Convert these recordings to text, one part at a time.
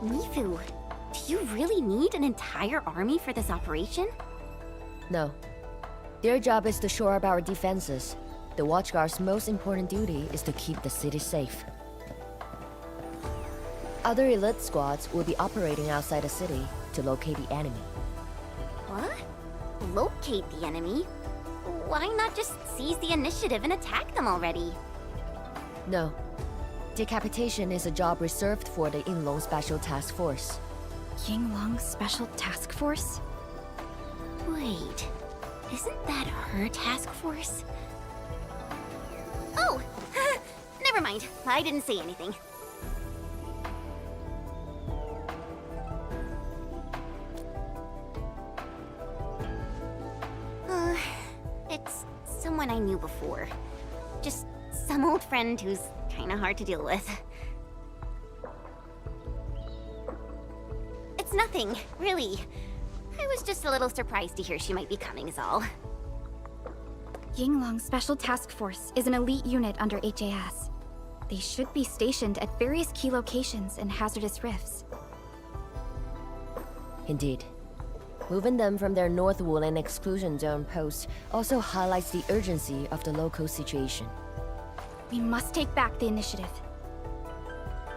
Mifu, do you really need an entire army for this operation? No. Their job is to shore up our defenses. The Watchguard's most important duty is to keep the city safe. Other elite squads will be operating outside the city to locate the enemy. What? Locate the enemy? Why not just seize the initiative and attack them already? No. Decapitation is a job reserved for the Yinglong Special Task Force. Yinglong Special Task Force? Wait, isn't that her task force? Oh! Never mind, I didn't say anything. It's someone I knew before. Just some old friend who's kinda hard to deal with. It's nothing, really. I was just a little surprised to hear she might be coming is all. Yinglong Special Task Force is an elite unit under HAS. They should be stationed at various key locations in hazardous rifts. Indeed. Moving them from their North Woolen exclusion zone post also highlights the urgency of the local situation. We must take back the initiative.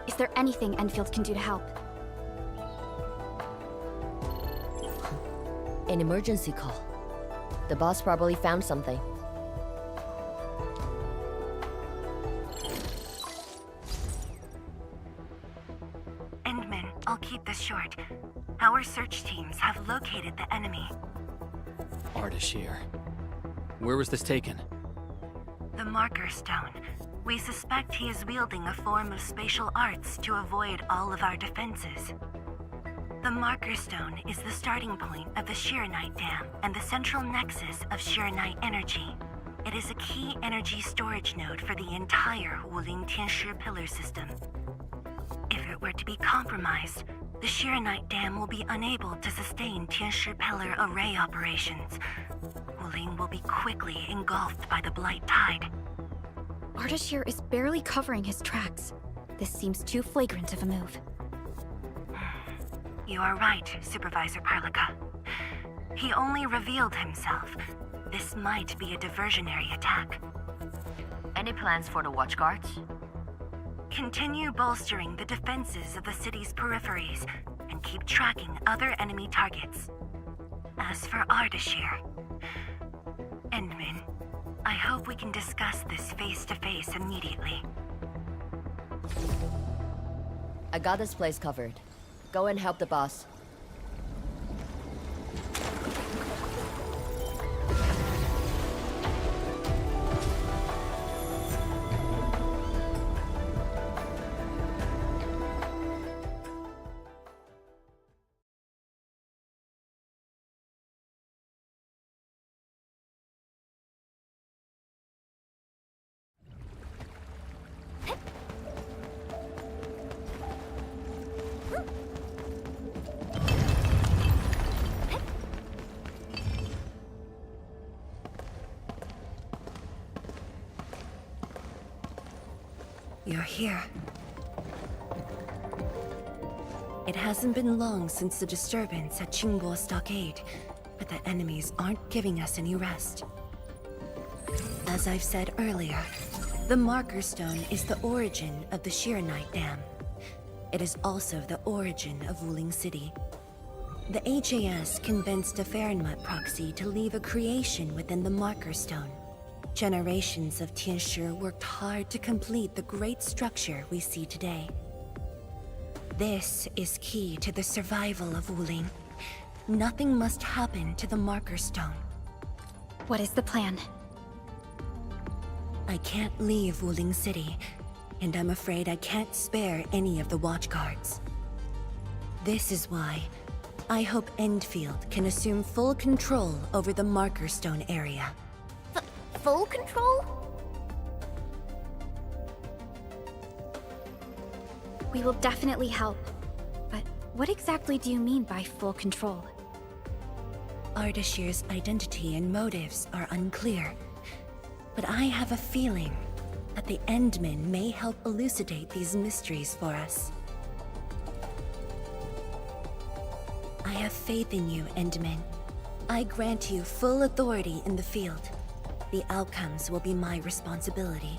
Is there anything Endfield can do to help? An emergency call. The boss probably found something. Endman, I'll keep this short. Our search teams have located the enemy. Ardashir. Where was this taken? The Marker Stone. We suspect he is wielding a form of spatial arts to avoid all of our defenses. The Marker Stone is the starting point of the Shiranite Dam and the central nexus of Shiranite energy. It is a key energy storage node for the entire Wuling Tianshi pillar system. If it were to be compromised, the Shiranite Dam will be unable to sustain Tianshi pillar array operations. Wuling will be quickly engulfed by the Blight Tide. Ardashir is barely covering his tracks. This seems too flagrant of a move. You are right, Supervisor Parlika. He only revealed himself. This might be a diversionary attack. Any plans for the Watchguards? Continue bolstering the defenses of the city's peripheries and keep tracking other enemy targets. As for Ardashir, Endman, I hope we can discuss this face-to-face immediately. I got this place covered. Go and help the boss. You're here. It hasn't been long since the disturbance at Qingbo Stockade, but the enemies aren't giving us any rest. As I've said earlier, the Marker Stone is the origin of the Shiranite Dam. It is also the origin of Wuling City. The HAS convinced a Fahrenheit proxy to leave a creation within the Marker Stone. Generations of Tianshi worked hard to complete the great structure we see today. This is key to the survival of Wuling. Nothing must happen to the Marker Stone. What is the plan? I can't leave Wuling City, and I'm afraid I can't spare any of the Watchguards. This is why I hope Endfield can assume full control over the Marker Stone area. Full control? We will definitely help. But what exactly do you mean by full control? Ardashir's identity and motives are unclear, but I have a feeling that the Endmen may help elucidate these mysteries for us. have faith in you, Endman. I grant you full authority in the field. The outcomes will be my responsibility.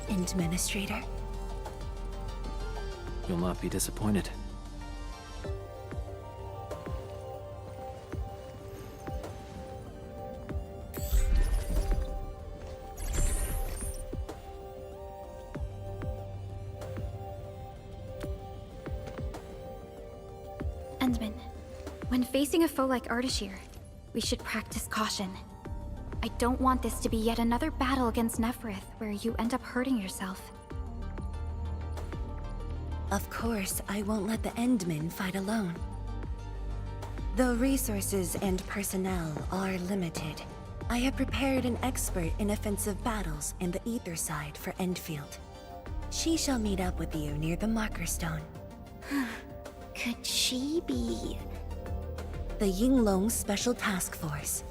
Administrator? You'll not be disappointed. Endman, when facing a foe like Ardashir, we should practice caution. I don't want this to be yet another battle against Neferith where you end up hurting yourself. Of course, I won't let the Endmen fight alone. Though resources and personnel are limited, I have prepared an expert in offensive battles in the Ether side for Endfield. She shall meet up with you near the Marker Stone. Could she be... The Yinglong Special Task Force.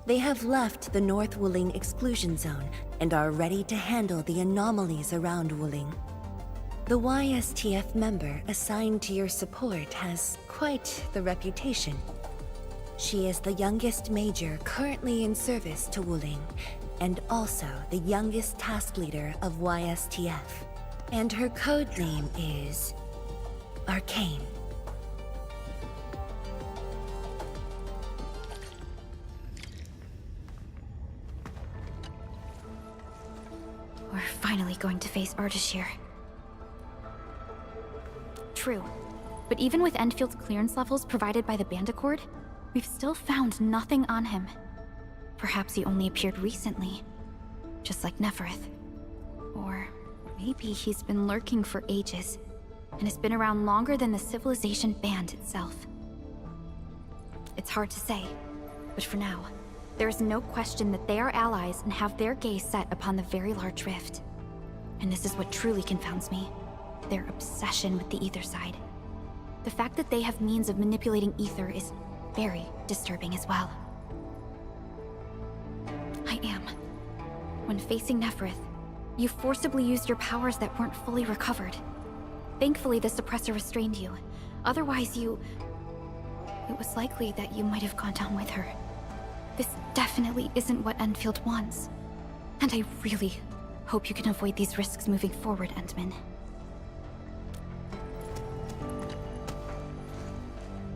They have left the North Wuling exclusion zone and are ready to handle the anomalies around Wuling. The YSTF member assigned to your support has quite the reputation. She is the youngest major currently in service to Wuling, and also the youngest task leader of YSTF. And her code name is... Arcane. We're finally going to face Ardashir. True, but even with Enfield's clearance levels provided by the Bandicord, we've still found nothing on him. Perhaps he only appeared recently, just like Neferith. Or maybe he's been lurking for ages, and has been around longer than the civilization band itself. It's hard to say, but for now, there is no question that they are allies and have their gaze set upon the very large rift. And this is what truly confounds me. Their obsession with the ether side. The fact that they have means of manipulating ether is very disturbing as well. I am. When facing Neferith, you forcibly used your powers that weren't fully recovered. Thankfully, the suppressor restrained you. Otherwise, it was likely that you might have gone down with her. This definitely isn't what Enfield wants. And I really hope you can avoid these risks moving forward, Endman.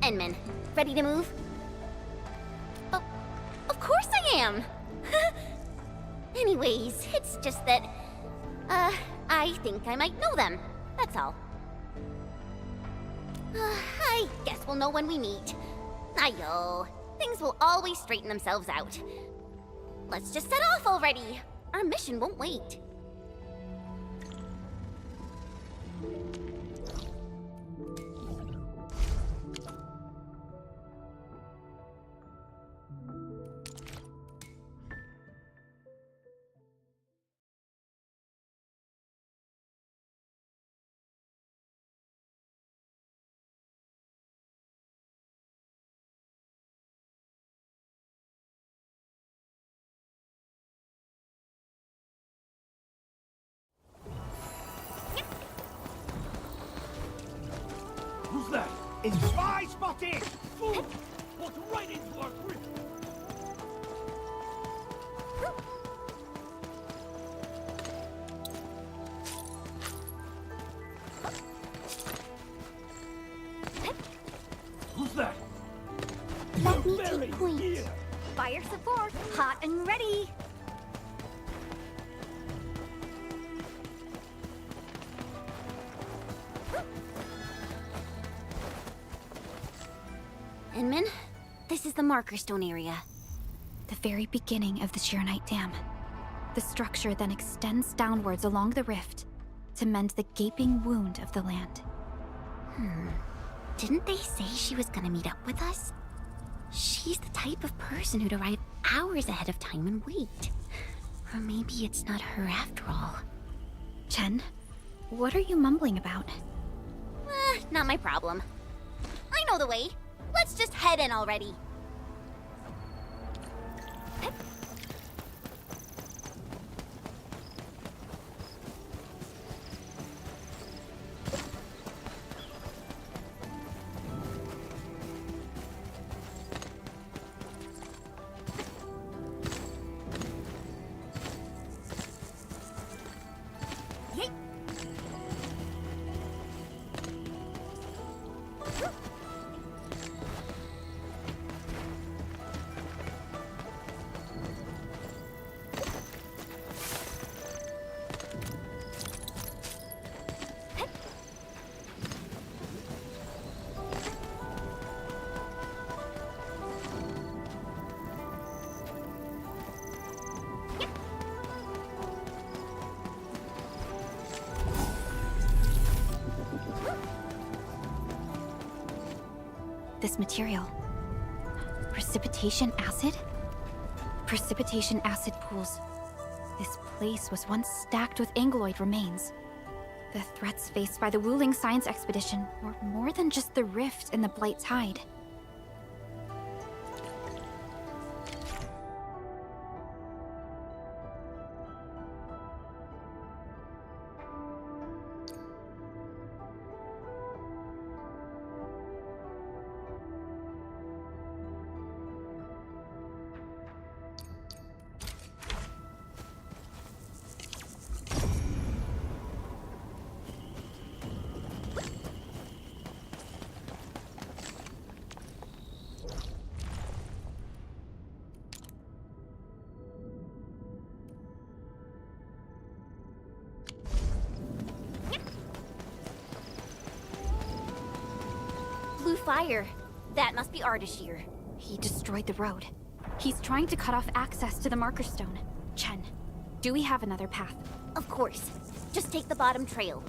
Endman, ready to move? Oh, of course I am! Anyways, it's just that... I think I might know them. That's all. I guess we'll know when we meet. Ayo, things will always straighten themselves out. Let's just set off already. Our mission won't wait. Who's that? It's spy spotted! Fool! Walked right into our grip! Who's that? Let me Very take point. here. Fire support, hot and ready. Inman, this is the Marker Stone area. The very beginning of the Shiranite Dam. The structure then extends downwards along the rift to mend the gaping wound of the land. Didn't they say she was gonna meet up with us? She's the type of person who'd arrive hours ahead of time and wait. Or maybe it's not her after all. Chen, what are you mumbling about? Not my problem. I know the way. Let's just head in already. this material. Precipitation acid? Precipitation acid pools. This place was once stacked with Angloid remains. The threats faced by the Wuling Science Expedition were more than just the rift in the Blight Tide. Blue fire. That must be Ardashir. He destroyed the road. He's trying to cut off access to the marker stone. Chen, do we have another path? Of course. Just take the bottom trail.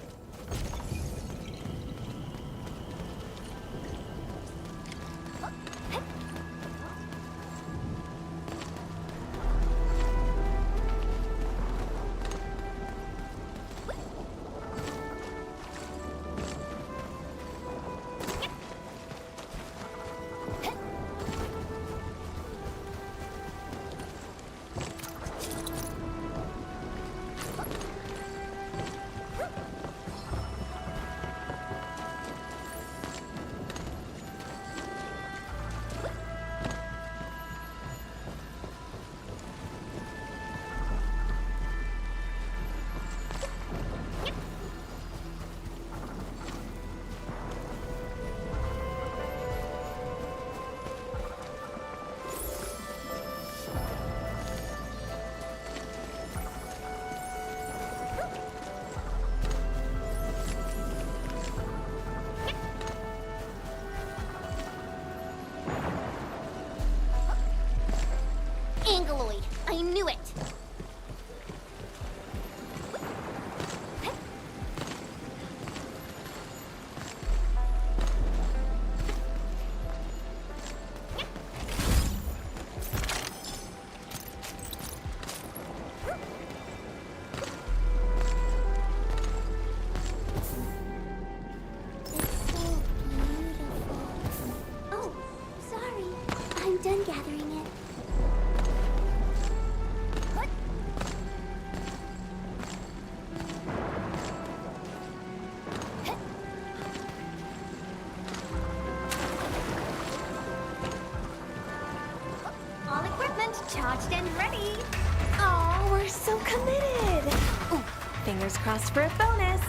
Angloid. I knew it. Oh, sorry. I'm done gathering it. All equipment charged and ready. Oh, we're so committed. Ooh, fingers crossed for a bonus.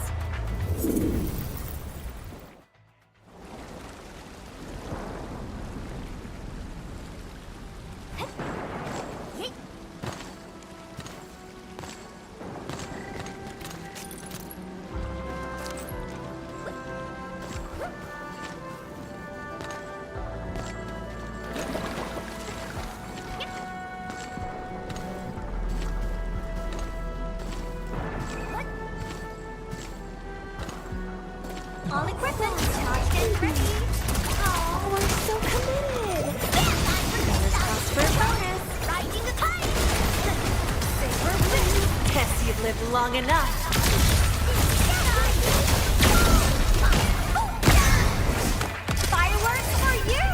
All equipment charged and ready. Oh, we're so committed. Fingers crossed for a bonus. Riding the tide. Say we're winning. Guess you've lived long enough. Fireworks for you!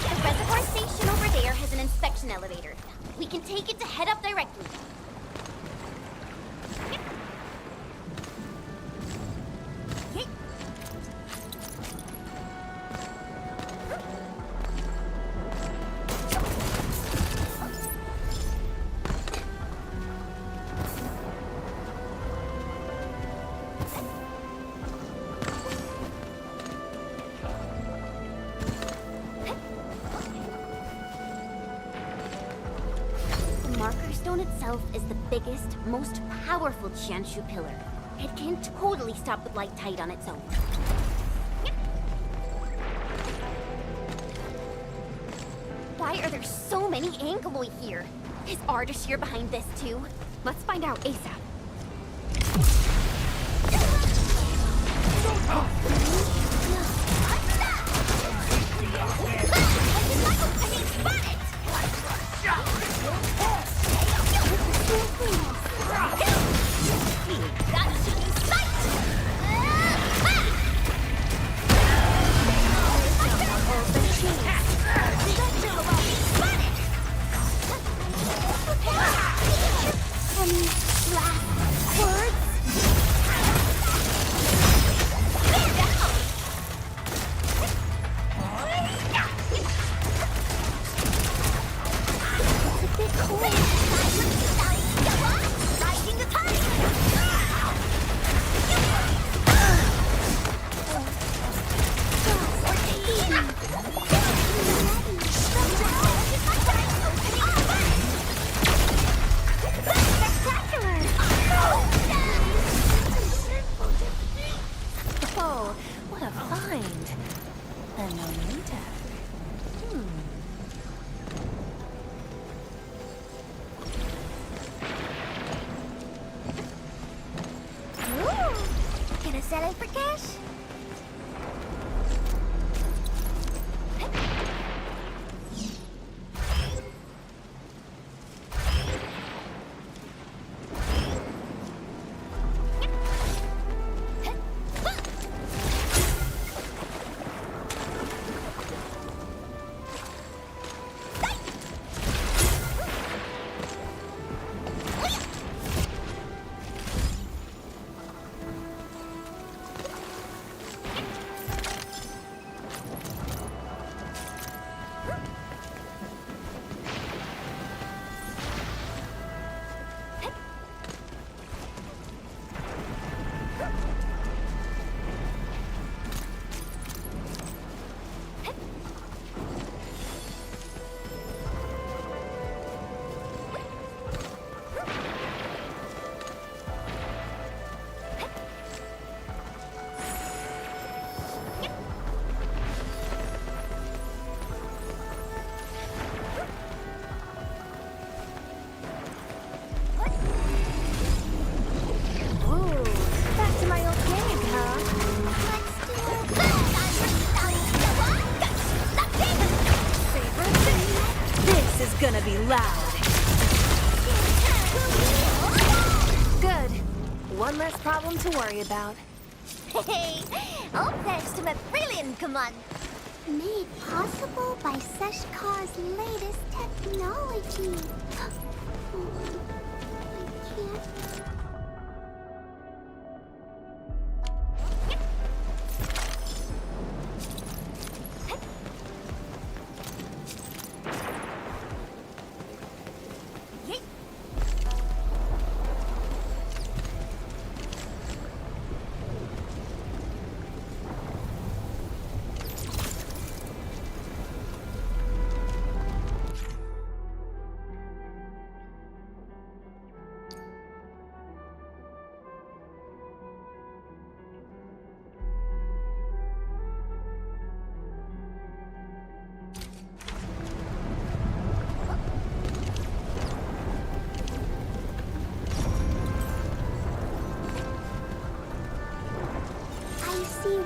The reservoir station over there has an inspection elevator. We can take it to head up directly. The marker stone itself is the biggest, most powerful Jianshu pillar. It can totally stop the Blight Tide on its own. Why are there so many Angloid here? Is Ardashir behind this too? Let's find out ASAP. Oh, what a find! And no name tag. Ooh, gonna sell it for cash? Gonna be loud. Good. One less problem to worry about. Hey, all thanks to my brilliant command. Made possible by Seshkar's latest technology. I can't.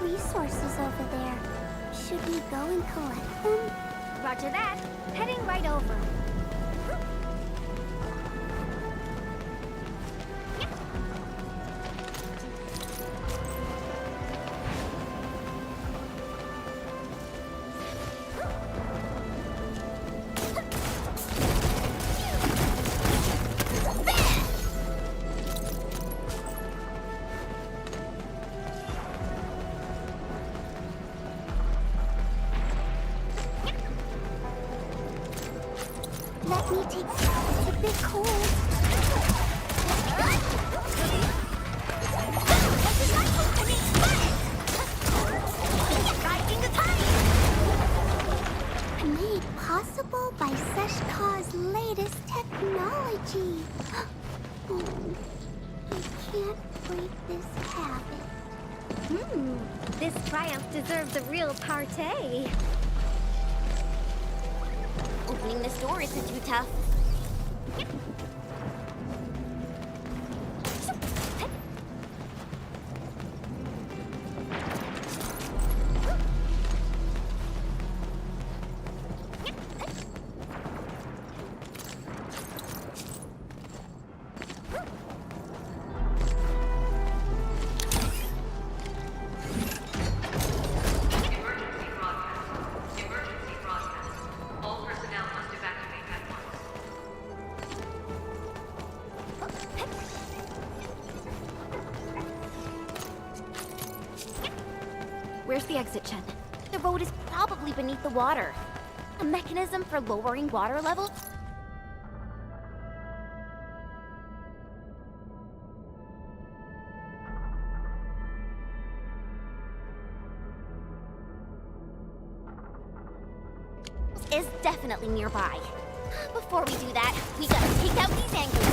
Resources over there. Should we go and collect them? Roger that. Heading right over. Let me take this. It's a bit cold. Made possible by Seshkar's latest technology. I can't break this habit. This triumph deserves a real party. Opening this door isn't too tough. Where's the exit, Chen? The road is probably beneath the water. A mechanism for lowering water level? Is definitely nearby. Before we do that, we gotta take out these anglers.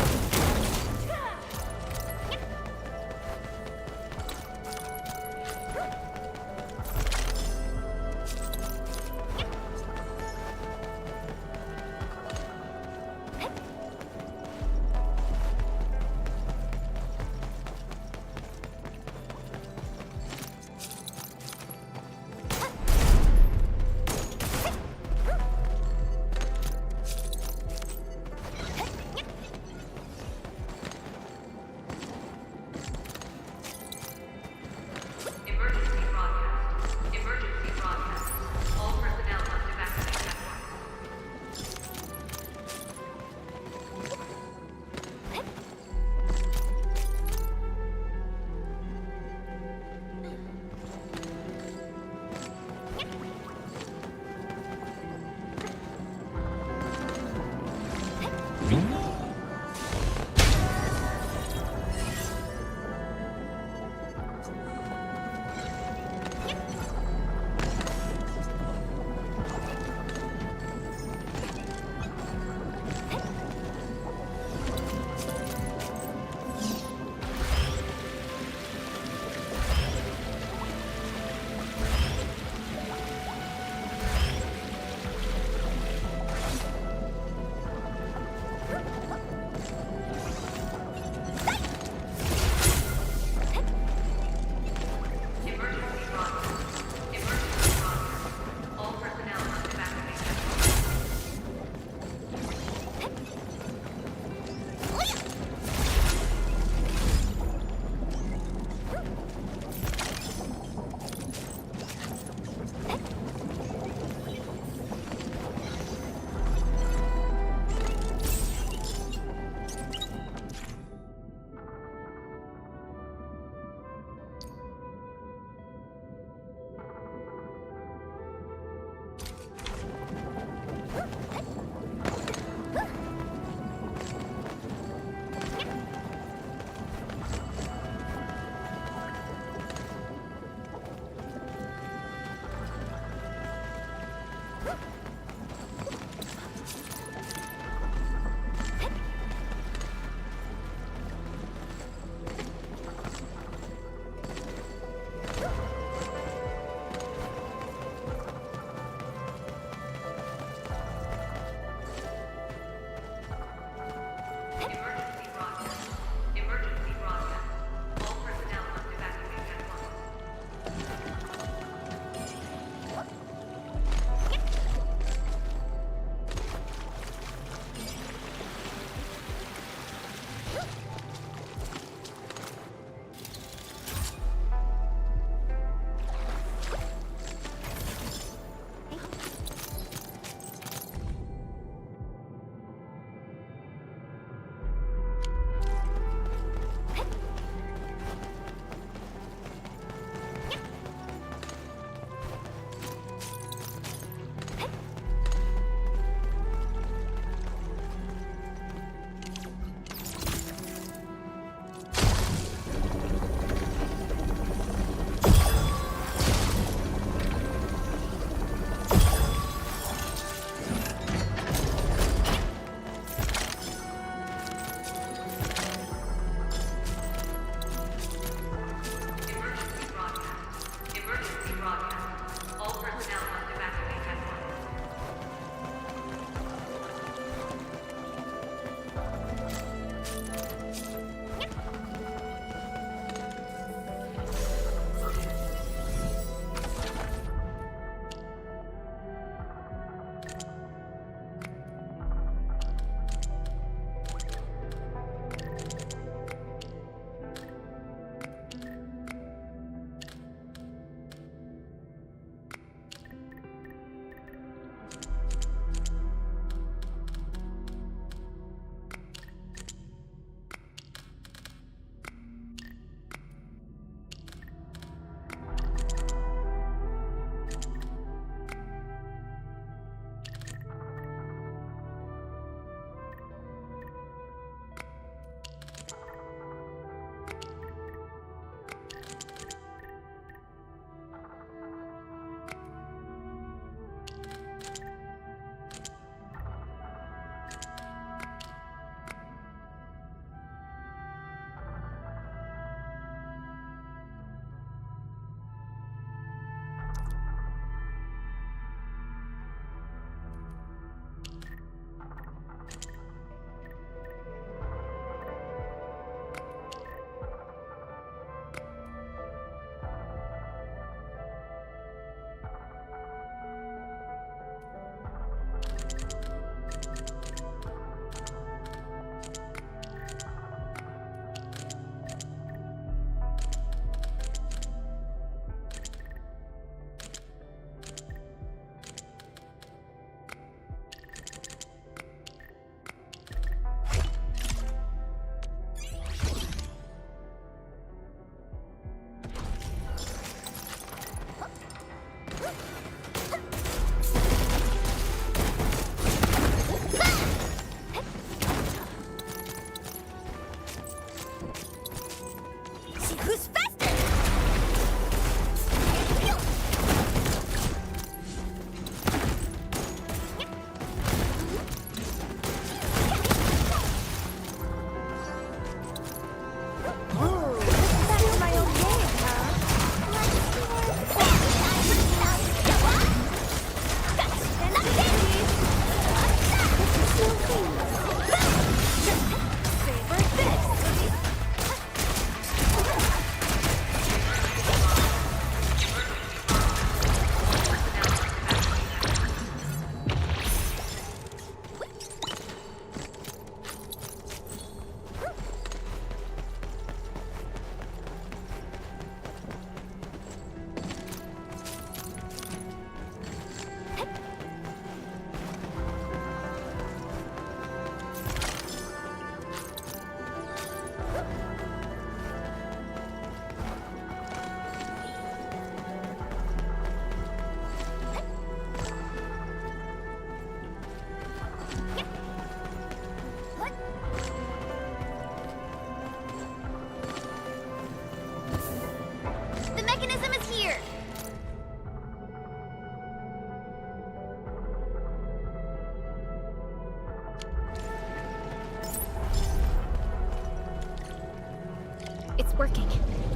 working.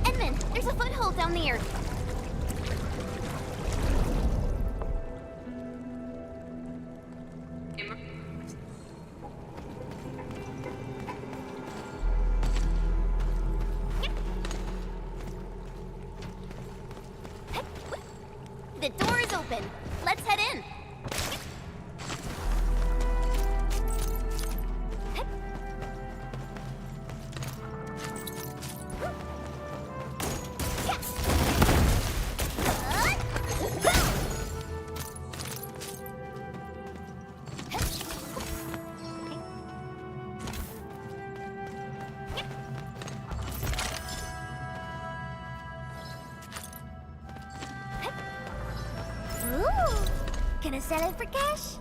Edmund, there's a foothold down there. The door is open. Let's head in. Ooh, gonna sell it for cash?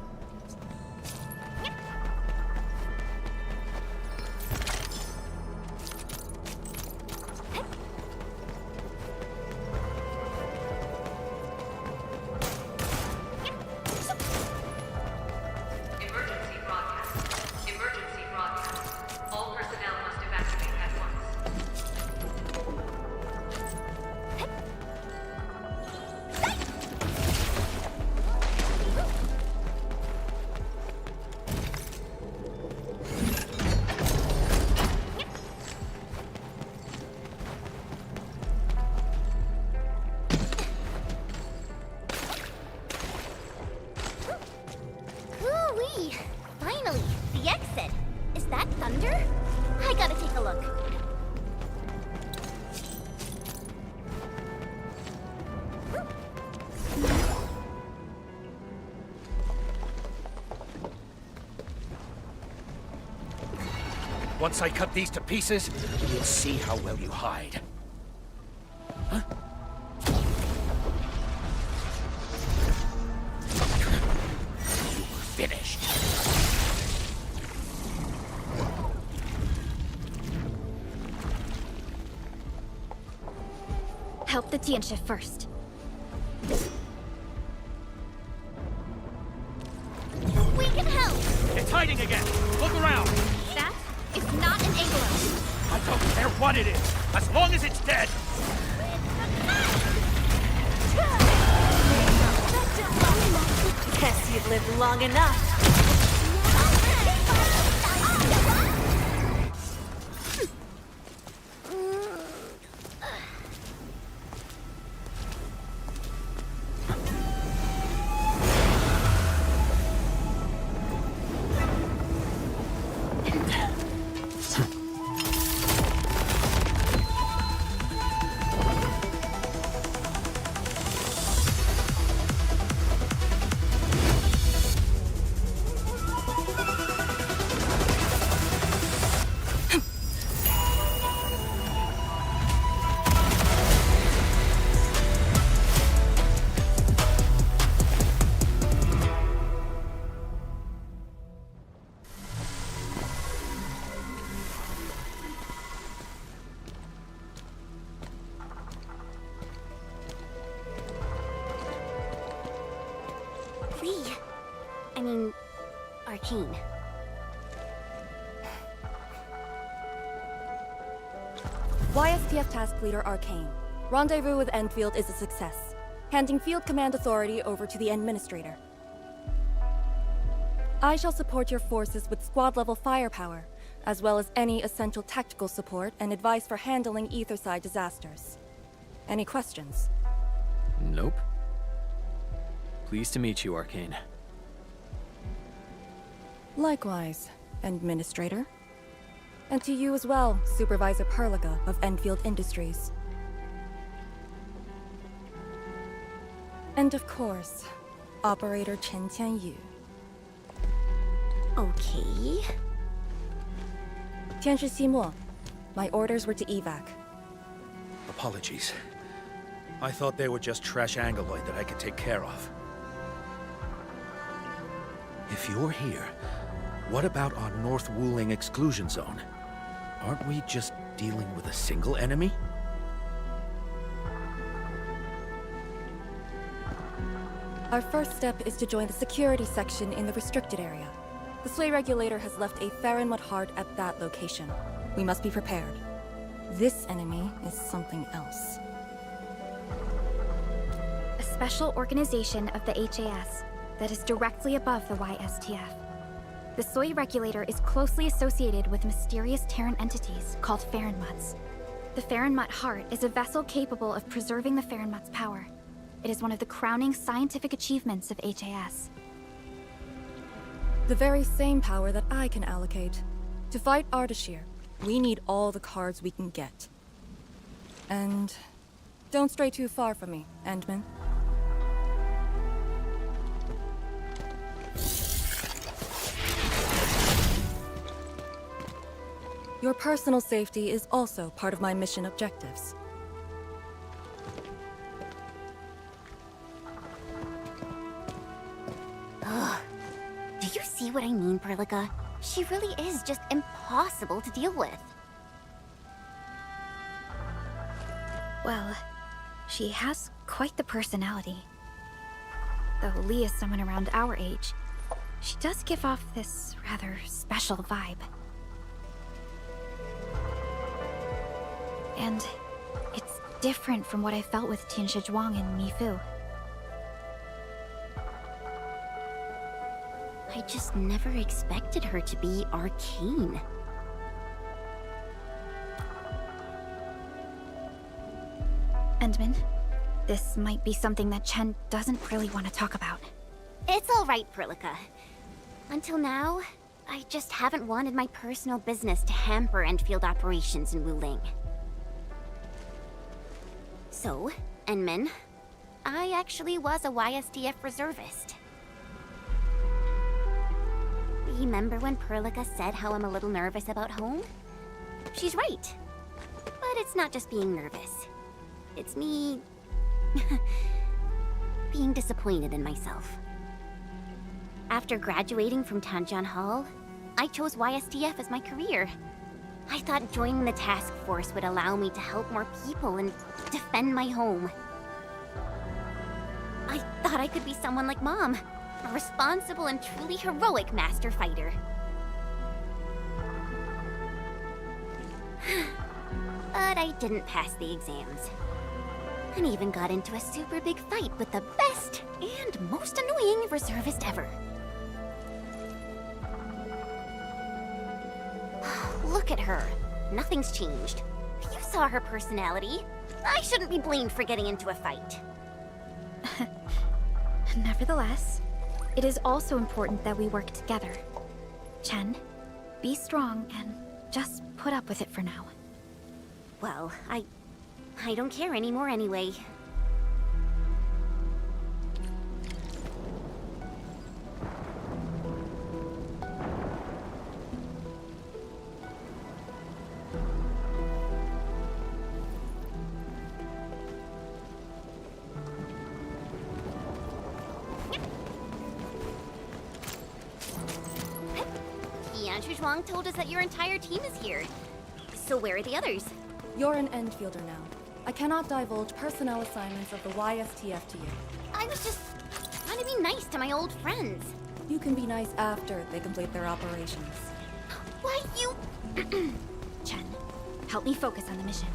Emergency broadcast. Emergency broadcast. All personnel must evacuate at once. Ooh-wee! Finally, the exit. Is that thunder? I gotta take a look. Once I cut these to pieces, you'll see how well you hide. Huh? You were finished. Help the Tianxia first. We can help! It's hiding again! Look around! That is not an Anglo. I don't care what it is, as long as it's dead! Guess you've lived long enough. Lee. I mean, Arcane. YSTF Task Leader Arcane. Rendezvous with Endfield is a success. Handing Field Command Authority over to the Administrator. I shall support your forces with squad-level firepower, as well as any essential tactical support and advice for handling Etherside disasters. Any questions? Nope. Pleased to meet you, Arcane. Likewise, Administrator. And to you as well, Supervisor Perliga of Enfield Industries. And of course, Operator Chen Tianyu. Okay. Tianshi Simo, my orders were to evac. Apologies. I thought they were just trash Angoloid that I could take care of. If you're here, what about our North Wuling exclusion zone? Aren't we just dealing with a single enemy? Our first step is to join the security section in the restricted area. The Sway Regulator has left a Farron Mudhart at that location. We must be prepared. This enemy is something else. A special organization of the HAS that is directly above the YSTF. The Soy Regulator is closely associated with mysterious Terran entities called Farenmuts. The Farenmut Heart is a vessel capable of preserving the Farenmut's power. It is one of the crowning scientific achievements of HAS. The very same power that I can allocate. To fight Ardashir, we need all the cards we can get. And don't stray too far from me, Endman. Your personal safety is also part of my mission objectives. Do you see what I mean, Perlica? She really is just impossible to deal with. Well, she has quite the personality. Though Lee is someone around our age, she does give off this rather special vibe. And it's different from what I felt with Tianshi Zhuang and Mi Fu. I just never expected her to be arcane. Endman, this might be something that Chen doesn't really want to talk about. It's all right, Perlica. Until now, I just haven't wanted my personal business to hamper Endfield operations in Wuling. So, Enmin, I actually was a YSTF reservist. Remember when Perlica said how I'm a little nervous about home? She's right. But it's not just being nervous. It's me... being disappointed in myself. After graduating from Tanjian Hall, I chose YSTF as my career. I thought joining the task force would allow me to help more people and defend my home. I thought I could be someone like Mom, a responsible and truly heroic master fighter. But I didn't pass the exams. And even got into a super big fight with the best and most annoying reservist ever. Look at her. Nothing's changed. You saw her personality. I shouldn't be blamed for getting into a fight. Nevertheless, it is also important that we work together. Chen, be strong and just put up with it for now. Well, I don't care anymore anyway. Tianshi Zhuang told us that your entire team is here. So where are the others? You're an Endfielder now. I cannot divulge personnel assignments of the YSTF to you. I was just trying to be nice to my old friends. You can be nice after they complete their operations. Why you... Chen, help me focus on the mission.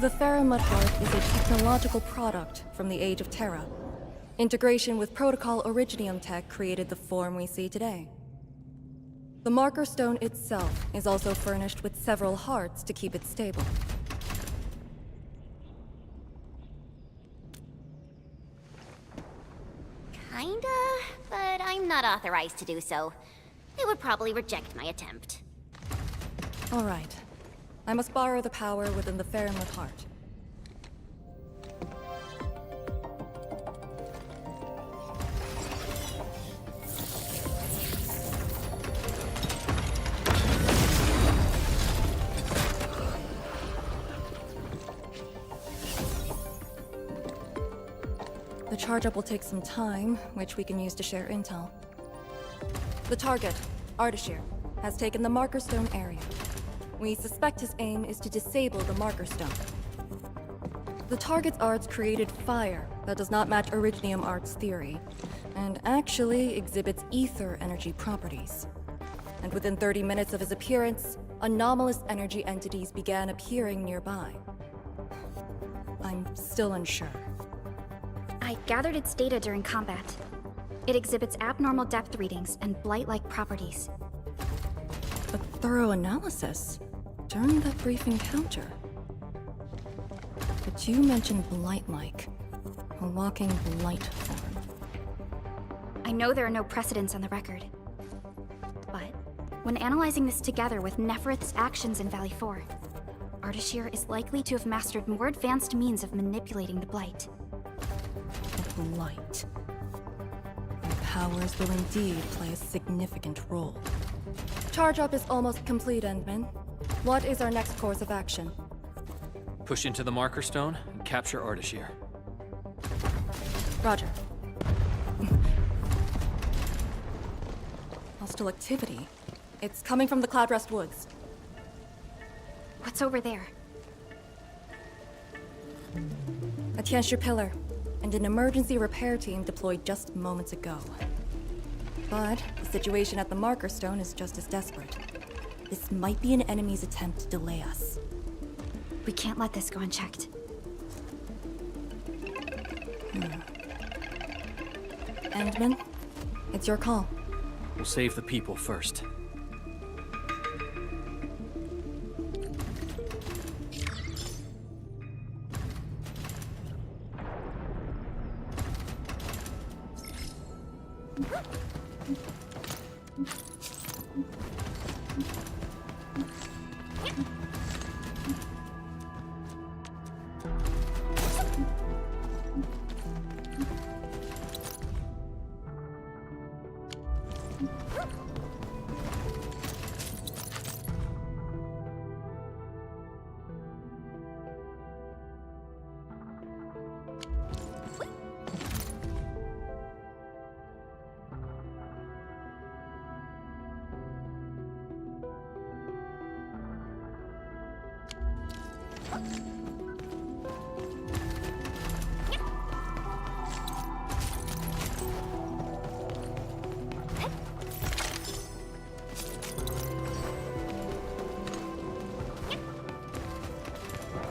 The Theramud Heart is a technological product from the Age of Terra. Integration with Protocol Originium tech created the form we see today. The Marker Stone itself is also furnished with several hearts to keep it stable. Kinda, but I'm not authorized to do so. They would probably reject my attempt. All right. I must borrow the power within the Theramud Heart. The charge-up will take some time, which we can use to share intel. The target, Ardashir, has taken the Marker Stone area. We suspect his aim is to disable the Marker Stone. The target's arts created fire that does not match Originium Art's theory, and actually exhibits ether energy properties. And within 30 minutes of his appearance, anomalous energy entities began appearing nearby. I'm still unsure. I gathered its data during combat. It exhibits abnormal depth readings and blight-like properties. A thorough analysis during that brief encounter. But you mentioned blight-like. A walking blight form. I know there are no precedents on the record. But when analyzing this together with Neferith's actions in Valley 4, Ardashir is likely to have mastered more advanced means of manipulating the blight. A blight. Your powers will indeed play a significant role. Charge-up is almost complete, Endman. What is our next course of action? Push into the Marker Stone and capture Ardashir. Roger. Hostile activity. It's coming from the Cloudrest Woods. What's over there? A Tianshi pillar, and an emergency repair team deployed just moments ago. But the situation at the Marker Stone is just as desperate. This might be an enemy's attempt to delay us. We can't let this go unchecked. Endman, it's your call. We'll save the people first.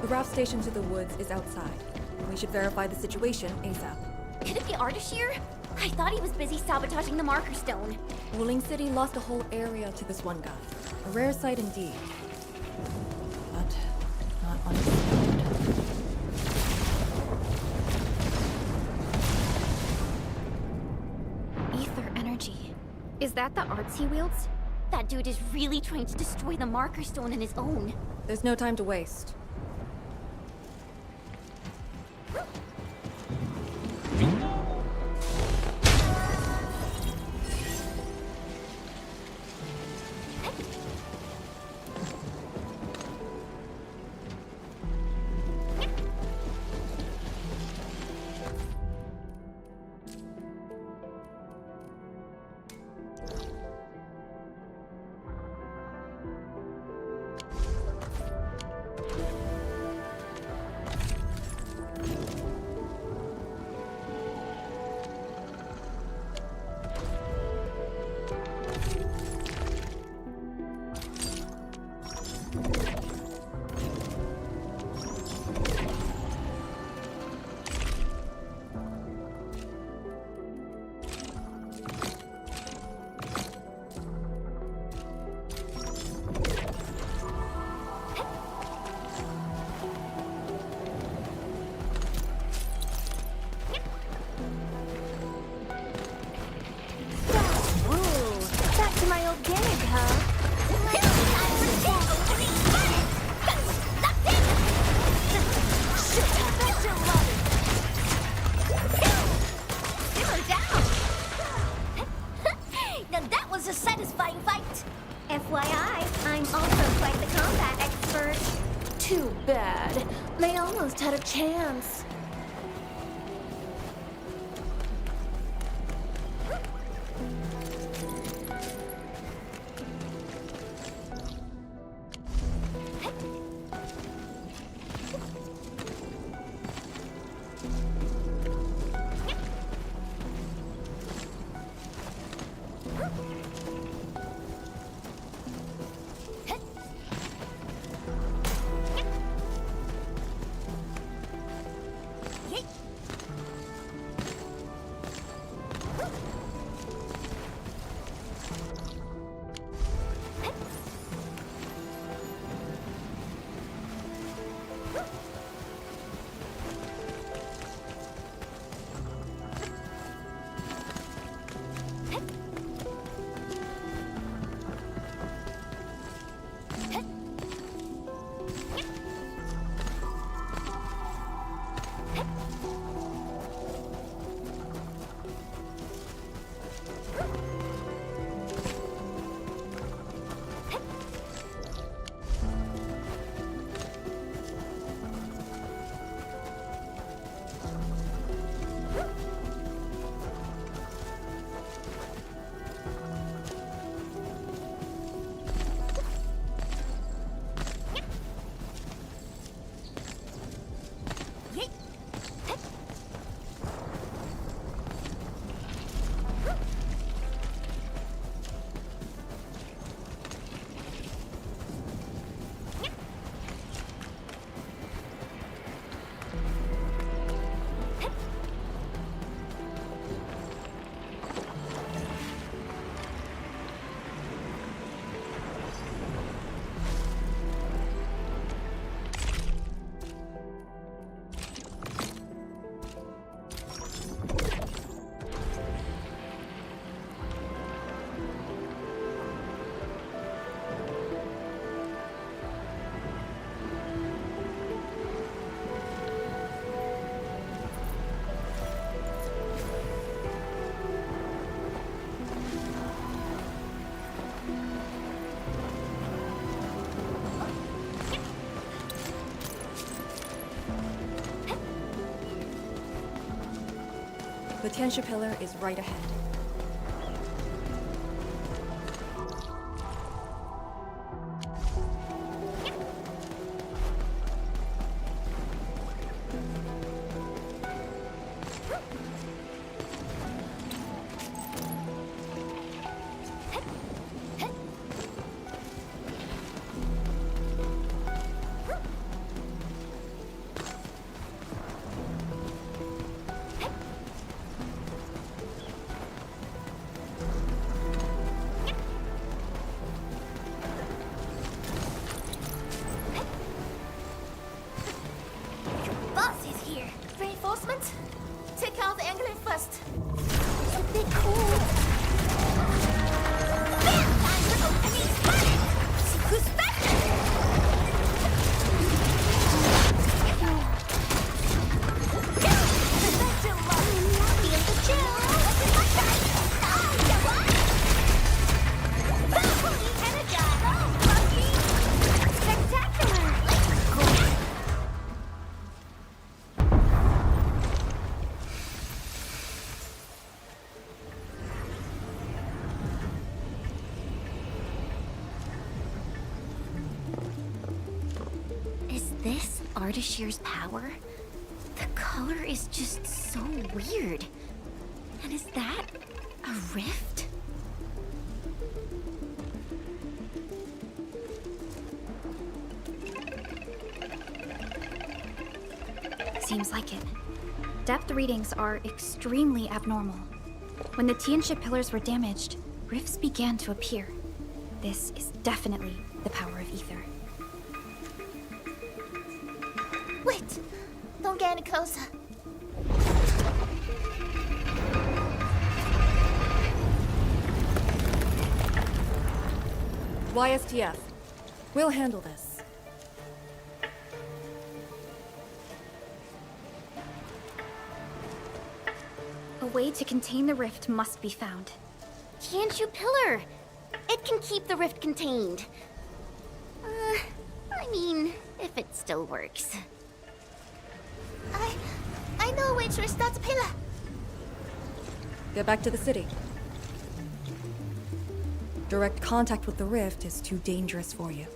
The raft station to the woods is outside. We should verify the situation ASAP. Could it be Ardashir? I thought he was busy sabotaging the Marker Stone. Wuling City lost a whole area to this one guy. A rare sight indeed. But not unexpected. Ether energy. Is that the arts he wields? That dude is really trying to destroy the Marker Stone on his own. There's no time to waste. Too bad. They almost had a chance. The Tianxia pillar is right ahead. Boss is here. Reinforcements? Take out the angler first. It's a bit cool. Bam! Time for opening panic! Who's faster? Feel the chill. Fully energized. Spectacular. Is this Ardashir's power? The color is just so weird. And is that a rift? Seems like it. Depth readings are extremely abnormal. When the Tianxia pillars were damaged, rifts began to appear. This is definitely the power of ether. Wait! Don't get any closer. YSTF. We'll handle this. A way to contain the rift must be found. Tianxia pillar! It can keep the rift contained. I mean, if it's still works. I know which is that pillar. Get back to the city. Direct contact with the rift is too dangerous for you.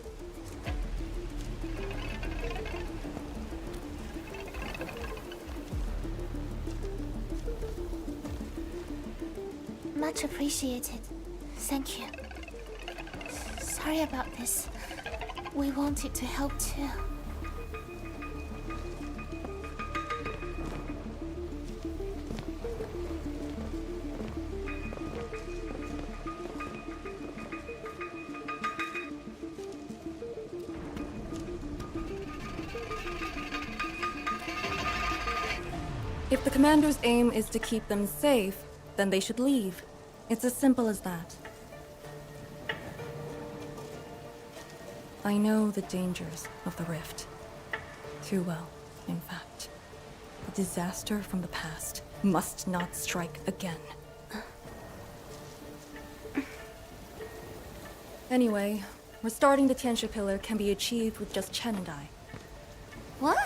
Much appreciated. Thank you. Sorry about this. We wanted to help too. If the commander's aim is to keep them safe, then they should leave. It's as simple as that. I know the dangers of the rift. Too well, in fact. The disaster from the past must not strike again. Anyway, restarting the Tianxia Pillar can be achieved with just Chen and I. What?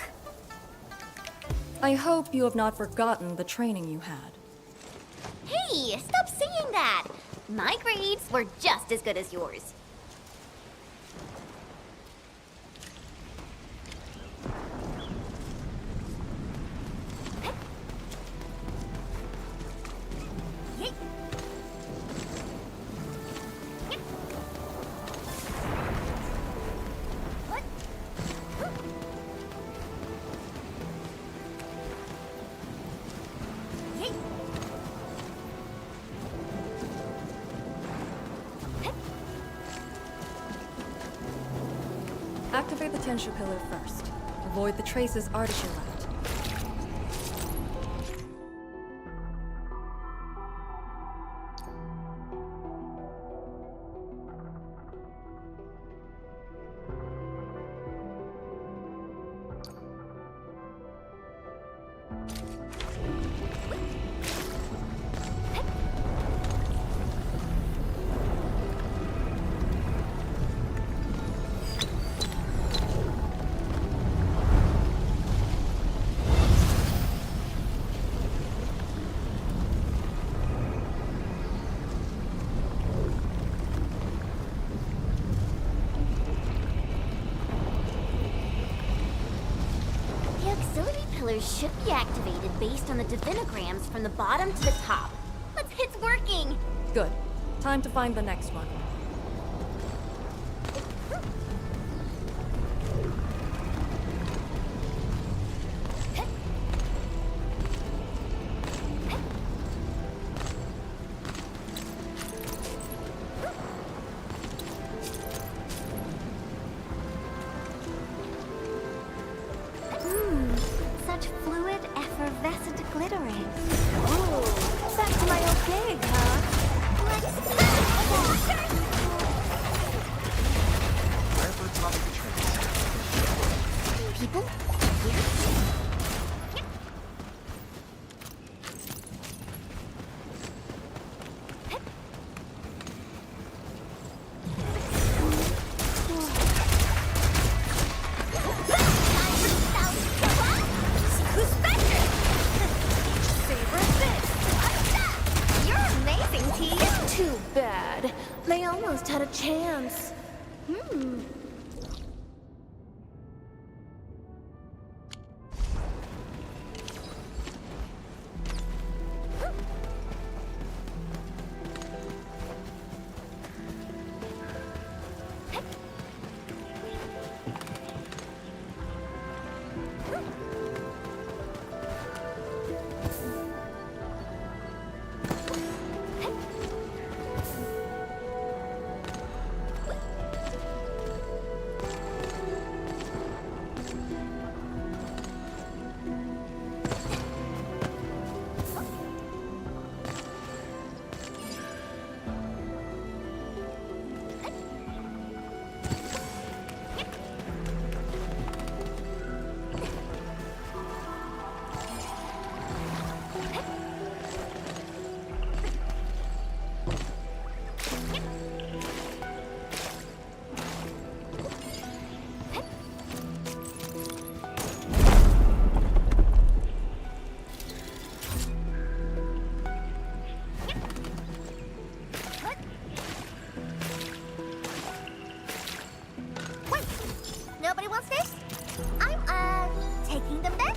I hope you have not forgotten the training you had. Hey, stop saying that! My grades were just as good as yours. Activate the Tianxia Pillar first. Avoid the traces Ardashir left. The auxiliary pillars should be activated based on the divinograms from the bottom to the top. It's working! Good. Time to find the next one. Such fluid, effervescent glittering. Oh, back to my old gig, huh? People? Here? Too bad. They almost had a chance. Nobody wants this? I'm, taking them then?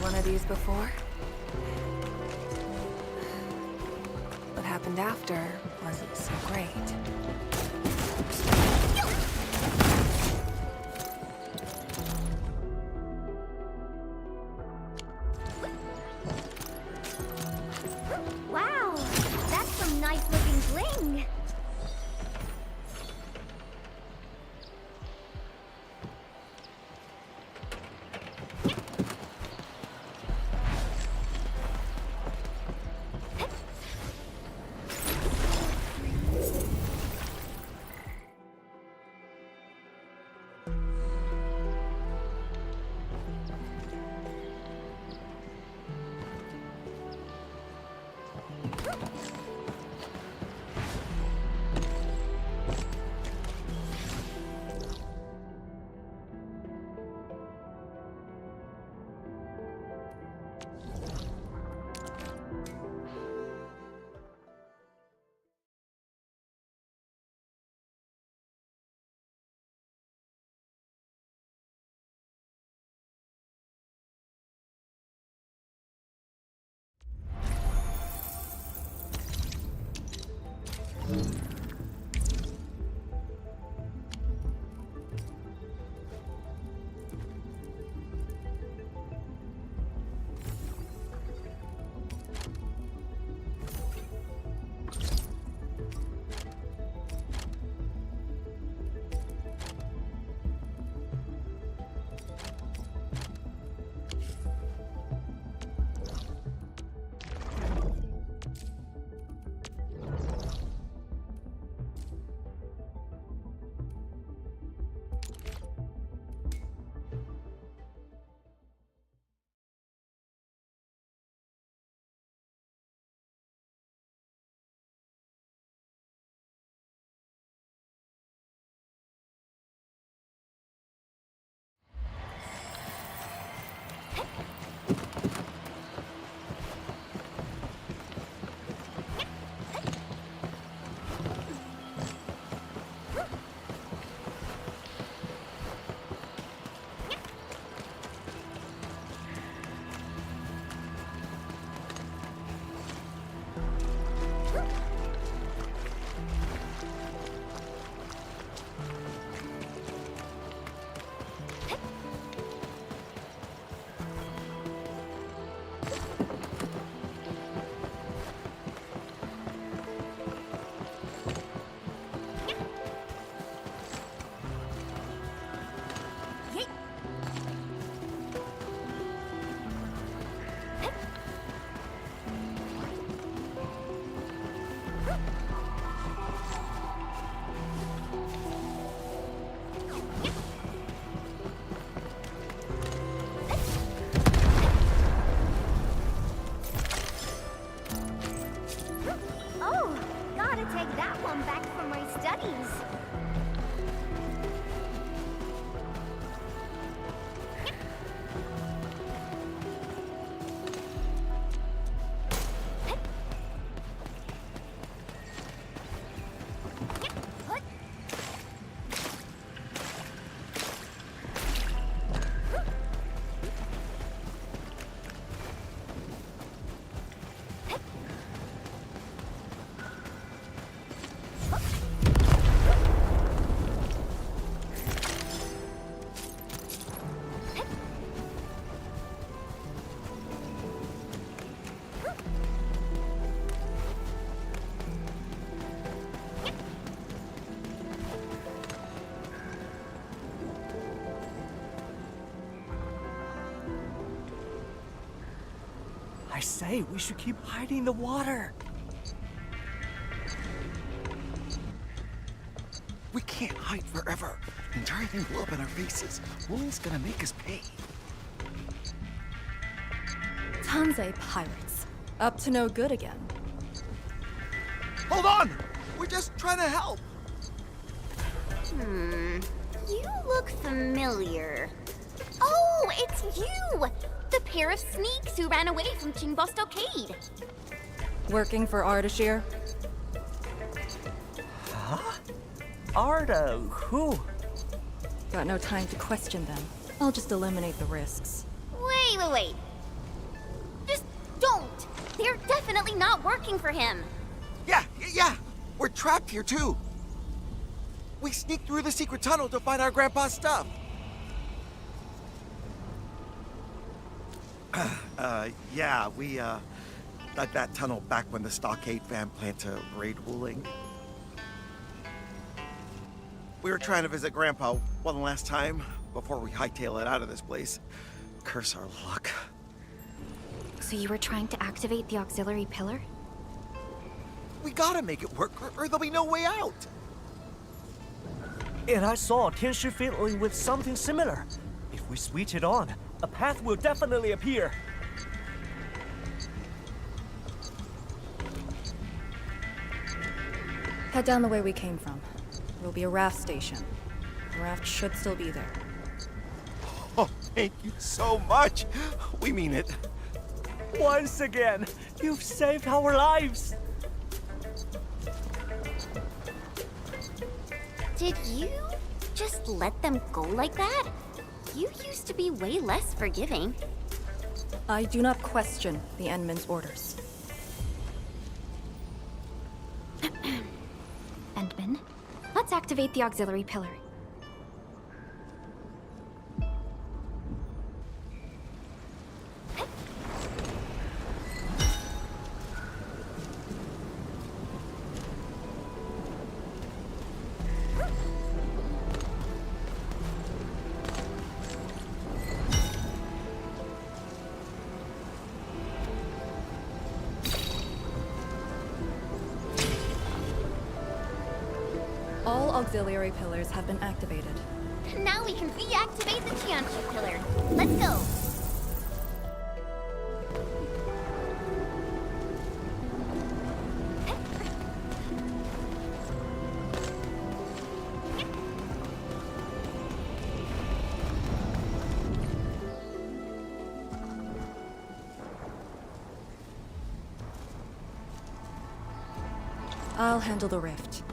one of these before. What happened after wasn't so great. Wow, that's some nice looking bling. I say, we should keep hiding the water. We can't hide forever. The entire thing blew up in our faces. Wool's gonna make us pay. Tansei pirates. Up to no good again. Hold on! We're just trying to help. You look familiar. Oh, it's you! The pair of sneaks who ran away from Qingbo Stockade. Working for Ardashir? Huh? Arda, who? Got no time to question them. I'll just eliminate the risks. Wait. definitely not working for him. Yeah! We're trapped here too! We sneaked through the secret tunnel to find our grandpa's stuff! Yeah, we, dug that tunnel back when the Stockade fam planned to raid Wuling. We were trying to visit Grandpa one last time before we hightail it out of this place. Curse our luck. So you were trying to activate the auxiliary pillar? We gotta make it work, or there'll be no way out! And I saw Tianshi fiddling with something similar. If we switch it on, a path will definitely appear. Head down the way we came from. There'll be a raft station. The raft should still be there. Oh, thank you so much! We mean it. Once again, you've saved our lives! Did you just let them go like that? You used to be way less forgiving. I do not question the Endman's orders. Endman, let's activate the auxiliary pillar. All auxiliary pillars have been activated. Now we can reactivate the Tianchi pillar. Let's go. I'll handle the rift.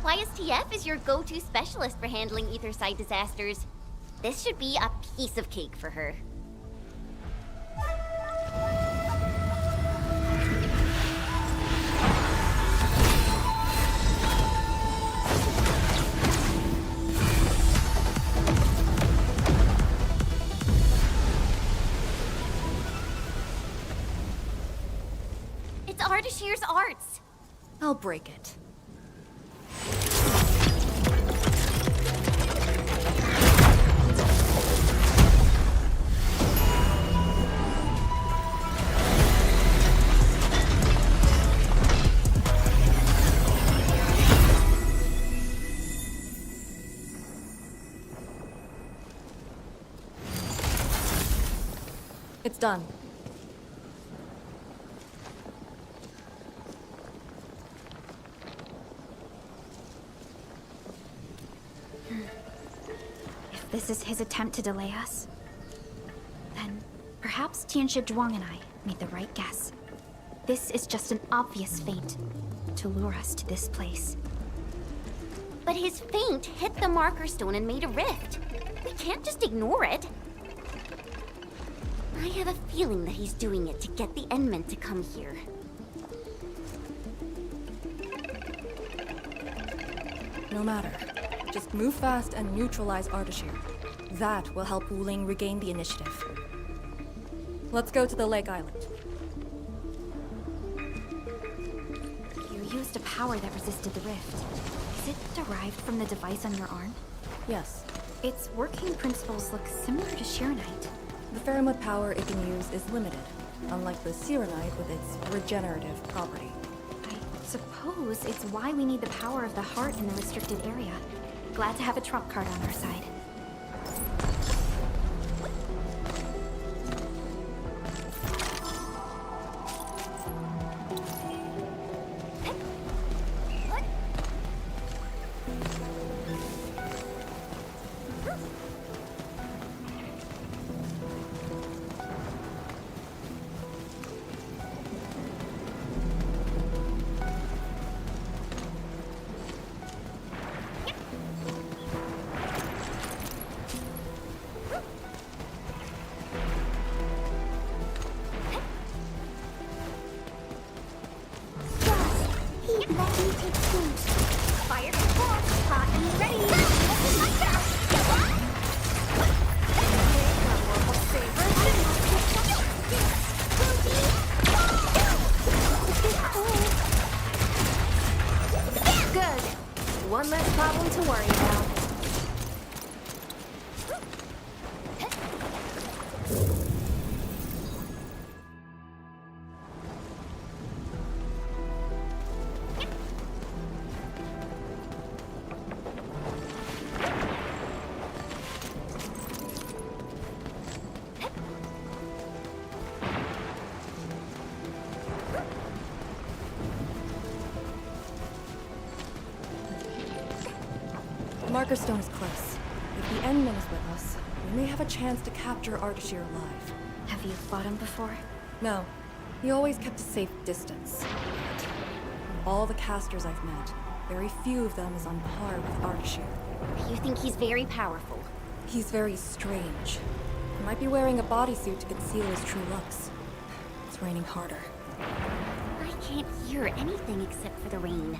YSTF is your go-to specialist for handling Aetherside disasters. This should be a piece of cake for her. It's Ardashir's arts. I'll break it. It's done. If this is his attempt to delay us, then perhaps Tianshi Zhuang and I made the right guess. This is just an obvious feint to lure us to this place. But his feint hit the marker stone and made a rift. We can't just ignore it. I have a feeling that he's doing it to get the Endmen to come here. No matter. Just move fast and neutralize Ardashir. That will help Wuling regain the initiative. Let's go to the Lake Island. You used a power that resisted the rift. Is it derived from the device on your arm? Yes. Its working principles look similar to Sheeranite. The Faramud power it can use is limited, unlike the Serenite with its regenerative property. I suppose it's why we need the power of the heart in the restricted area. Glad to have a trump card on our side. marker stone is close. If the Endman is with us, we may have a chance to capture Ardashir alive. Have you fought him before? No. He always kept a safe distance. Of all the casters I've met, very few of them is on par with Ardashir. You think he's very powerful? He's very strange. He might be wearing a bodysuit to conceal his true looks. It's raining harder. I can't hear anything except for the rain.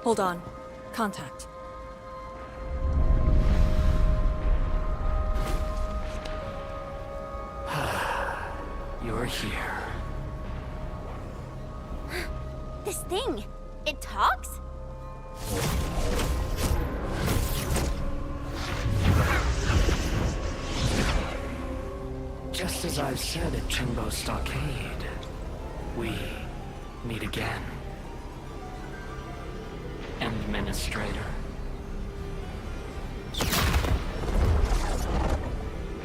Hold on. Contact. You're here. This thing, it talks? Just as I've said at Chingbo Stockade, we meet again. Administrator.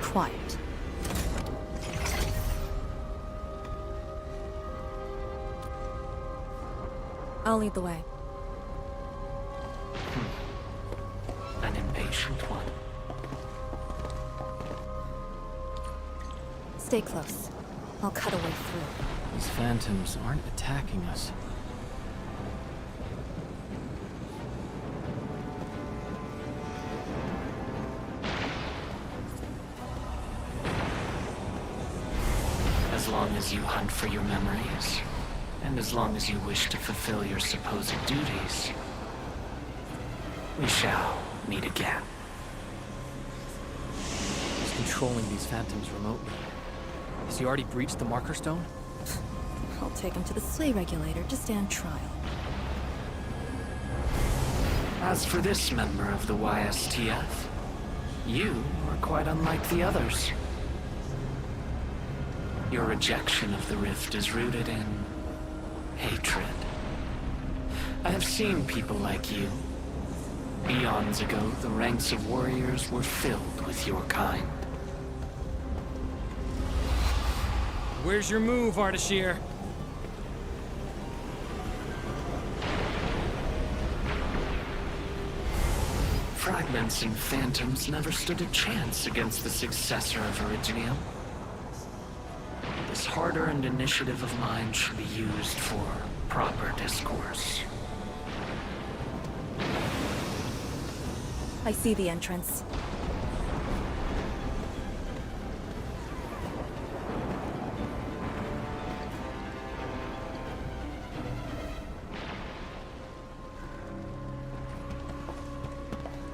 Quiet. I'll lead the way. An impatient one. Stay close. I'll cut a way through. These phantoms aren't attacking us. As long as you hunt for your memories, and as long as you wish to fulfill your supposed duties, we shall meet again. He's controlling these phantoms remotely. Has he already breached the marker stone? I'll take him to the sleigh regulator to stand trial. As for this member of the YSTF, you are quite unlike the others. Your rejection of the rift is rooted in hatred. I have seen people like you. Eons ago, the ranks of warriors were filled with your kind. Where's your move, Ardashir? Fragments and phantoms never stood a chance against the successor of Originium. This hard-earned initiative of mine should be used for proper discourse. I see the entrance.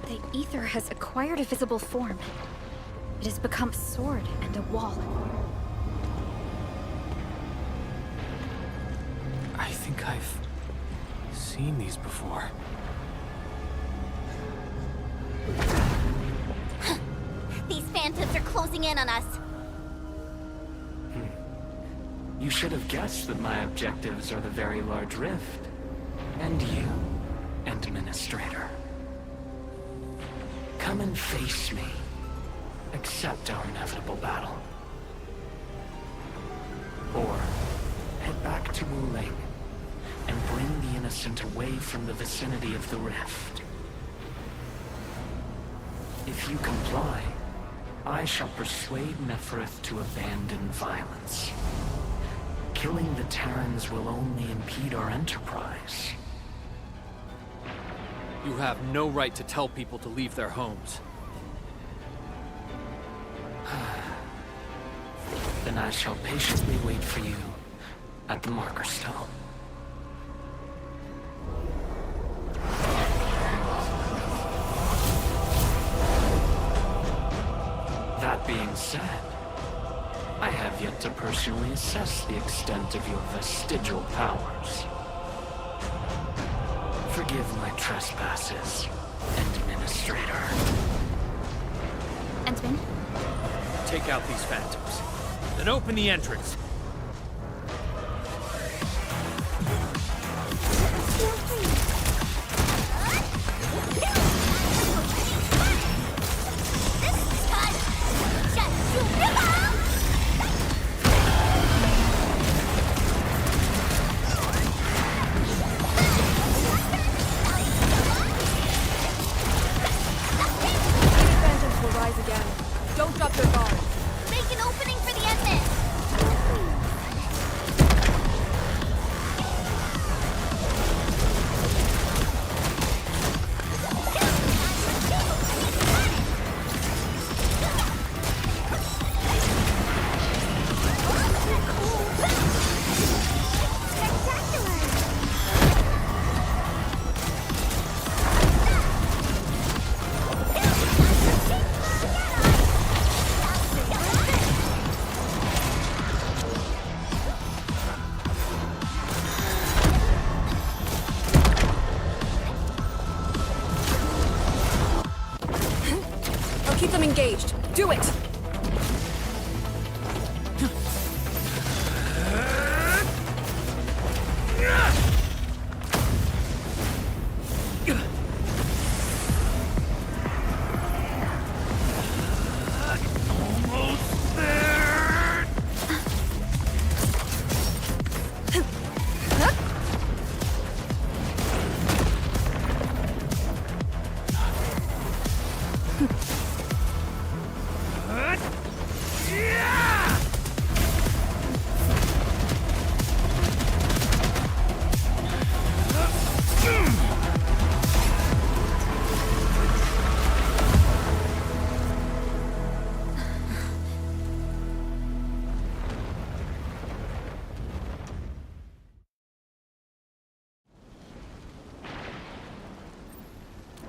The ether has acquired a visible form. It has become a sword and a wall. I think I've seen these before. These phantoms are closing in on us. You should have guessed that my objectives are the very large rift. And you, Administrator. Come and face me. Accept our inevitable battle. Or head back to Wuling and bring the innocent away from the vicinity of the rift. If you comply, I shall persuade Nefereth to abandon violence. Killing the Terrans will only impede our enterprise. You have no right to tell people to leave their homes. Then I shall patiently wait for you at the marker stone. That being said, I have yet to personally assess the extent of your vestigial powers. Forgive my trespasses, Administrator. Endman, Take out these phantoms. Then open the entrance. Vengeance will rise again. Don't drop your guard. Make an opening for the Endman! I'll keep them engaged. Do it!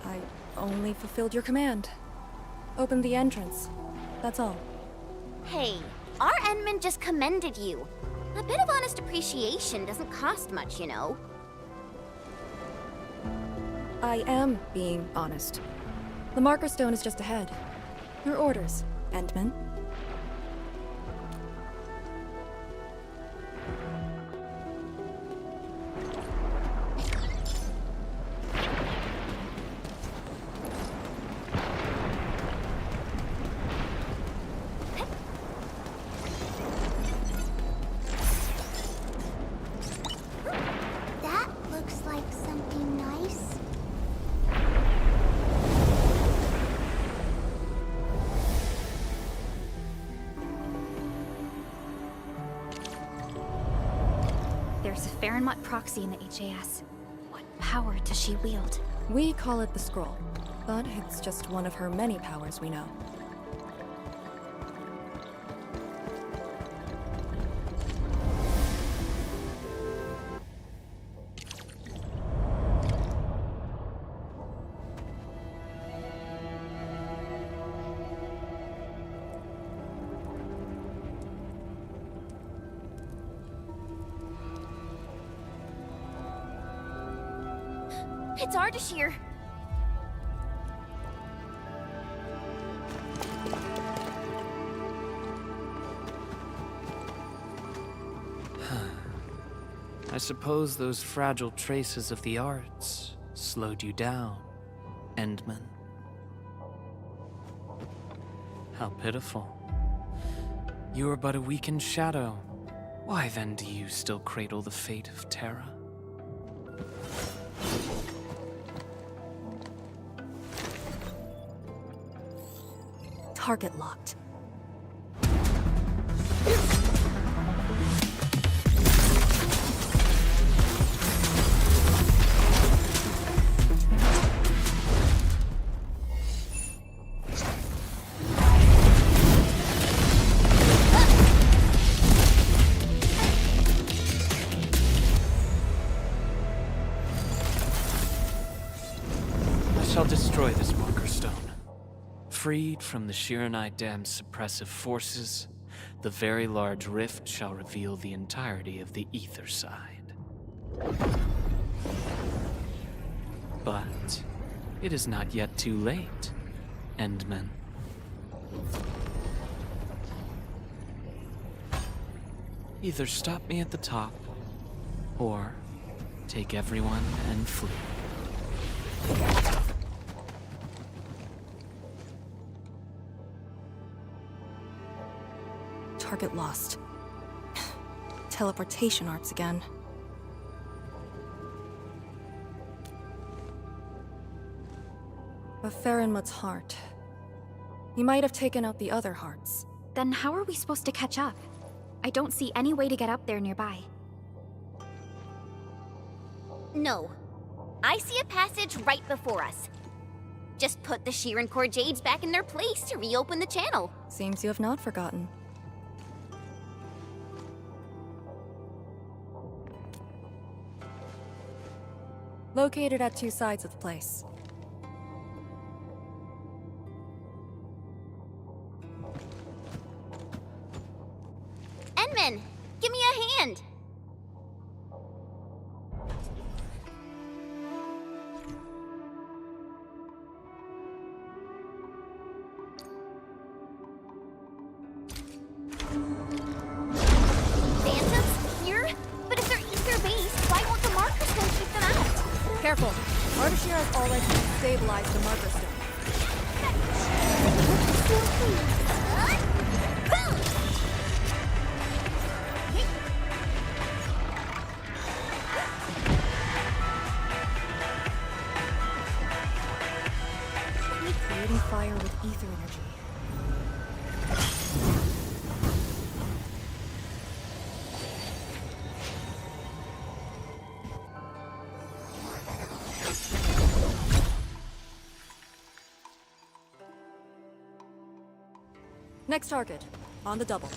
I only fulfilled your command. Opened the entrance. That's all. Hey, our Endman just commended you. A bit of honest appreciation doesn't cost much, you know. I am being honest. The marker stone is just ahead. Your orders, Endman. That looks like something nice. There's a Farenmont proxy in the HAS. What power does she wield? We call it the scroll, but it's just one of her many powers we know. It's Ardashir. I suppose those fragile traces of the arts slowed you down, Endman. How pitiful. You are but a weakened shadow. Why then do you still cradle the fate of Terra? Target locked. I shall destroy this marker stone. Freed from the Shiranai Dam's suppressive forces, the very large rift shall reveal the entirety of the ether side. But it is not yet too late, Endman. Either stop me at the top, or take everyone and flee. Target lost. Teleportation arts again. A Farinmut's heart. He might have taken out the other hearts. Then how are we supposed to catch up? I don't see any way to get up there nearby. No. I see a passage right before us. Just put the Sheeran Core Jades back in their place to reopen the channel. Seems you have not forgotten. Located at two sides of the place. Enman, give me a hand. Phantoms here? But if they're Ether based, why won't the marker stone keep them out? Careful! Ardashir has already stabilized the marker stone. Creating fire with ether energy. Next target, on the double.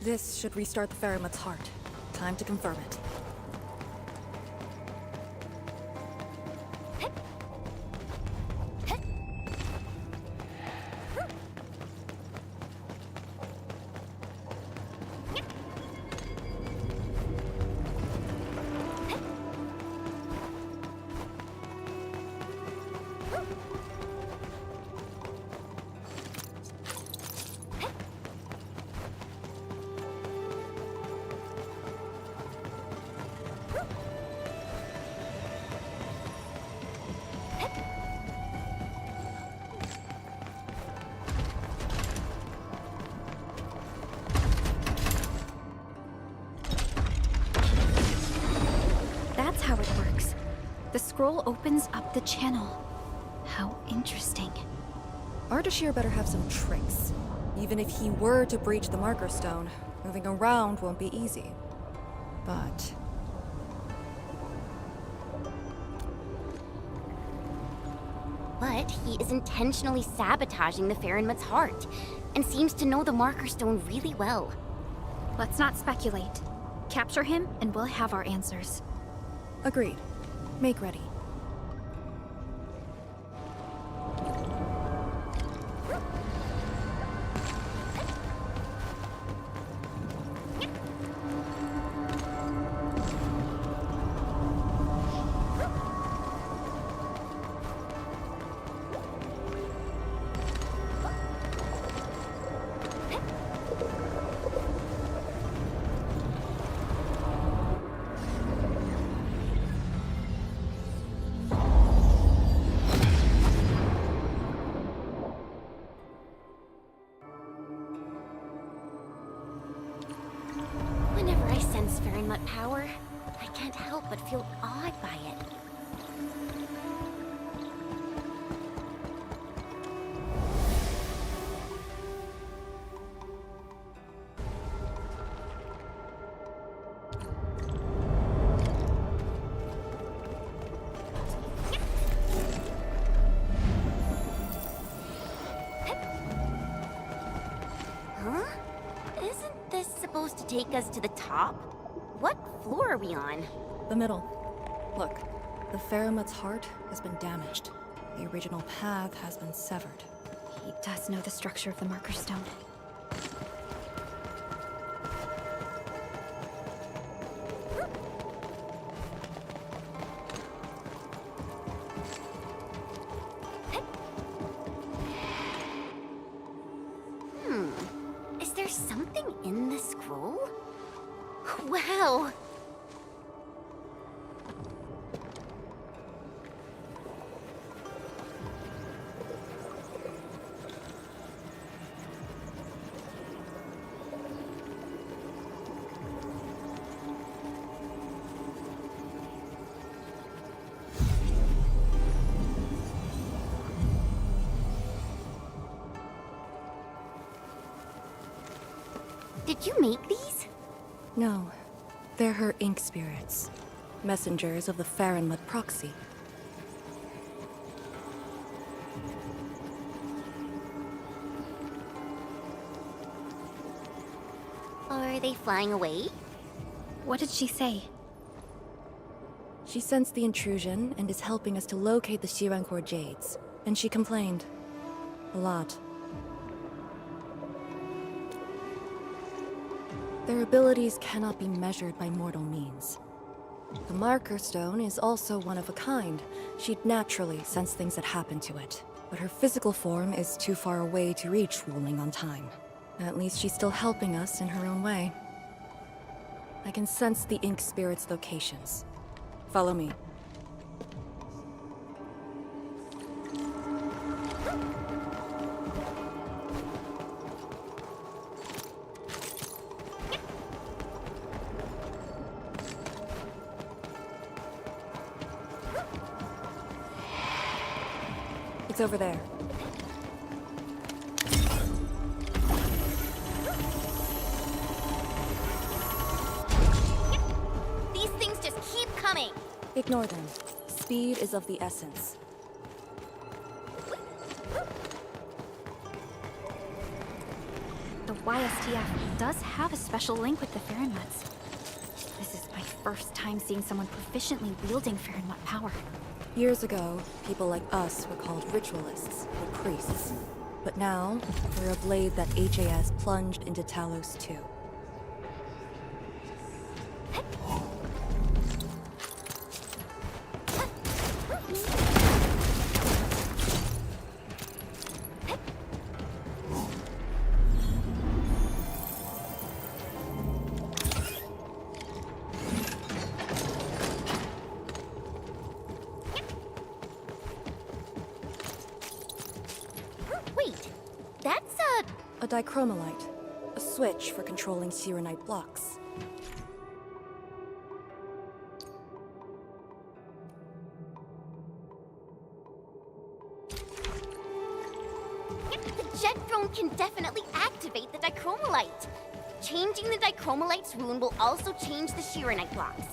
This should restart the Farinmut's heart. Time to confirm it. That's how it works. The scroll opens up the channel. How interesting. Ardashir better have some tricks. Even if he were to breach the marker stone, moving around won't be easy. But... But he is intentionally sabotaging the Farinmut's heart, and seems to know the marker stone really well. Let's not speculate. Capture him, and we'll have our answers. Agreed. Make ready. take us to the top? What floor are we on? The middle. Look, the Faramut's heart has been damaged. The original path has been severed. He does know the structure of the marker stone. Is there something in the scroll? Wow! Did you make these? No, they're her ink spirits. Messengers of the Faramut proxy. Are they flying away? What did she say? She sensed the intrusion and is helping us to locate the Shirankor Jades. And she complained. A lot. Their abilities cannot be measured by mortal means. The marker stone is also one of a kind. She'd naturally sense things that happen to it. But her physical form is too far away to reach Wuling on time. At least she's still helping us in her own way. I can sense the ink spirit's locations. Follow me. It's over there. These things just keep coming! Ignore them. Speed is of the essence. The YSTF does have a special link with the Faramut's. This is my first time seeing someone proficiently wielding Faramut power. Years ago, people like us were called ritualists, or priests. But now, we're a blade that HAS plunged into Talos too. A dichromolite, a switch for controlling Sirenite blocks. The jet drone can definitely activate the dichromolite. Changing the dichromolite's rune will also change the Shirenite blocks.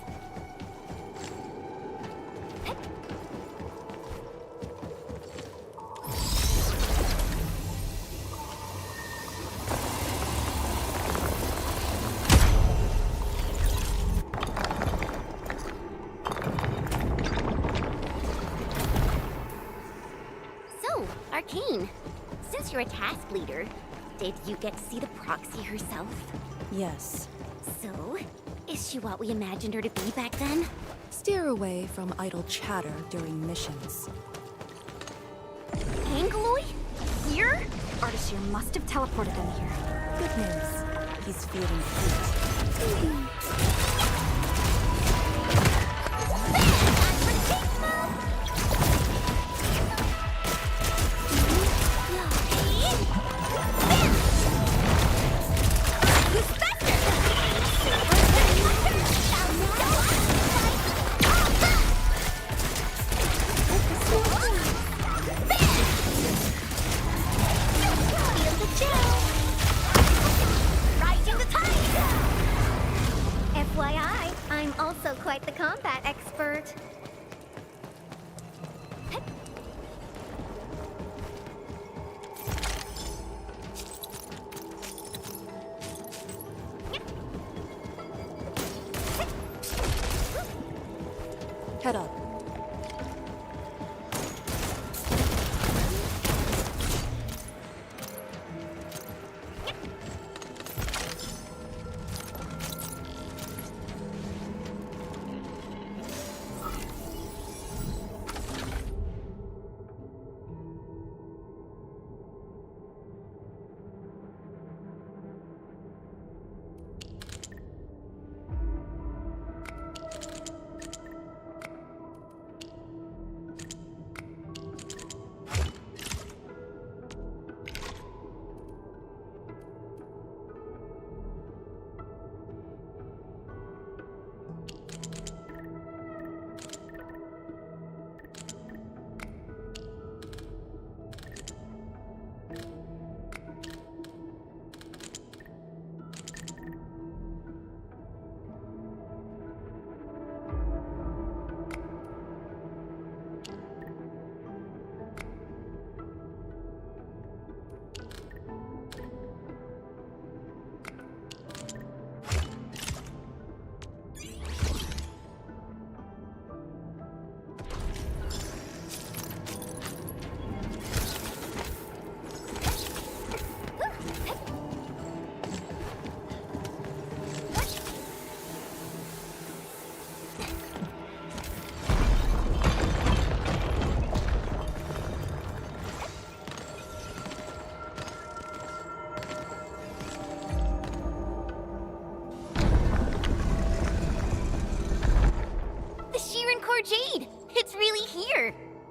Since you're a task leader, did you get to see the proxy herself? Yes. So, is she what we imagined her to be back then? Steer away from idle chatter during missions. Angeloy? Here? Ardashir must have teleported them here. Good news. He's feeling heat.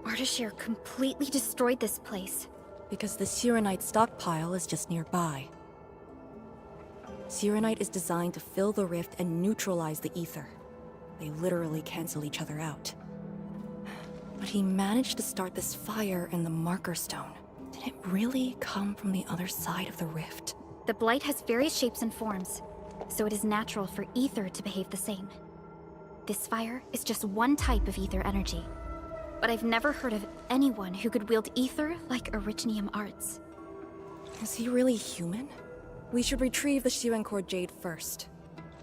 Ardashir completely destroyed this place. Because the Sirenite stockpile is just nearby. Sirenite is designed to fill the rift and neutralize the ether. They literally cancel each other out. But he managed to start this fire in the Marker Stone. Did it really come from the other side of the rift? The blight has various shapes and forms, so it is natural for ether to behave the same. This fire is just one type of ether energy, but I've never heard of anyone who could wield ether like Originium Arts. Is he really human? We should retrieve the Shirencore Jade first.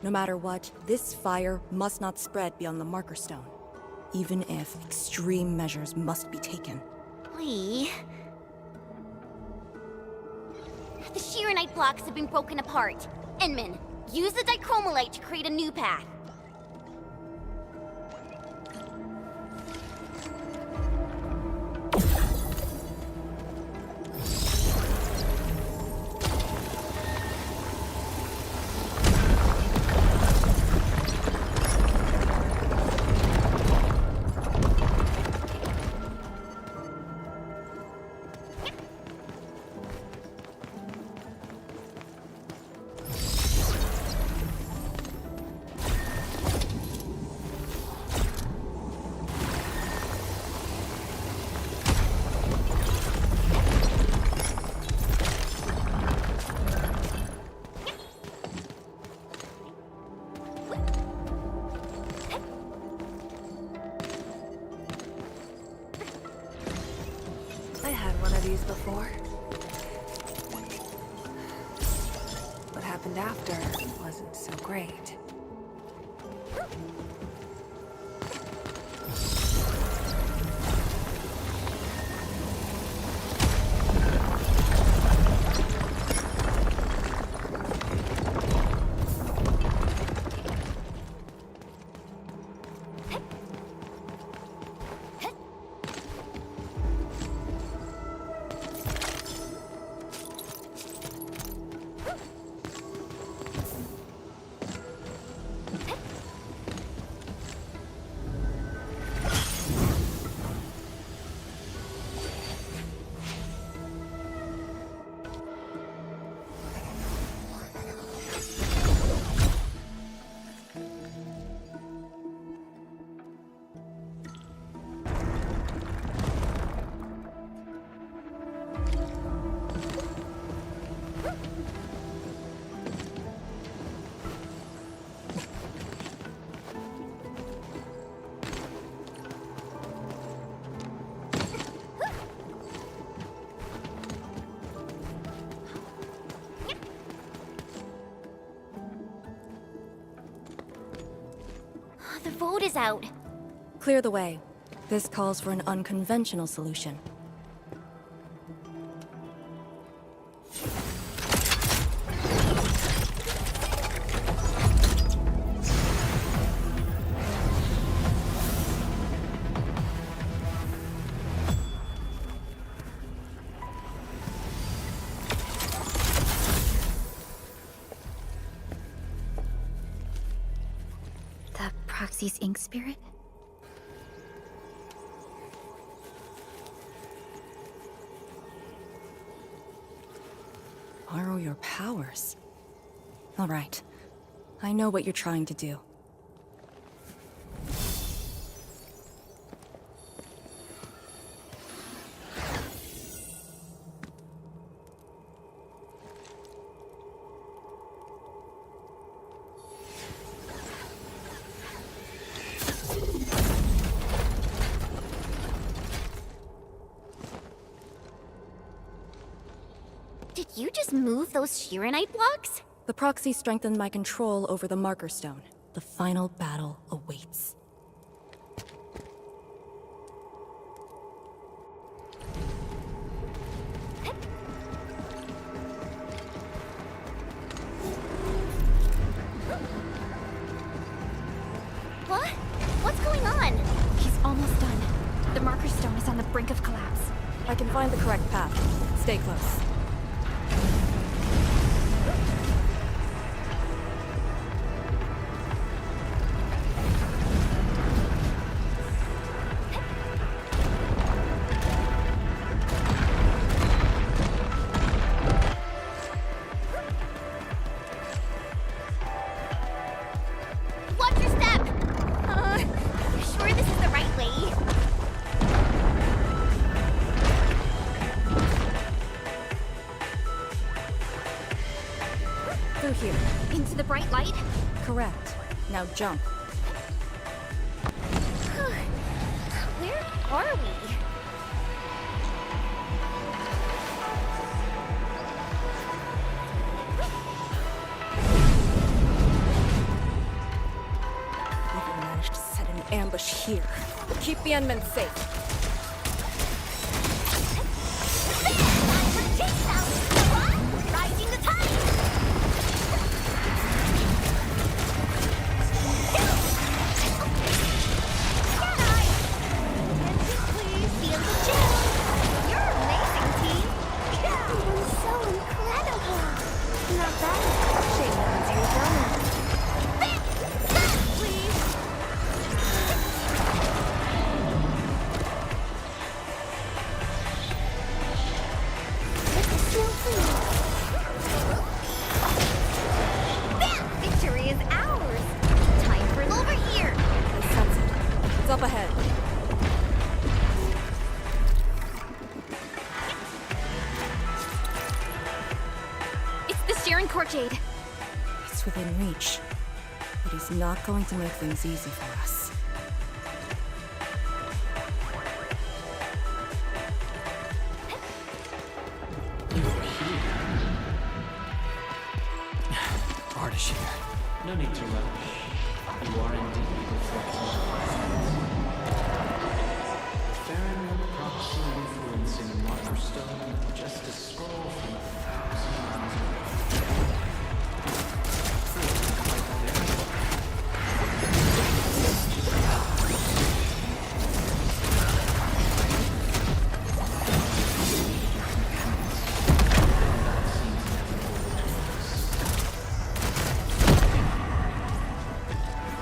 No matter what, this fire must not spread beyond the Marker Stone, even if extreme measures must be taken. Lee... The Shirenite blocks have been broken apart. Enman, use the dichromolite to create a new path. I had one of these before. What happened after wasn't so great. The vote is out. Clear the way. This calls for an unconventional solution. Proxy's ink spirit? Borrow your powers. All right. I know what you're trying to do. Did you just move those Shirenite blocks? The proxy strengthened my control over the Marker Stone. The final battle awaits. What? What's going on? He's almost done. The Marker Stone is on the brink of collapse. I can find the correct path. Stay close. to the bright light? Correct. Now jump. Where are we? Even managed to set an ambush here. Keep the Endmen safe. Rising the tide! Can I? Please feel the chill. You're amazing, team. That was so incredible. Not bad. Shame no one's here filming. Please. Victory is ours! Time for over here! I sense it. It's up ahead. It's the Sharon Corjade. It's within reach. But he's not going to make things easy for us. Ardashir. No need to rush. You are indeed reflecting the Farron proxy influencing Marker Stone, just a scroll from 1,000 miles away.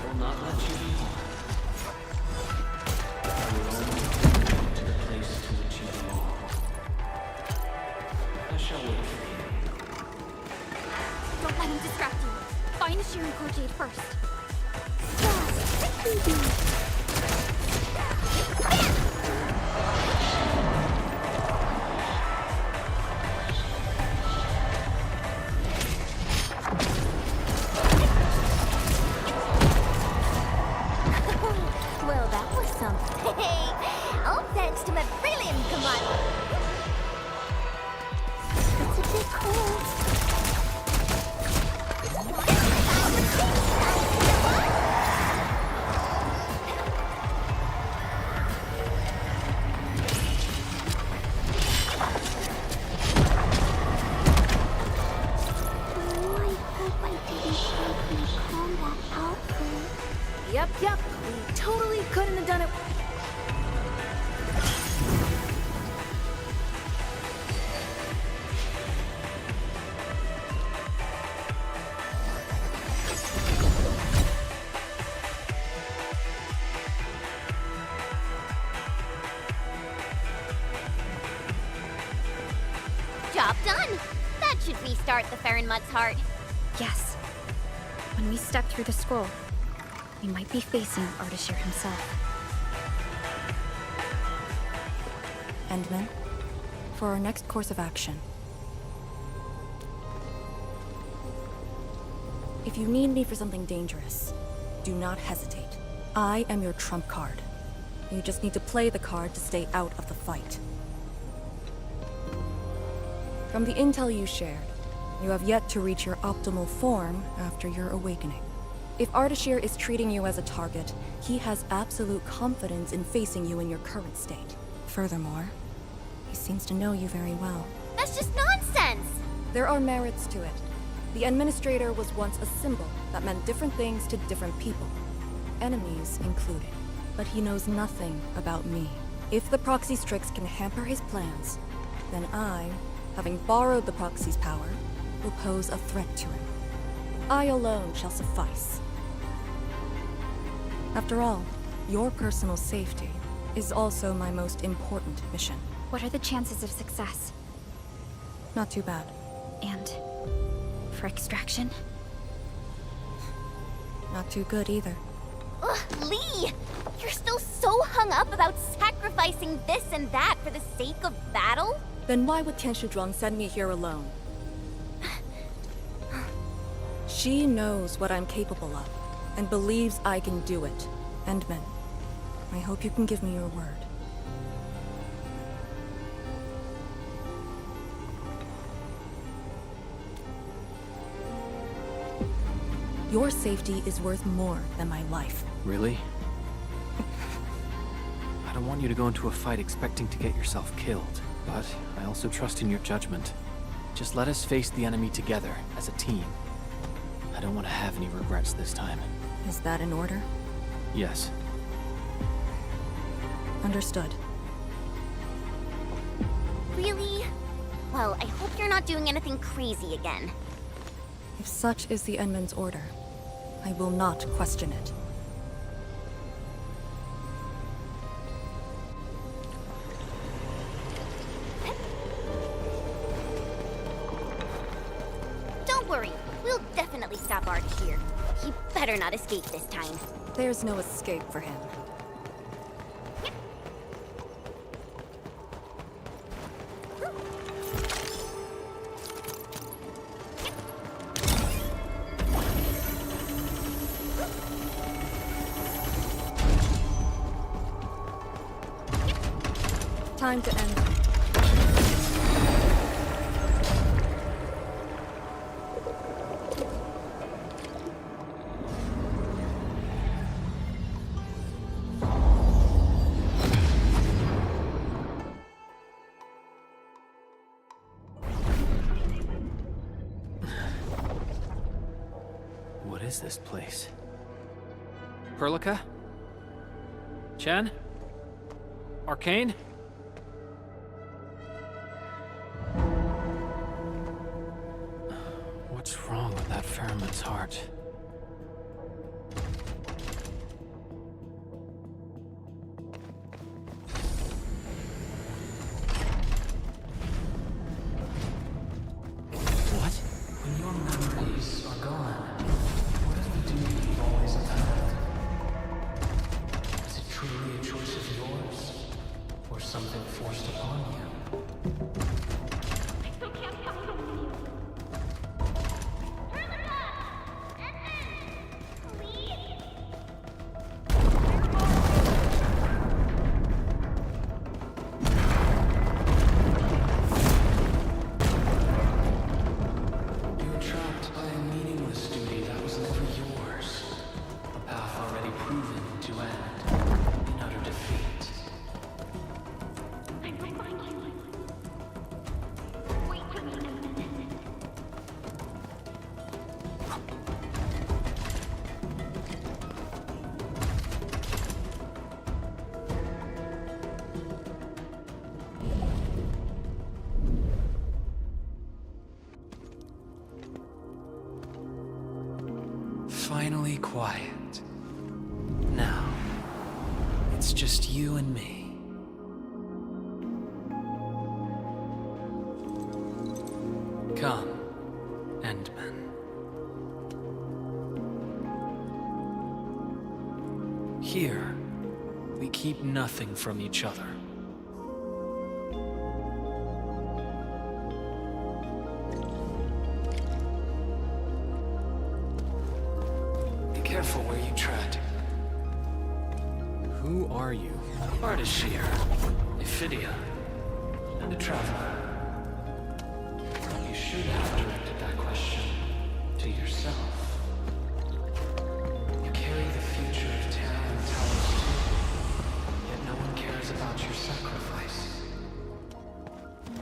Will not let you be harmed. I will only take you to the place to which you belong. I shall wait for you. Don't let him distract you. Find the Sharon Corjade first. Well, that was something. All thanks to my brilliant commander. It's a bit cold. Oh, I hope I didn't take my combat outfit. Yep. We totally couldn't have done it. Job done! That should restart the Farron Mutt's heart. Yes. When we step through the scroll, we might be facing Ardashir himself. Endmen, for our next course of action. If you need me for something dangerous, do not hesitate. I am your trump card. You just need to play the card to stay out of the fight. From the intel you shared, you have yet to reach your optimal form after your awakening. If Ardashir is treating you as a target, he has absolute confidence in facing you in your current state. Furthermore, he seems to know you very well. That's just nonsense! There are merits to it. The Administrator was once a symbol that meant different things to different people, enemies included. But he knows nothing about me. If the proxy's tricks can hamper his plans, then I, having borrowed the proxy's power, will pose a threat to him. I alone shall suffice. After all, your personal safety is also my most important mission. What are the chances of success? Not too bad. And for extraction? Not too good either. Ugh, Lee! You're still so hung up about sacrificing this and that for the sake of battle? Then why would Tian Shizhuang send me here alone? She knows what I'm capable of, and believes I can do it. Endman, I hope you can give me your word. Your safety is worth more than my life. Really? I don't want you to go into a fight expecting to get yourself killed, but I also trust in your judgment. Just let us face the enemy together, as a team. I don't want to have any regrets this time. Is that in order? Yes. Understood. Really? Well, I hope you're not doing anything crazy again. If such is the Endman's order, I will not question it. Don't worry, we'll definitely stop Arch here. He better not escape this time. There's no escape for him. Time to end. What is this place? Perlica? Chen? Arcane? What's wrong with that Ferriman's heart? What? When your memories are gone, what is the duty you've always upheld? Is it truly a choice of yours? Or something forced upon you? Finally quiet. Now, it's just you and me. Come, Endman. Here, we keep nothing from each other. Careful where you tread. Who are you? Ardashir, a Phidia, and a traveler. You should have directed that question to yourself. You carry the future of Terra and Talos too, yet no one cares about your sacrifice.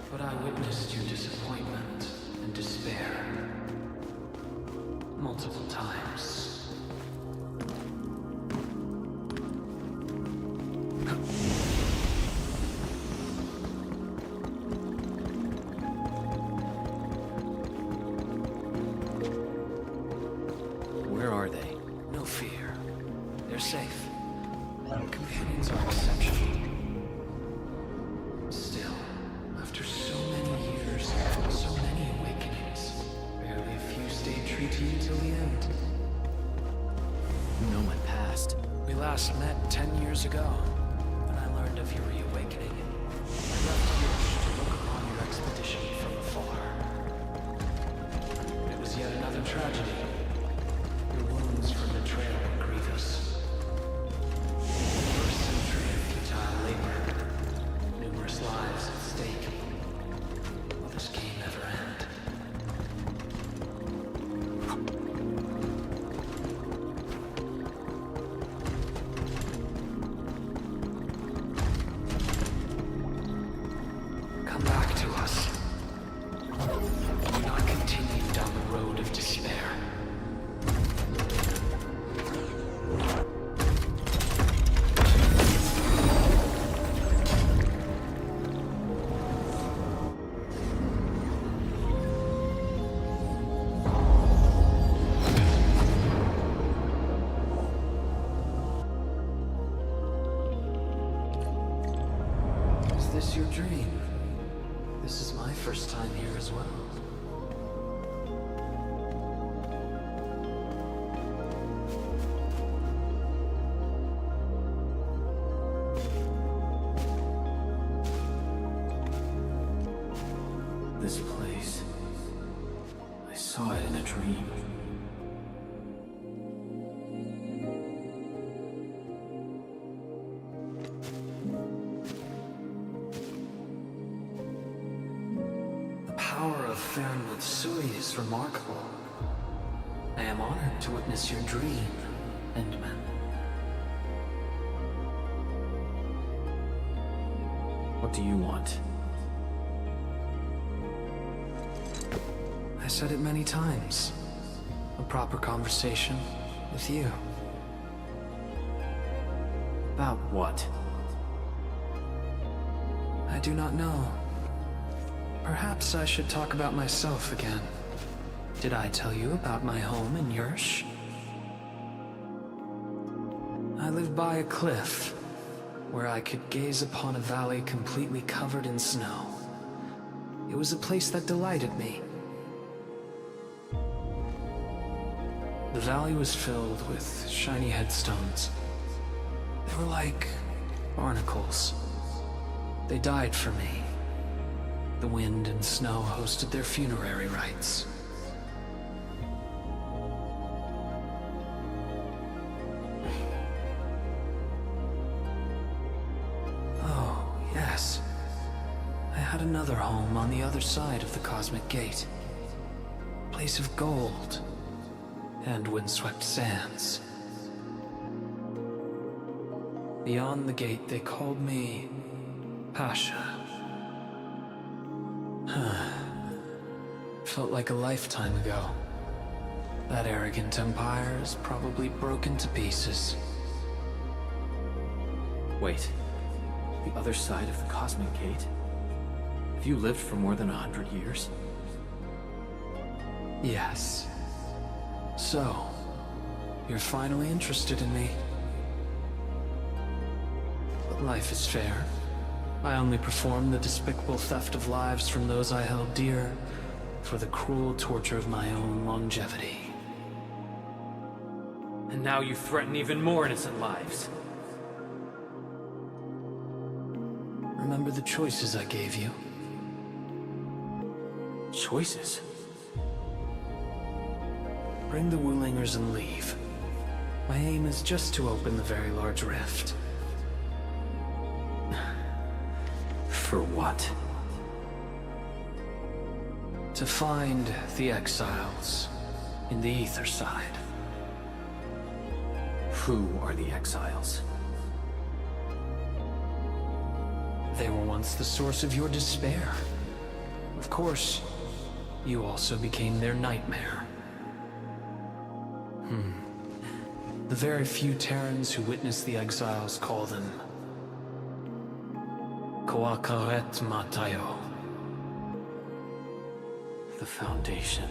But I witnessed your disappointment and despair multiple times. Where are they? No fear. They're safe. Companions are exceptional. Still, after so many years, so many awakenings, barely a few stayed true to you till the end. You know my past. We last met 10 years ago, when I learned of your reawakening. I left here to look upon your expedition from afar. It was yet another tragedy. this your dream? This is my first time here as well. This place. I saw it in a dream. The power of Fernwood Sui is remarkable. I am honored to witness your dream, Endman. What do you want? I said it many times. A proper conversation with you. About what? I do not know. Perhaps I should talk about myself again. Did I tell you about my home in Yursh? I lived by a cliff, where I could gaze upon a valley completely covered in snow. It was a place that delighted me. The valley was filled with shiny headstones. They were like barnacles. They died for me. The wind and snow hosted their funerary rites. Oh, yes. I had another home on the other side of the Cosmic Gate. A place of gold and windswept sands. Beyond the gate, they called me Pasha. Felt like a lifetime ago. That arrogant empire is probably broken to pieces. Wait. The other side of the Cosmic Gate? Have you lived for more than 100 years? Yes. So, you're finally interested in me. But life is fair. I only performed the despicable theft of lives from those I held dear for the cruel torture of my own longevity. And now you threaten even more innocent lives. Remember the choices I gave you? Choices? Bring the Wulingers and leave. My aim is just to open the very large rift. For what? To find the exiles in the Ether side. Who are the exiles? They were once the source of your despair. Of course, you also became their nightmare. The very few Terrans who witnessed the exiles call them Koakaret Matayo. The Foundation.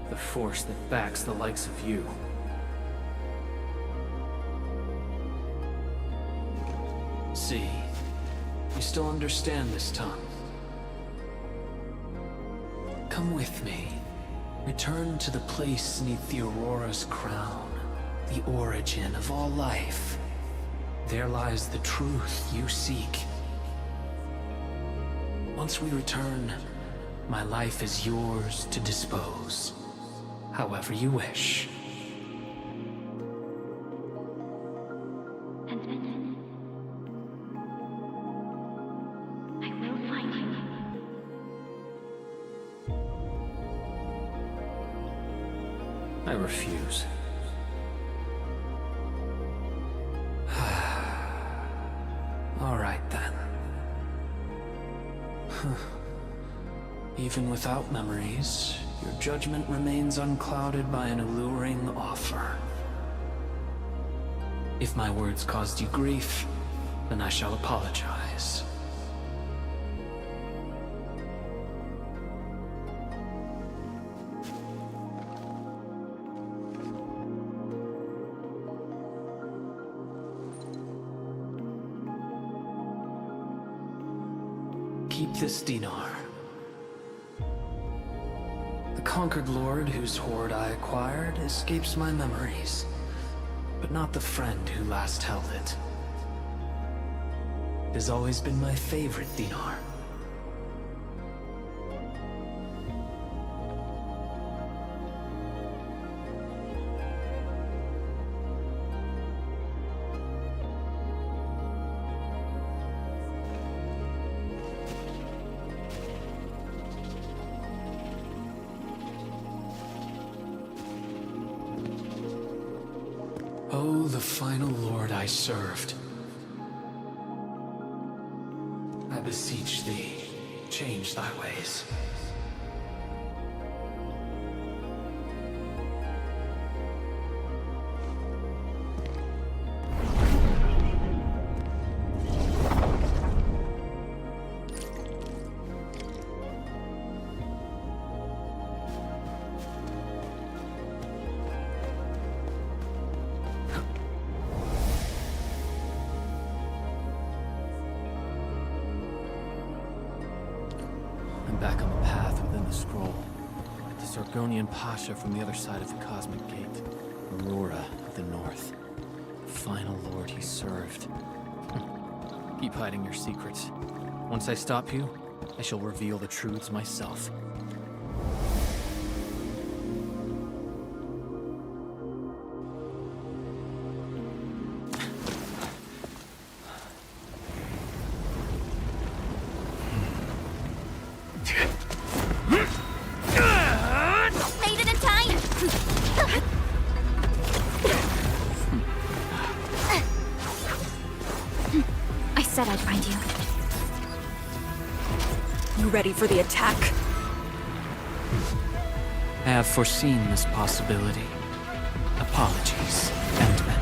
The force that backs the likes of you. See, you still understand this tongue. Come with me. Return to the place neath the Aurora's crown. The origin of all life. There lies the truth you seek. Once we return, my life is yours to dispose, however you wish. I will find you. I refuse. All right then. Even without memories, your judgment remains unclouded by an alluring offer. If my words caused you grief, then I shall apologize. keep this dinar. The conquered lord whose hoard I acquired escapes my memories, but not the friend who last held it. It has always been my favorite dinar. Oh, the final lord I served. I beseech thee, change thy ways. Back on the path within the scroll. The Sargonian Pasha from the other side of the Cosmic Gate. Aurora of the North. The final lord he served. Keep hiding your secrets. Once I stop you, I shall reveal the truths myself. I'd find you. You ready for the attack? I have foreseen this possibility. Apologies, Endman.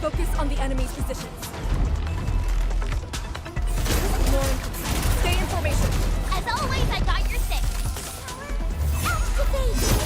Focus on the enemy's positions. More incoming. Stay in formation. As always, I got your six. Activate!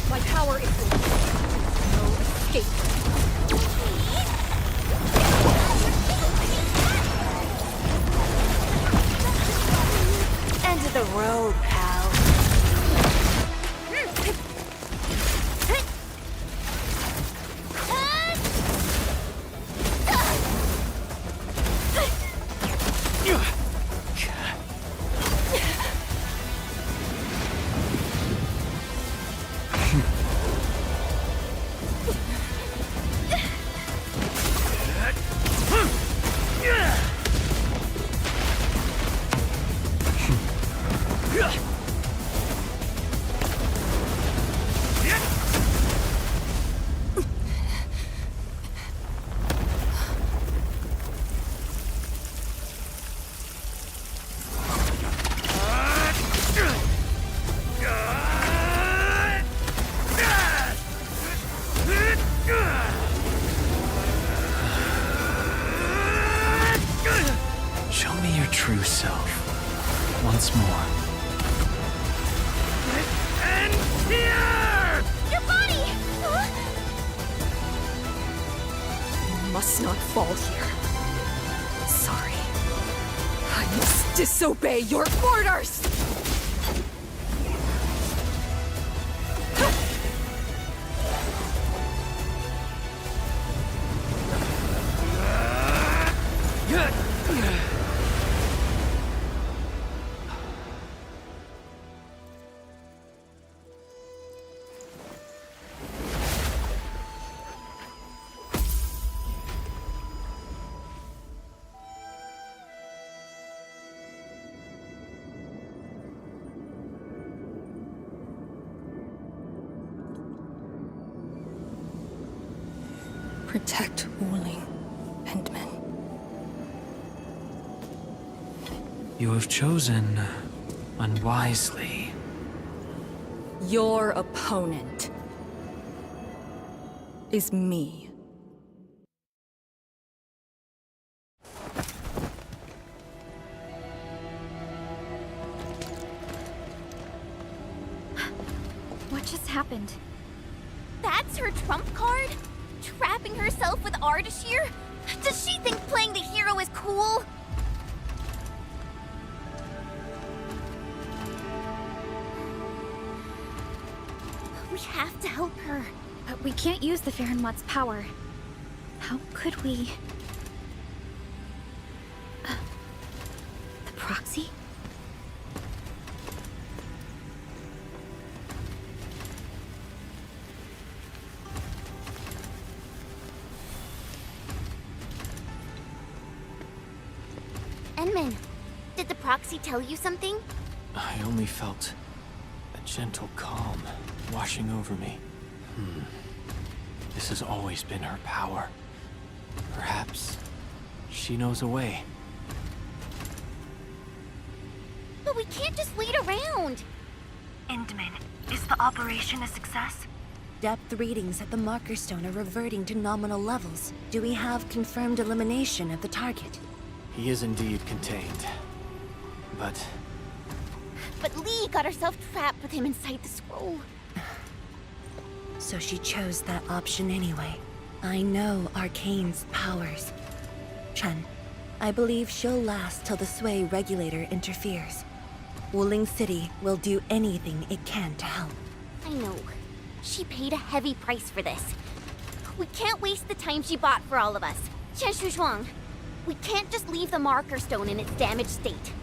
My power is no escape. End of the road, pal. Show me your true self. once more. Your body! You must not fall here. Sorry. I must disobey your orders! Protect Wuling, Endman. You have chosen unwisely. Your opponent is me. What just happened? That's her trump card? Trapping herself with Ardashir? Does she think playing the hero is cool? We have to help her. But we can't use the Farenwat's power. How could we... the proxy? Enman, did the proxy tell you something? I only felt a gentle calm washing over me. This has always been her power. Perhaps she knows a way. But we can't just wait around. Endman, is the operation a success? Depth readings at the marker stone are reverting to nominal levels. Do we have confirmed elimination of the target? He is indeed contained. But Lee got herself trapped with him inside the scroll. So she chose that option anyway. I know Arcane's powers. Chen, I believe she'll last till the Sway regulator interferes. Wuling City will do anything it can to help. I know. She paid a heavy price for this. We can't waste the time she bought for all of us. Chen Shuzhuang, we can't just leave the marker stone in its damaged state.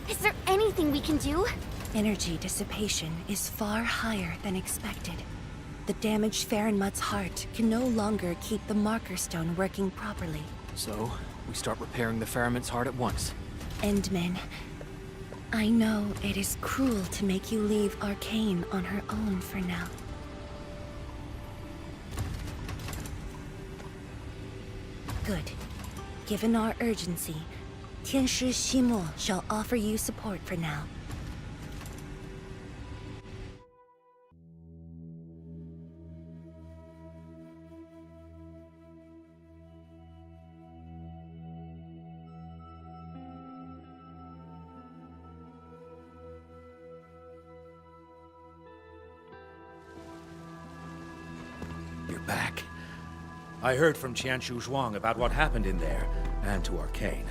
Is there anything we can do? Energy dissipation is far higher than expected. The damaged Farenmut's heart can no longer keep the marker stone working properly. so we start repairing the Faramut's heart at once. Endman, I know it is cruel to make you leave Arcane on her own for now. Good. Given our urgency, Tianshi Ximo shall offer you support for now. You're back. I heard from Qianshu Zhuang about what happened in there, and to Arcane.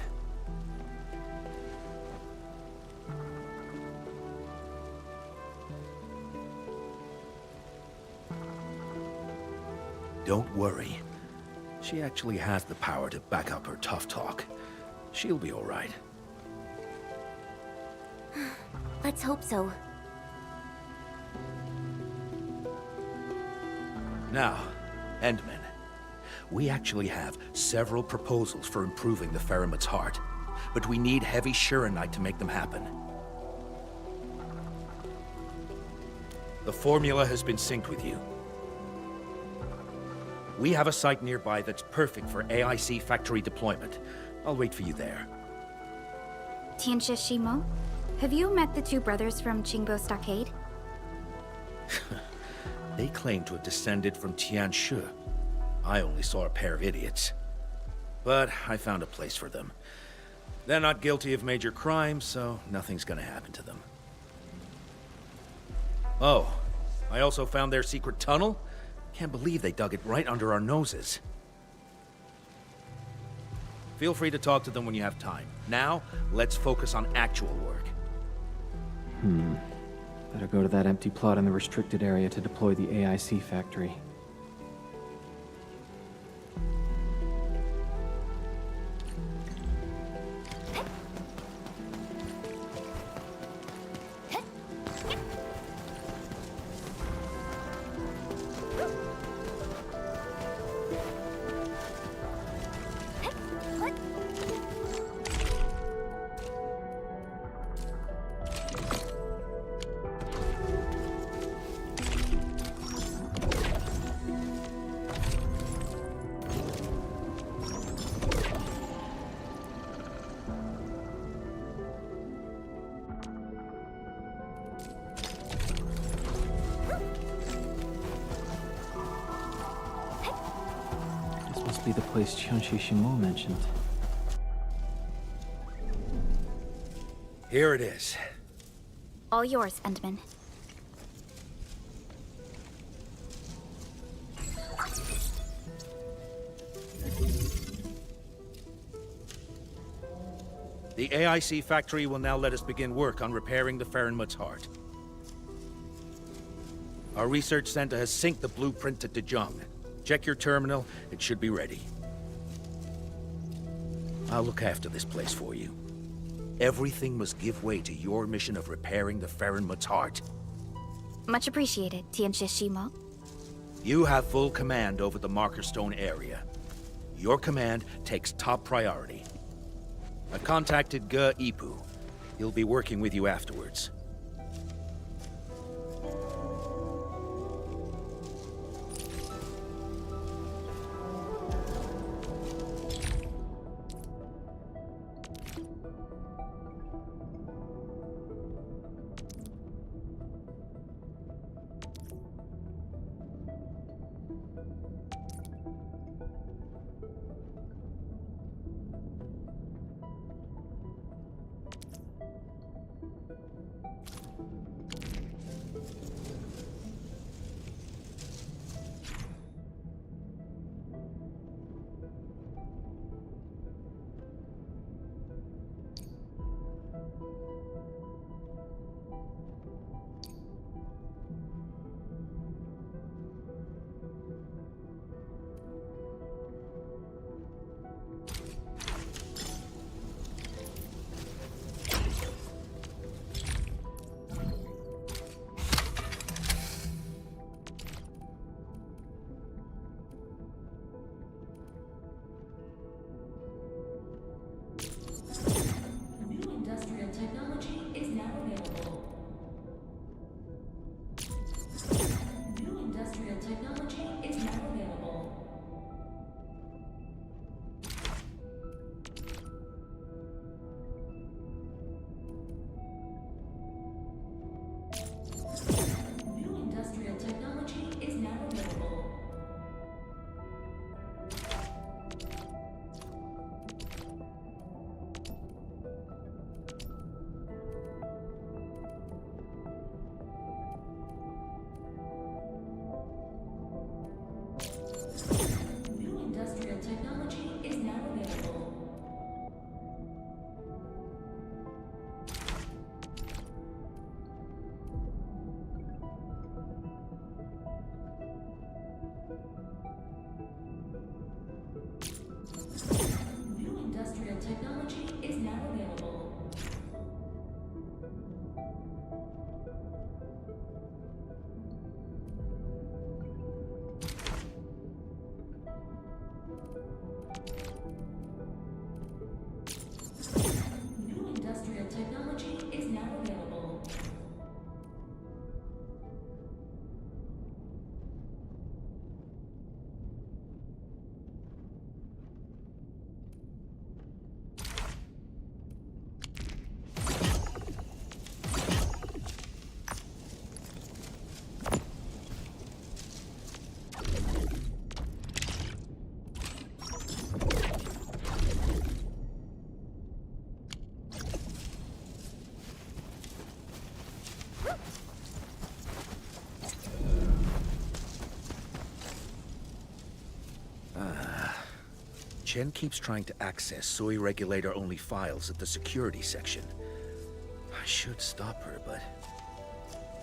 Don't worry. She actually has the power to back up her tough talk. She'll be all right. Let's hope so. Now, Endman, we actually have several proposals for improving the Faramut's heart, but we need heavy Shurenite to make them happen. The formula has been synced with you. We have a site nearby that's perfect for AIC factory deployment. I'll wait for you there. Tianshi Shimo, have you met the two brothers from Qingbo Stockade? They claim to have descended from Tianshu. I only saw a pair of idiots. But I found a place for them. They're not guilty of major crimes, so nothing's gonna happen to them. Oh, I also found their secret tunnel. Can't believe they dug it right under our noses. Feel free to talk to them when you have time. Now, let's focus on actual work. Better go to that empty plot in the restricted area to deploy the AIC factory. Must be the place Qianxi Shimo mentioned. Here it is. All yours, Endman. The AIC factory will now let us begin work on repairing the Farenmut's heart. Our research center has synced the blueprint to Dijiang. Check your terminal, it should be ready. I'll look after this place for you. Everything must give way to your mission of repairing the Farenmut's heart. Much appreciated, Tianxia Shimo. You have full command over the Marker Stone area. Your command takes top priority. I've contacted Ge Ipu. He'll be working with you afterwards. Chen keeps trying to access Soy Regulator-only files at the security section. I should stop her, but...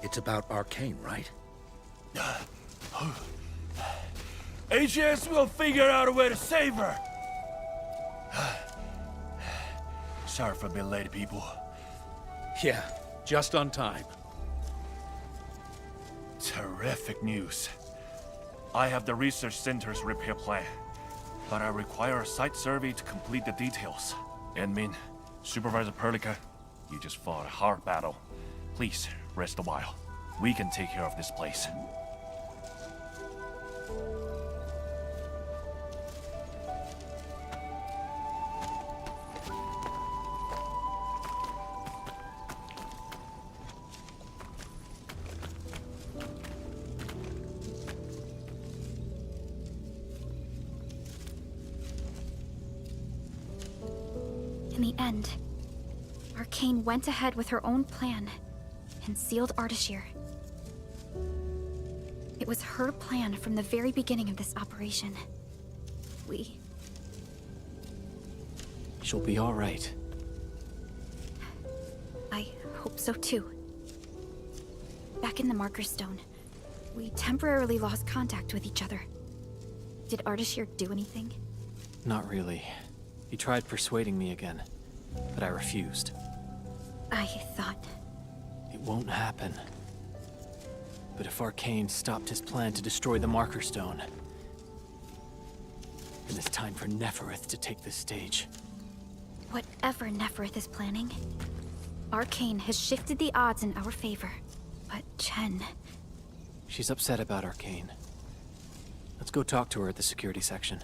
It's about Arcane, right? HS will figure out a way to save her! Sorry for being late, people. Yeah, just on time. Terrific news. I have the research center's repair plan, but I require a site survey to complete the details. Admin, Supervisor Perlica, you just fought a hard battle. Please, rest a while. We can take care of this place. In the end, Arcane went ahead with her own plan and sealed Ardashir. It was her plan from the very beginning of this operation. She'll be all right. I hope so too. Back in the Marker Stone, we temporarily lost contact with each other. Did Ardashir do anything? Not really. He tried persuading me again, but I refused. I thought... It won't happen. But if Arcane stopped his plan to destroy the Marker Stone, then it's time for Nefereth to take the stage. Whatever Nefereth is planning, Arcane has shifted the odds in our favor. But Chen... She's upset about Arcane. Let's go talk to her at the security section.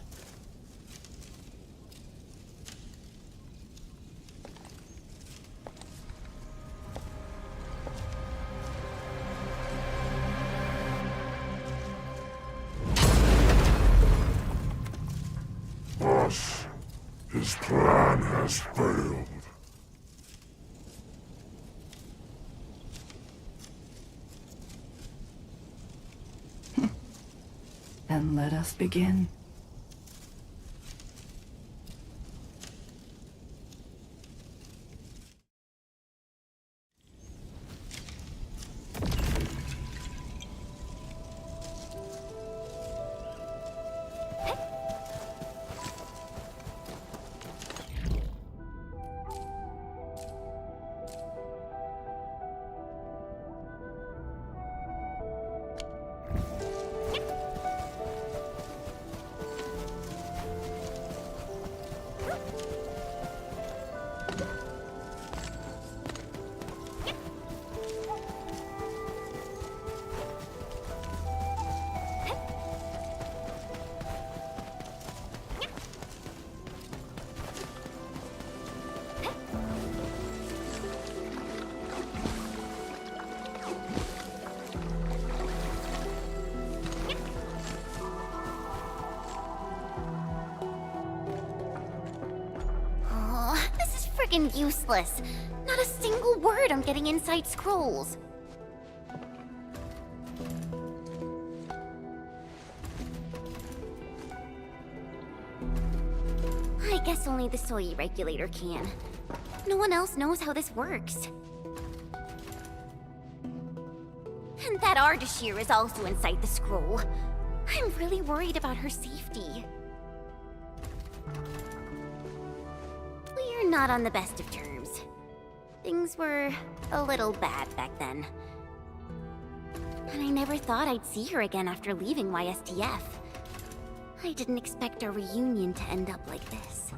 Thus, his plan has failed. Then let us begin. Friggin' useless. Not a single word I'm getting inside scrolls. I guess only the Soy Regulator can. No one else knows how this works. And that Ardashir is also inside the scroll. I'm really worried about her safety. We're not on the best of terms. Things were a little bad back then. And I never thought I'd see her again after leaving YSTF. I didn't expect our reunion to end up like this.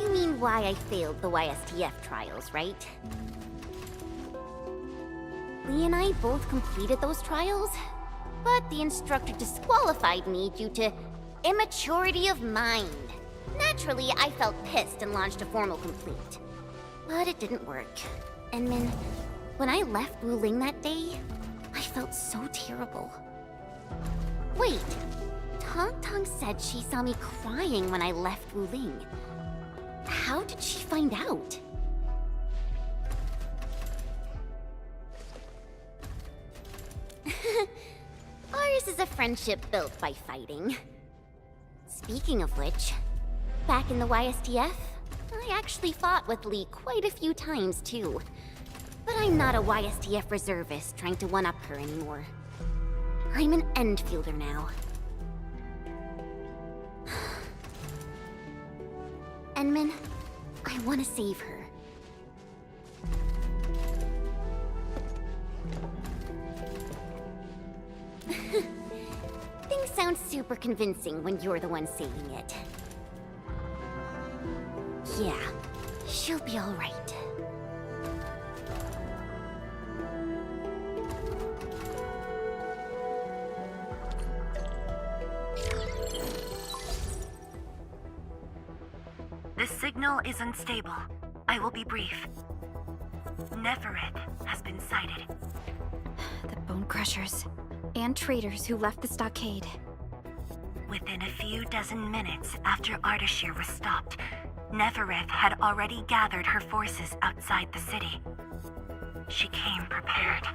You mean why I failed the YSTF trials, right? Lee and I both completed those trials, but the instructor disqualified me due to immaturity of mind. Naturally, I felt pissed and launched a formal complaint. But it didn't work. And Min, when I left Wuling that day, I felt so terrible. Wait, Tong Tong said she saw me crying when I left Wuling. How did she find out? friendship built by fighting. Speaking of which, back in the YSTF, I actually fought with Lee quite a few times too. But I'm not a YSTF reservist trying to one-up her anymore. I'm an Endfielder now. Enman, I want to save her. Things sound super convincing when you're the one saying it. Yeah, she'll be all right. The signal is unstable. I will be brief. Nefereth has been sighted. The Bone Crushers and traitors who left the stockade. Within a few dozen minutes after Ardashir was stopped, Nefereth had already gathered her forces outside the city. She came prepared.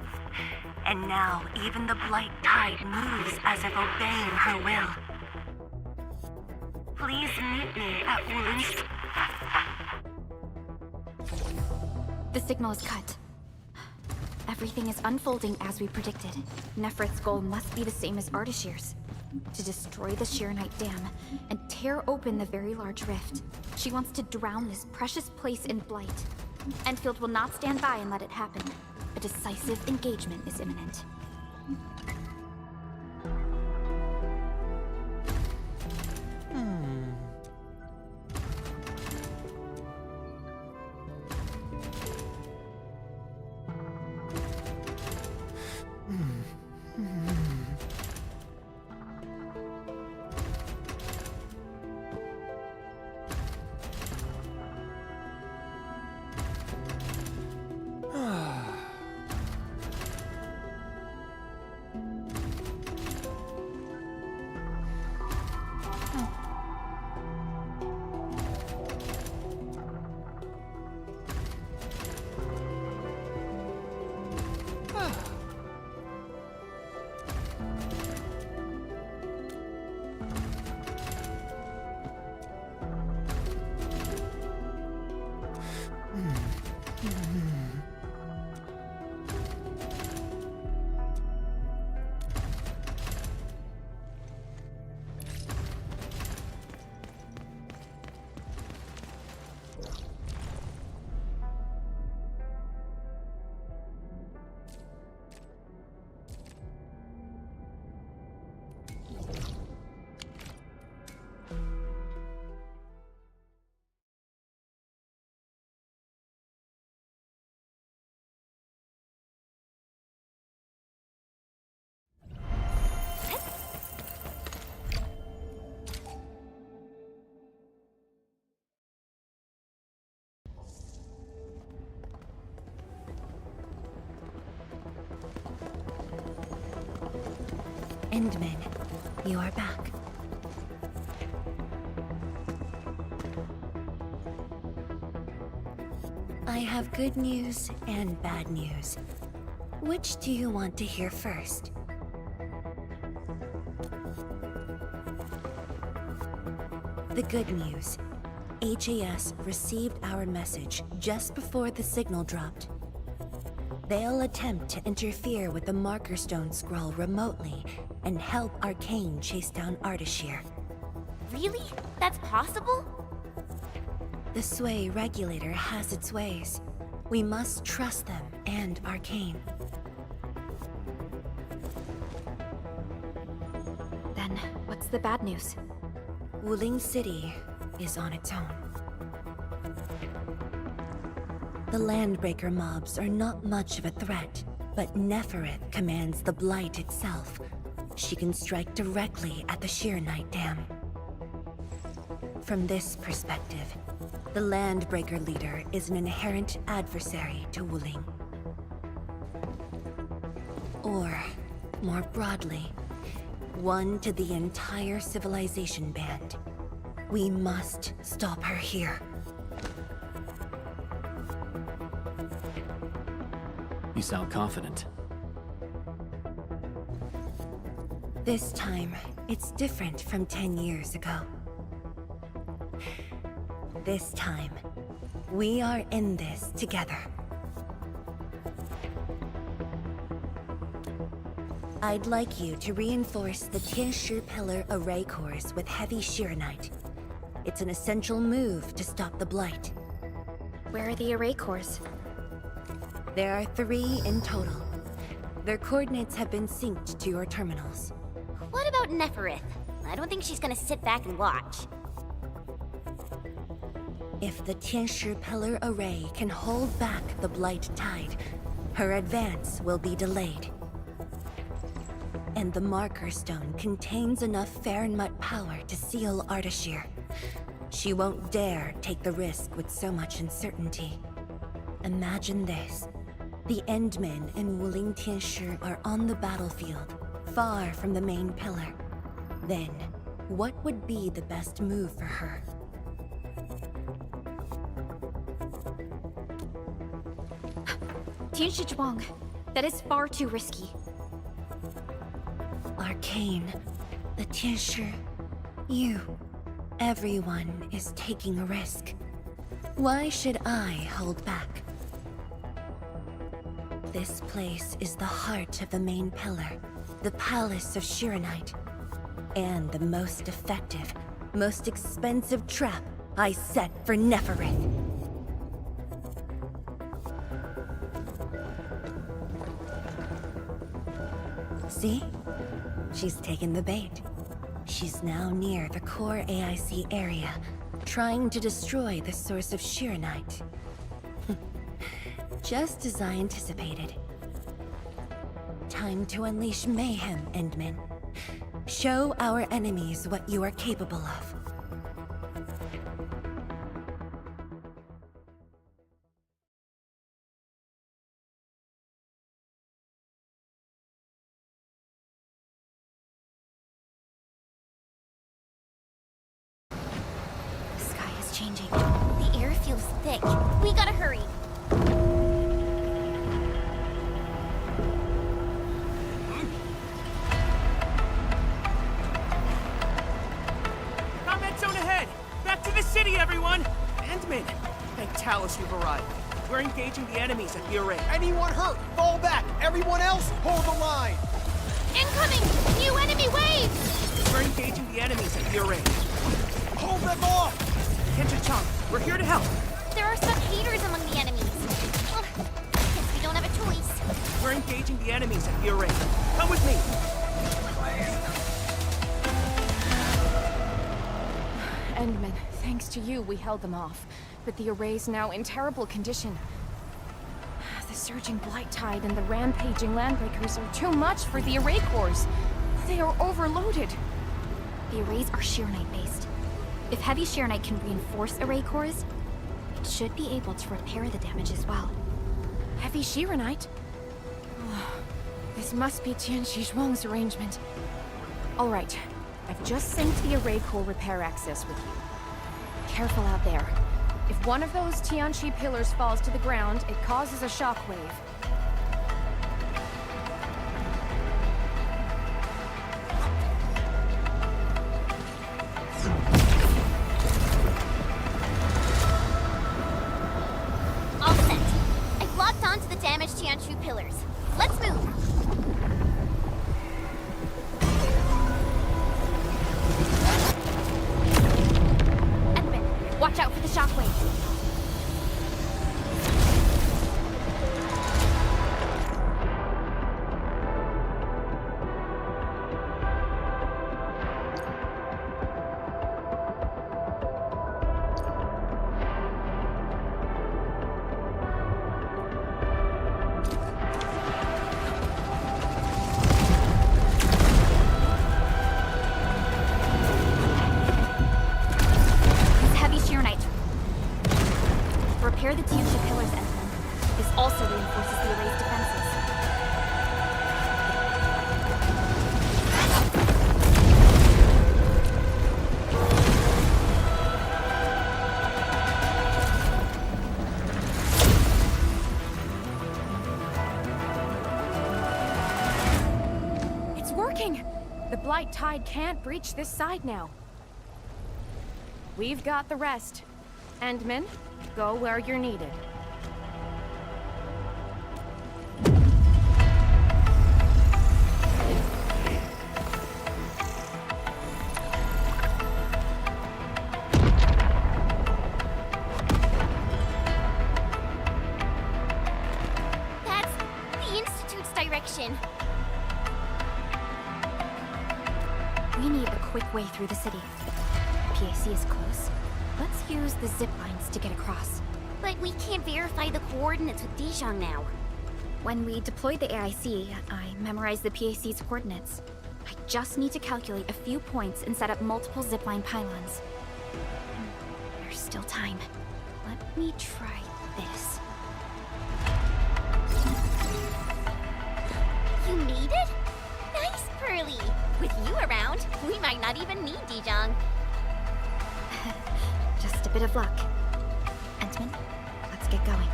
And now even the Blight Tide moves as if obeying her will. Please meet me at Wounds. The signal is cut. Everything is unfolding as we predicted. Nefereth's goal must be the same as Ardashir's. To destroy the Sheernite Dam and tear open the very large rift. She wants to drown this precious place in blight. Endfield will not stand by and let it happen. A decisive engagement is imminent. Endman, you are back. I have good news and bad news. Which do you want to hear first? The good news. HAS received our message just before the signal dropped. They'll attempt to interfere with the Marker Stone scroll remotely and help Arcane chase down Ardashir. Really? That's possible? The Sway regulator has its ways. We must trust them and Arcane. Then, what's the bad news? Wuling City is on its own. The Landbreaker mobs are not much of a threat, but Nefereth commands the Blight itself. She can strike directly at the Sheernite Dam. From this perspective, the Landbreaker leader is an inherent adversary to Wuling. Or, more broadly, one to the entire civilization band. We must stop her here. You sound confident. This time, it's different from 10 years ago. This time, we are in this together. I'd like you to reinforce the Tianshi Pillar array cores with heavy Shiranite. It's an essential move to stop the Blight. Where are the array cores? There are 3 in total. Their coordinates have been synced to your terminals. What about Neferith? I don't think she's gonna sit back and watch. If the Tianshi Pillar array can hold back the Blight Tide, her advance will be delayed. And the Marker Stone contains enough Farenmut power to seal Ardashir. She won't dare take the risk with so much uncertainty. Imagine this. The Endmen and Wuling Tianshi are on the battlefield, far from the main pillar. Then, what would be the best move for her? Tianshi Zhuang. That is far too risky. Arcane, the Tianshi, you. Everyone is taking a risk. Why should I hold back? This place is the heart of the main pillar, the Palace of Shiranite, and the most effective, most expensive trap I set for Neferith. See? She's taken the bait. She's now near the core AIC area, trying to destroy the source of Shiranite. Just as I anticipated. Time to unleash mayhem, Endman. Show our enemies what you are capable of. The sky is changing. The air feels thick. We gotta hurry. Combat zone ahead! Back to the city, everyone! Endman! Thank Talos you've arrived. We're engaging the enemies at the array. Anyone hurt, fall back! Everyone else, hold the line! Incoming! New enemy waves! We're engaging the enemies at the array. Hold them off! Kenja-chan, we're here to help. There are some haters among the enemies. Well, guess we don't have a choice. We're engaging the enemies at the array. Come with me. Endman, thanks to you, we held them off. But the array's now in terrible condition. The surging Blight Tide and the rampaging Landbreakers are too much for the array cores. They are overloaded. The arrays are Shiranite-based. If heavy Shiranite can reinforce array cores, it should be able to repair the damage as well. Heavy Shiranite? This must be Tianshi Zhuang's arrangement. All right, I've just synced the array core repair access with you. Careful out there. If one of those Tianshi pillars falls to the ground, it causes a shockwave. All set. I've locked onto the damaged Tianchu pillars. Let's move. Edmund, watch out for the shockwave. Repair the Tianshi pillars, Endman. This also reinforces the array's defenses. It's working! The White Tide can't breach this side now. We've got the rest. Endman, go where you're needed. That's the Institute's direction. We need a quick way through the city. PAC is close. Let's use the zip lines to get across. But we can't verify the coordinates with Dijiang now. When we deployed the AIC, I memorized the PAC's coordinates. I just need to calculate a few points and set up multiple zipline pylons. There's still time. Let me try this. You made it? Nice, Pearly! With you around, we might not even need Dijiang. Just a bit of luck. Endman, let's get going.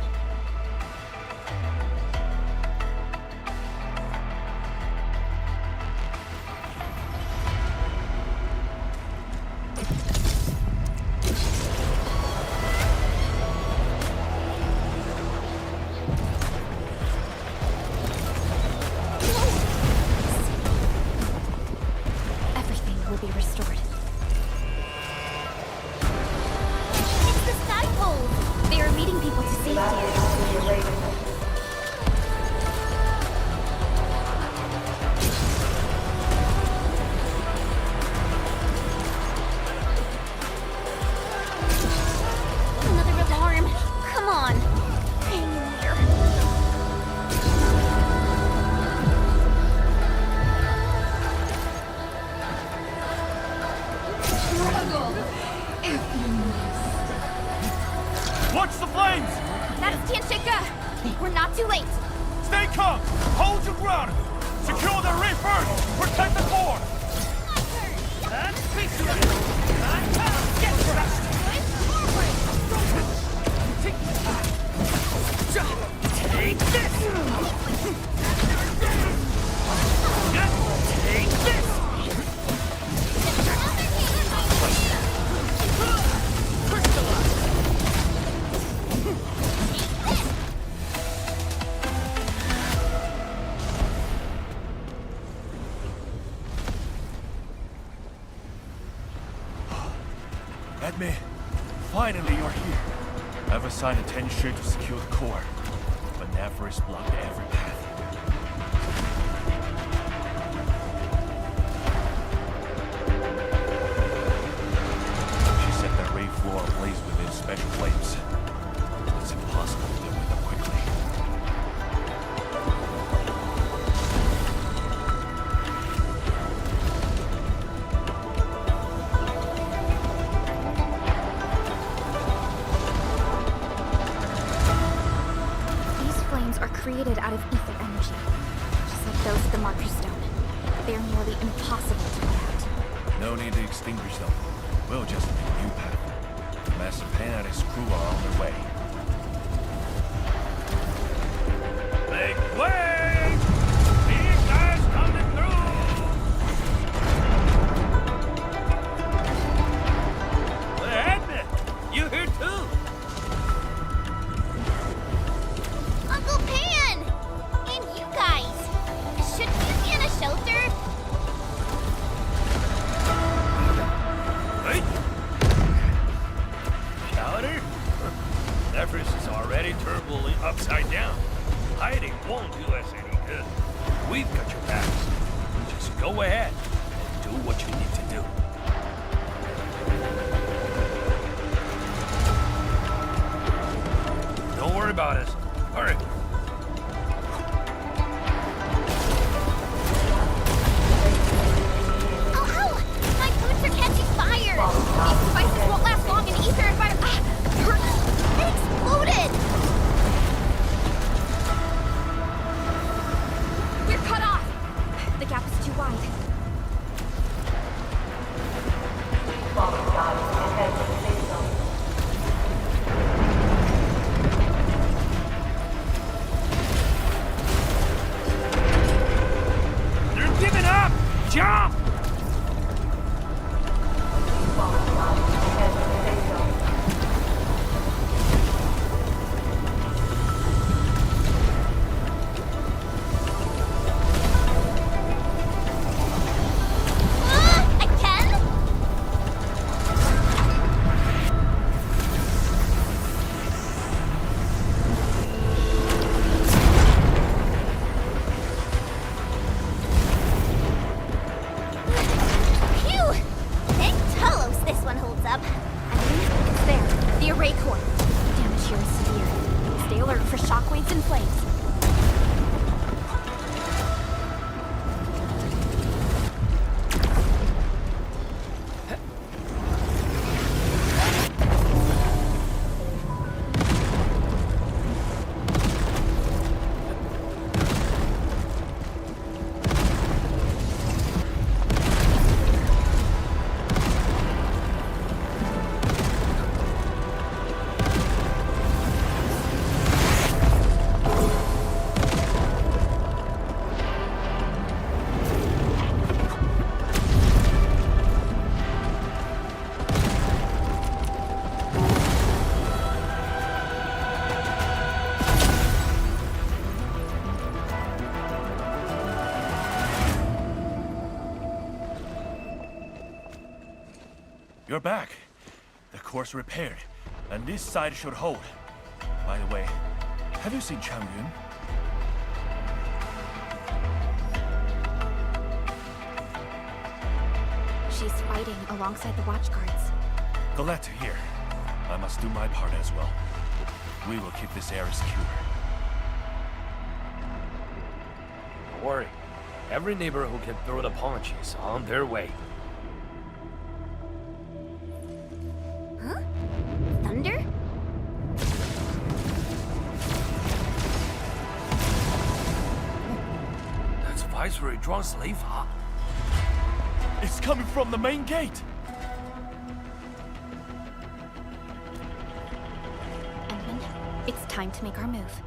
Everything will be restored. It's the Sky Wolves! They are leading people to safety. Another alarm! Come on! Hang in there. Watch the flames! That's Tianshika! We're not too late! Stay calm! Hold your ground! Secure the reef first! Protect the core! Take this! Take this! Edme, finally you're here. I've assigned a 10 share to secure the core, but Navarus blocked every path. She set the ray floor ablaze with its special flames. It's impossible to deal with them quickly. These flames are created out of ether energy, just like those of the Marker Stone. They are nearly impossible to put out. No need to extinguish them. We'll just make a new path. Master Pen and his crew are on their way. Make way! These guys coming through! Edmund, you here too? Uncle Pan! And you guys! Should we be in a shelter? Wait! Chowder? Nephris is already turbulent upside down. Hiding won't do us any good. We've got your backs. Just go ahead and do what you need to do. Don't worry about us. Hurry. Oh, ow! My boots are catching fire! These devices won't last long in ether if I... It exploded! We're cut off! The gap is too wide. Shockwaves and flames. You're back. The core's repaired, and this side should hold. By the way, have you seen Chang Yun? She's fighting alongside the watchguards. Glad to hear. I must do my part as well. We will keep this area secure. Don't worry. Every neighbor who can throw the punch is on their way. Huh? Thunder? That's Viceroy Zhuang's slave, huh? It's coming from the main gate! Endman, it's time to make our move.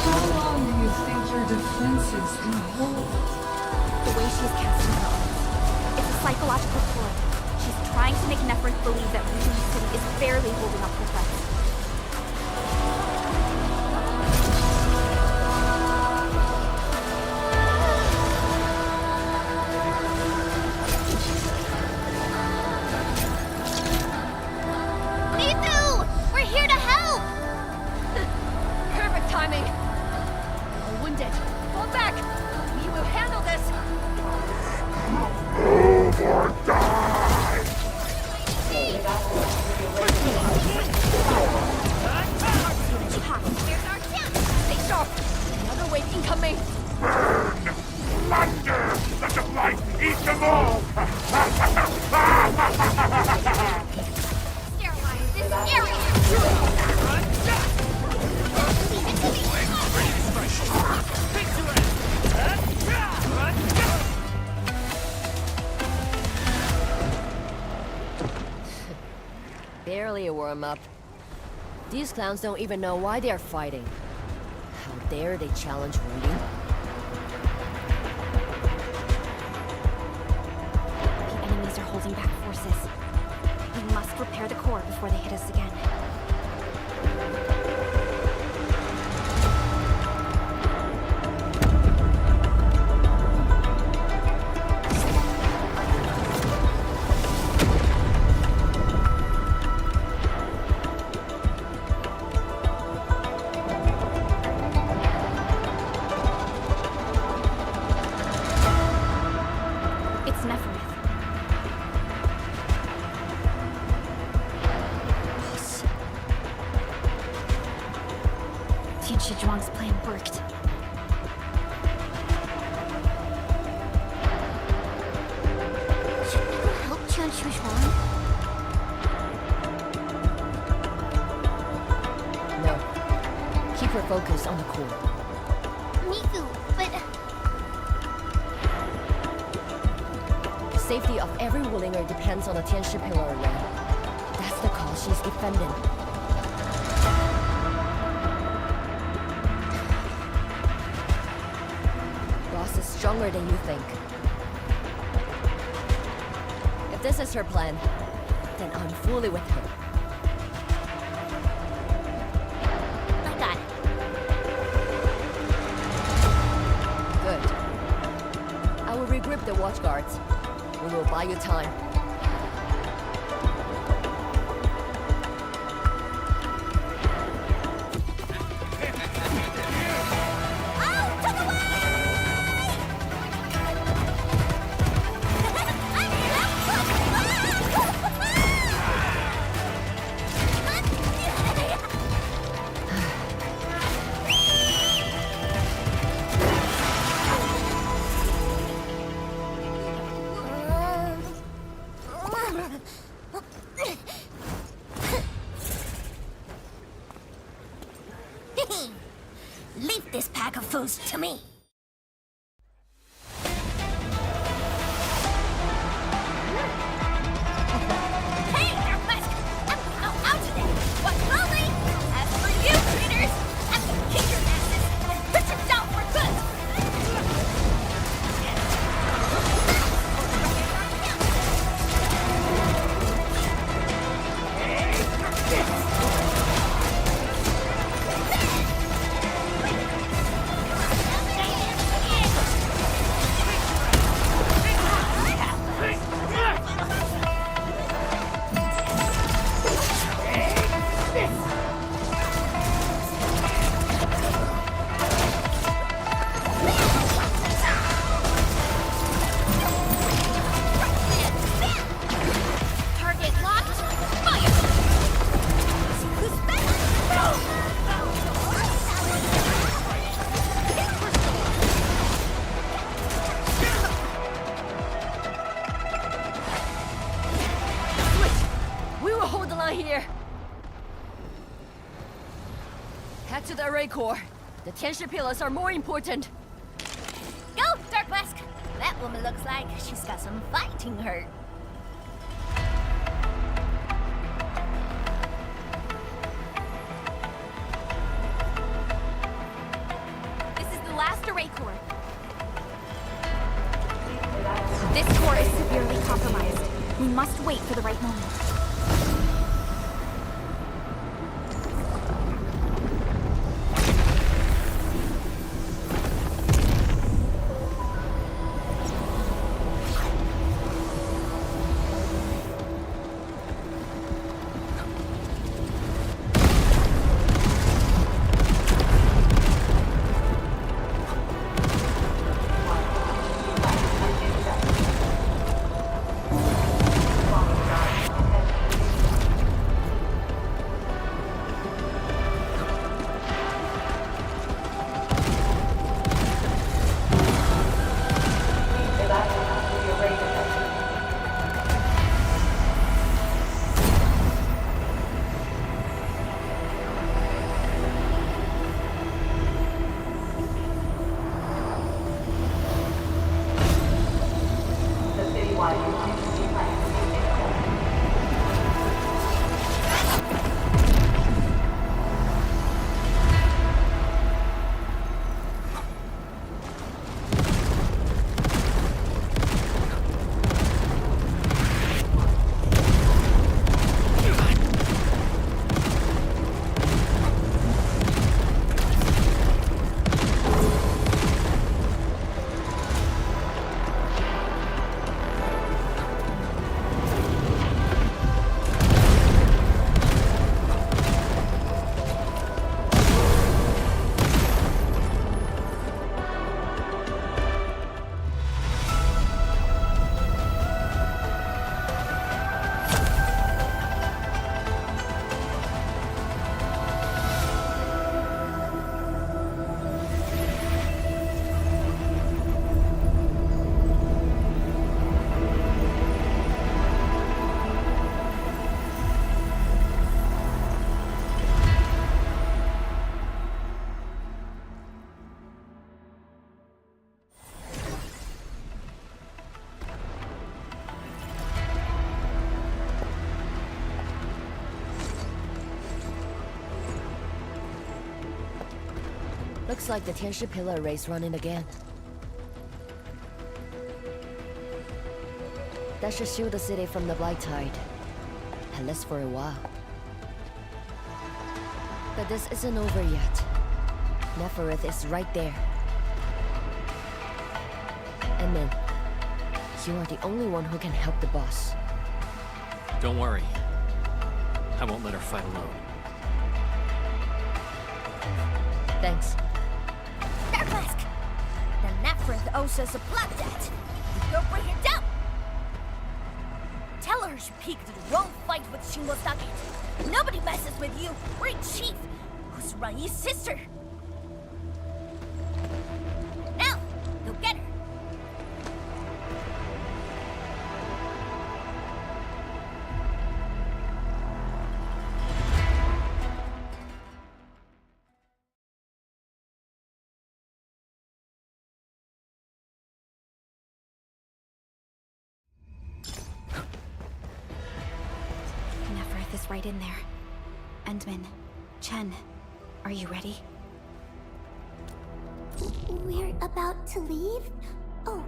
How long do you think your defenses can hold? The way she's casting her arms. It's a psychological ploy. She's trying to make Neferth believe that Ruby City is barely holding up her threats. Mithu! We're here to help! Perfect timing. We're wounded. Fall back. We will handle this. There's our chance! Stay sharp. Another wave incoming. Burn! Thunder! Let the light eat them all! Sterilize this area! Barely a warm-up. These clowns don't even know why they're fighting. How dare they challenge Ruby? The enemies are holding back forces. We must repair the core before they hit us again. It's Neferth. Tianshi Zhuang's plan worked. Should we go help Tianshi Zhuang? No. Keep her focused on the core. Mithu, but... The safety of every Wulinger depends on the Tianshi Pillar array. That's the cause she's defending. Ross is stronger than you think. If this is her plan, then I'm fully with her. I got it. Good. I will regroup the watchguards. We will buy you time. Leave this pack of fools to me. Hey, Darkmask! I'm going out today. What's rolling? As for you, traitors, I'm gonna kick your asses and put you down for good. Target locked. Fire! We will hold the line here. Head to the array core. The tension pillars are more important. Go, Darkmask! That woman looks like she's got some fighting hurt. This is the last array core. This core is severely compromised. We must wait for the right moment. Looks like the tension pillar array's running again. That should shield the city from the Blight Tide. At least for a while. But this isn't over yet. Neferith is right there. And then, you are the only one who can help the boss. Don't worry. I won't let her fight alone. Thanks. Darkmask! The Neferith owes us a blood debt. Go bring her down! Tell her she picked the wrong fight with Shingo Stockade. Nobody messes with you. We're in Chief, who's Rai's sister. is right in there. Endman, Chen, are you ready? We're about to leave? Oh.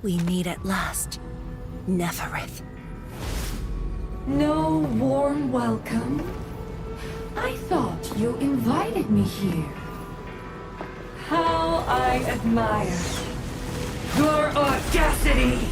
We meet at last, Neferith. No warm welcome? I thought you invited me here. How I admire your audacity!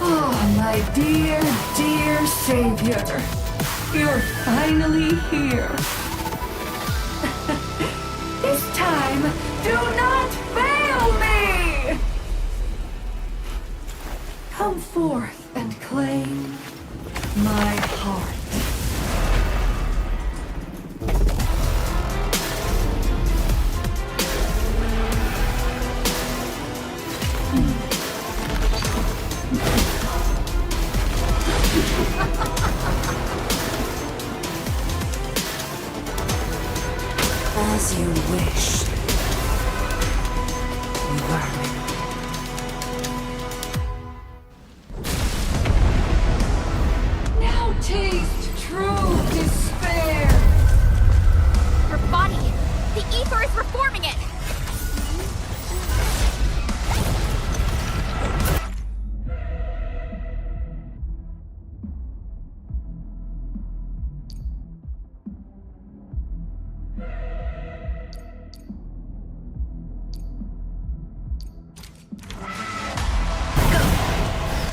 Oh, my dear, dear savior. You're finally here. This time, do not fail me! Come forth and claim my heart. As you wish, vermin. Now taste true despair! Her body! The ether is reforming it!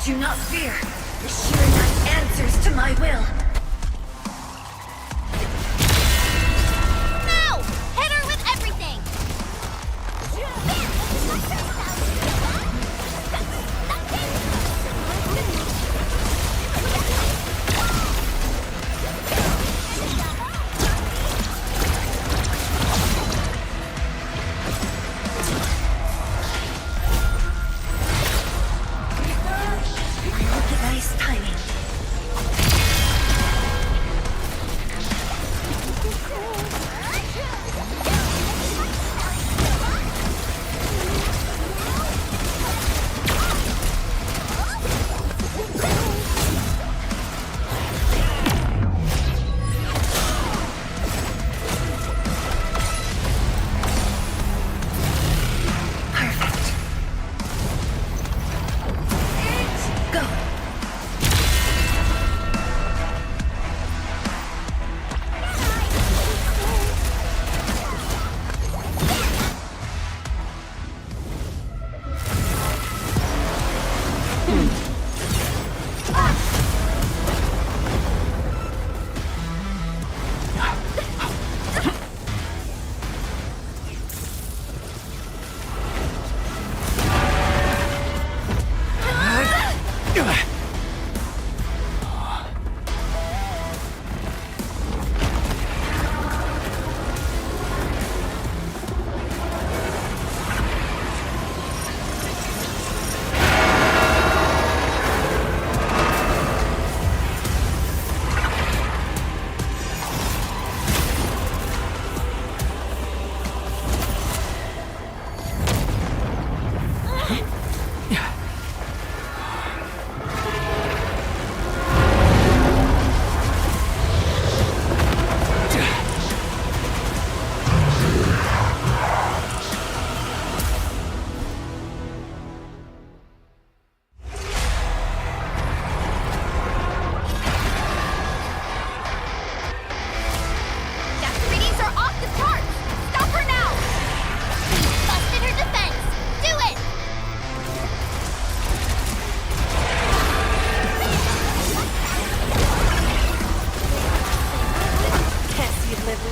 Do not fear. The sheer night answers to my will. Now! Hit her with everything! Nice timing.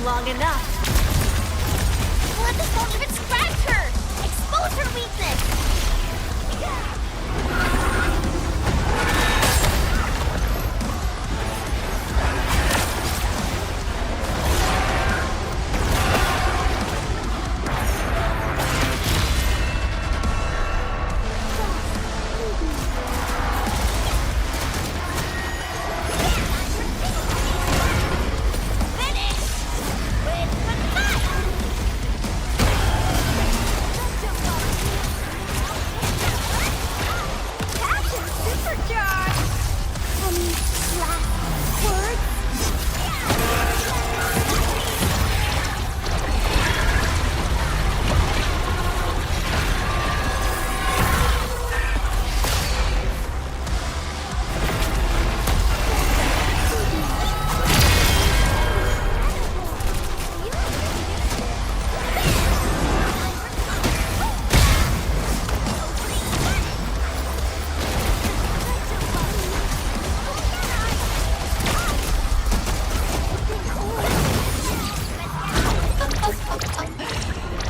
long enough. Well, this won't even scratch her! Expose her weakness!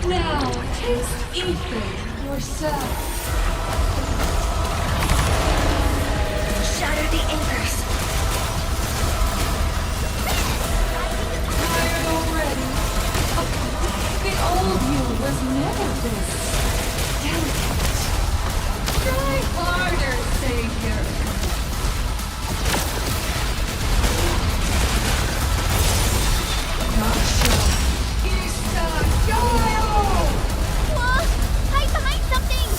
Now, taste ether yourself. Shatter the anchors. Tired already? The old you was never this delicate. Try harder, Savior. Not sure. Whoa! Hide behind something!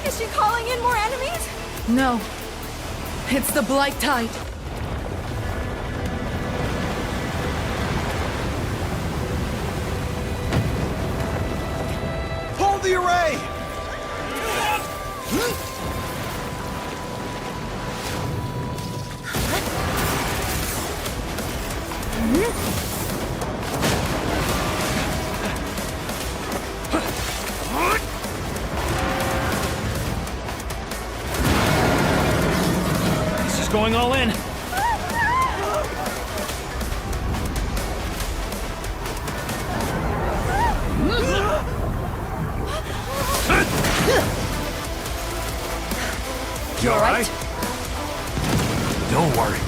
Is she calling in more enemies? No. It's the Blight Tide. Hold the array! Going all in. You alright? Don't worry.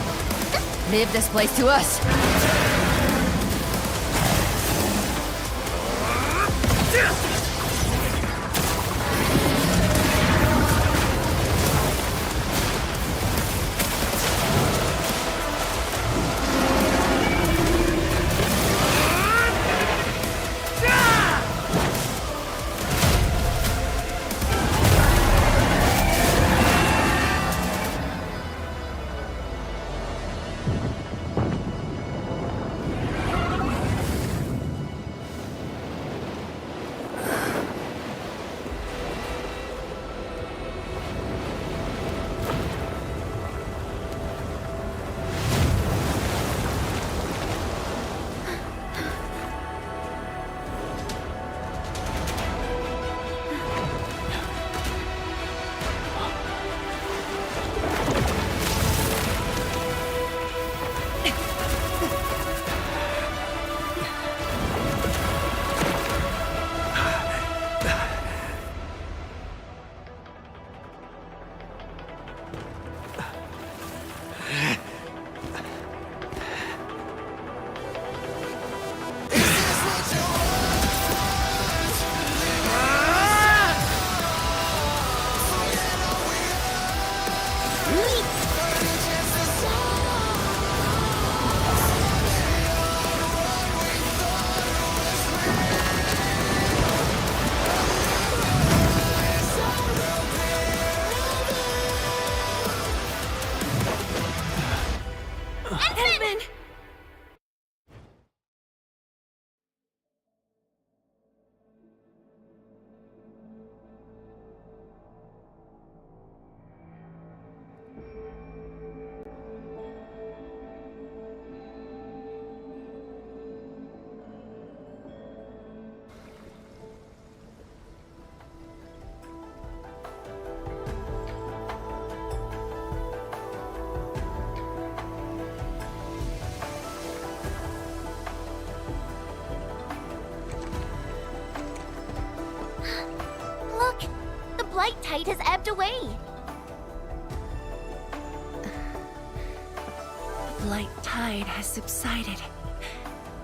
Leave this place to us. tide has ebbed away. The Blight Tide has subsided,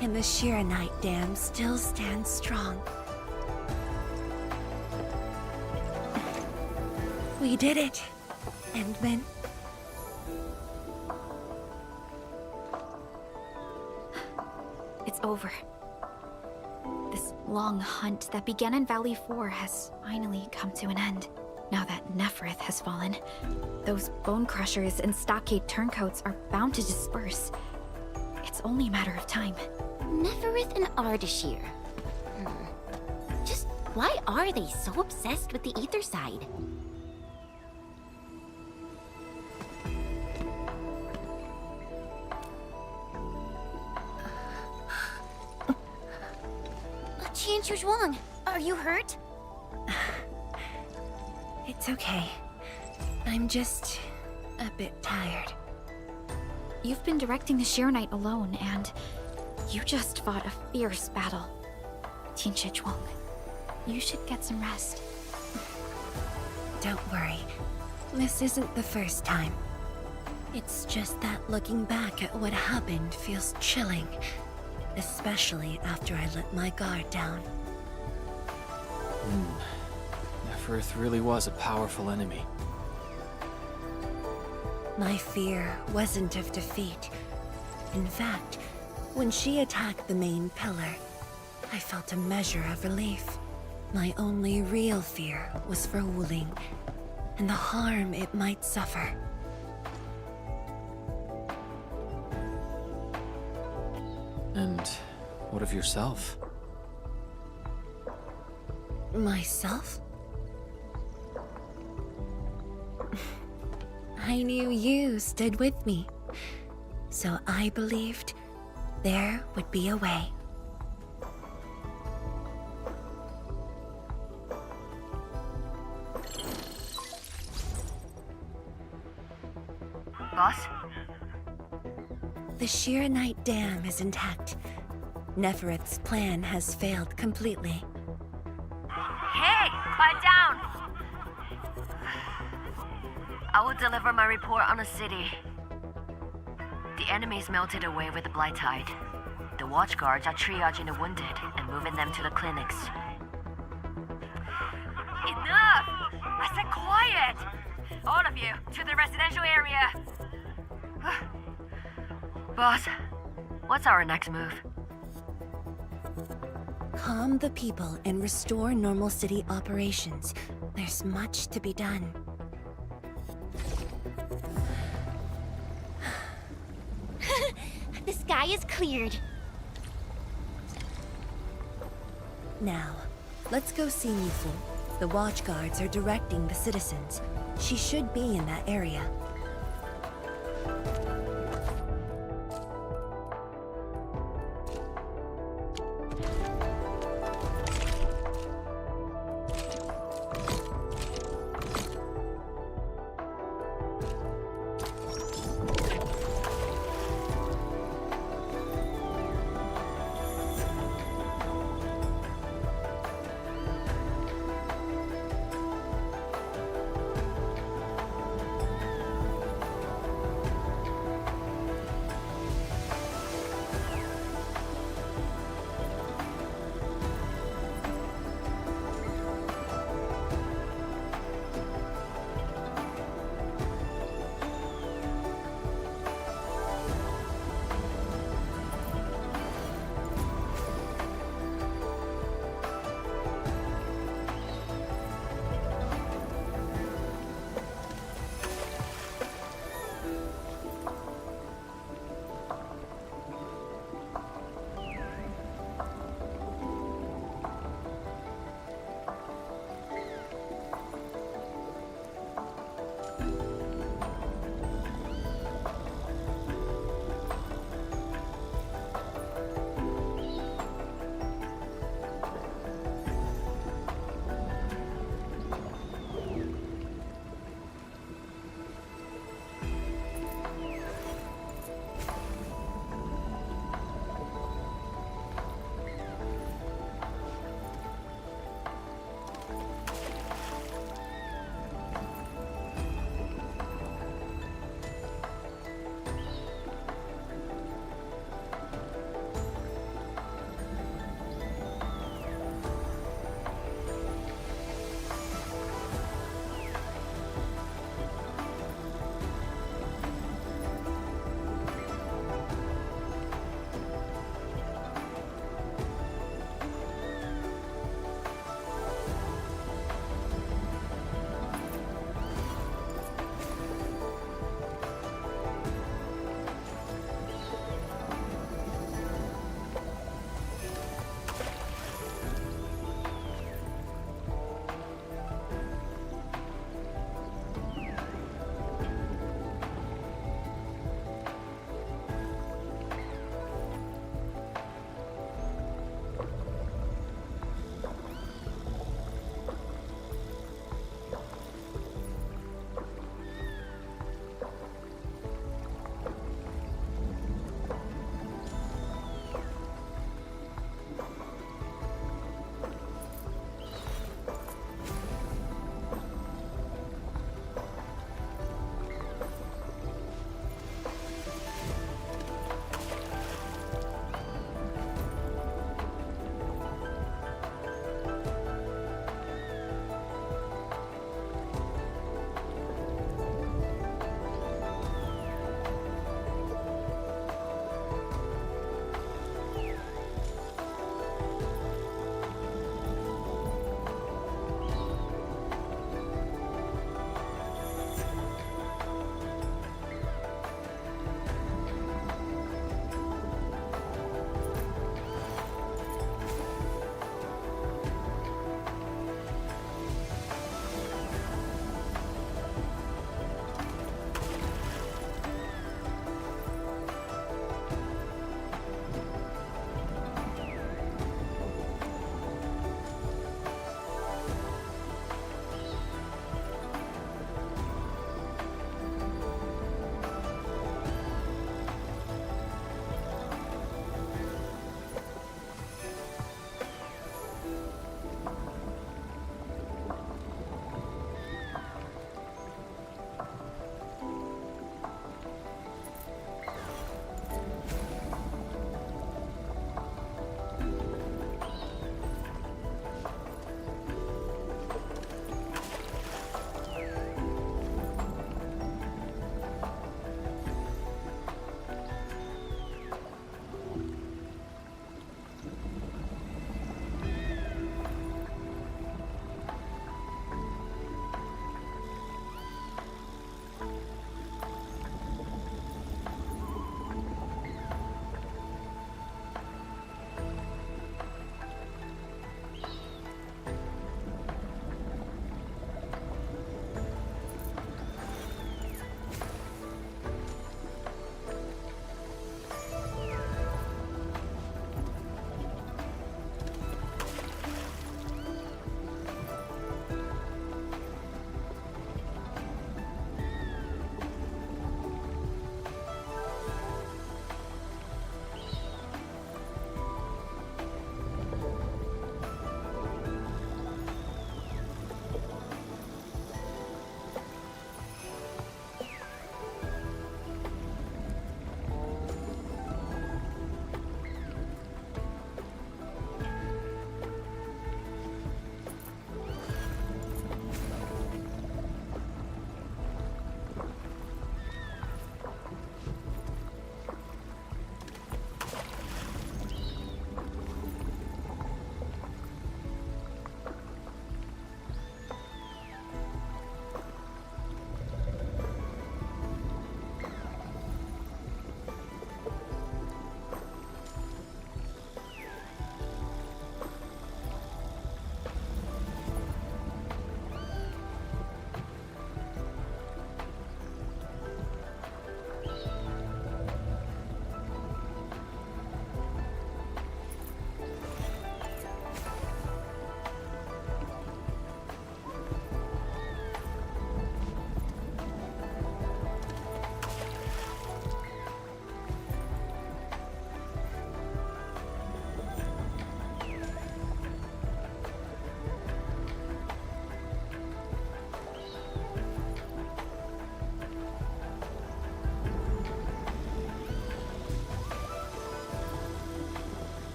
and the Shiranite Dam still stands strong. We did it, Endman. It's over. This long hunt that began in Valley 4 has finally come to an end. Now that Neferith has fallen, those bone crushers and stockade turncoats are bound to disperse. It's only a matter of time. Neferith and Ardashir. Just why are they so obsessed with the ether side? Qian Zhuang, are you hurt? It's okay. I'm just a bit tired. You've been directing the Shiranite alone, and you just fought a fierce battle. Tianshi Zhuang, you should get some rest. Don't worry. This isn't the first time. It's just that looking back at what happened feels chilling. Especially after I let my guard down. Neferith really was a powerful enemy. My fear wasn't of defeat. In fact, when she attacked the main pillar, I felt a measure of relief. My only real fear was for Wuling, and the harm it might suffer. And what of yourself? Myself? I knew you stood with me, so I believed there would be a way. Boss? The Shiranite Dam is intact. Neferith's plan has failed completely. Hey, quiet down! I will deliver my report on the city. The enemy's melted away with the Blight Tide. The watchguards are triaging the wounded and moving them to the clinics. Enough! I said quiet! All of you, to the residential area! Boss, what's our next move? Calm the people and restore normal city operations. There's much to be done. The sky is cleared. Now, let's go see Nifu. The watchguards are directing the citizens. She should be in that area.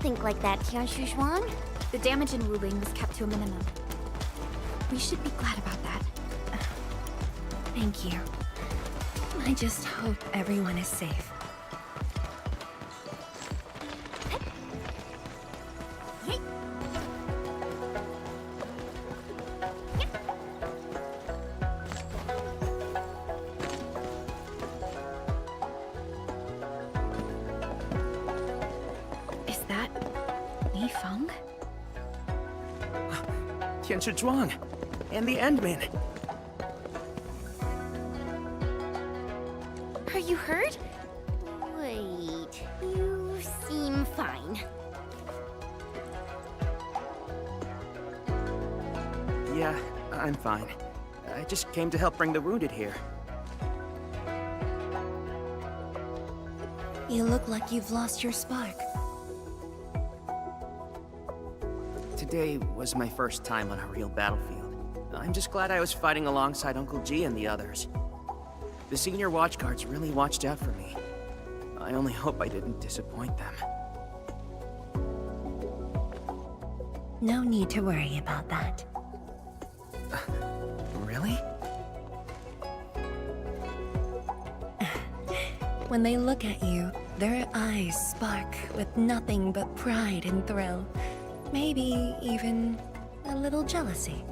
think like that, Tianshu Zhuang. The damage in Wuling was kept to a minimum. We should be glad about that. Thank you. I just hope everyone is safe. Is that Li Feng? Tianshu Zhuang and the Endman. Are you hurt? Wait, you seem fine. Yeah, I'm fine. I just came to help bring the wounded here. You look like you've lost your spark. Today was my first time on a real battlefield. I'm just glad I was fighting alongside Uncle G and the others. The senior watchguards really watched out for me. I only hope I didn't disappoint them. No need to worry about that. Really? When they look at you, their eyes spark with nothing but pride and thrill. Maybe even a little jealousy.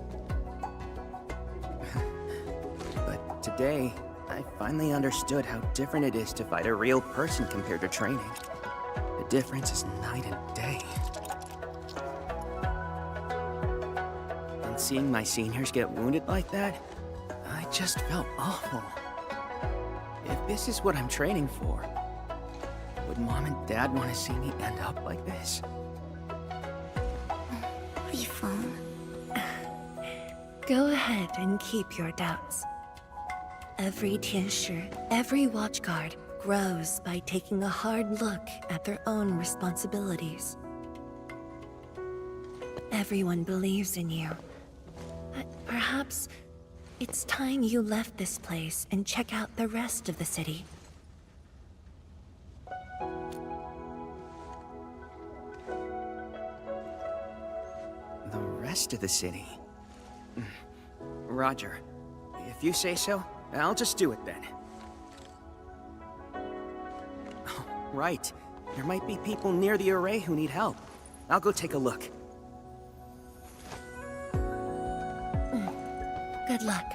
But today, I finally understood how different it is to fight a real person compared to training. The difference is night and day. And seeing my seniors get wounded like that, I just felt awful. If this is what I'm training for, would Mom and Dad want to see me end up like this? Li Feng. Go ahead and keep your doubts. Every Tianshu, every watchguard grows by taking a hard look at their own responsibilities. Everyone believes in you. But perhaps it's time you left this place and check out the rest of the city. The rest of the city? Roger. If you say so, I'll just do it then. Oh, right. There might be people near the array who need help. I'll go take a look. Good luck.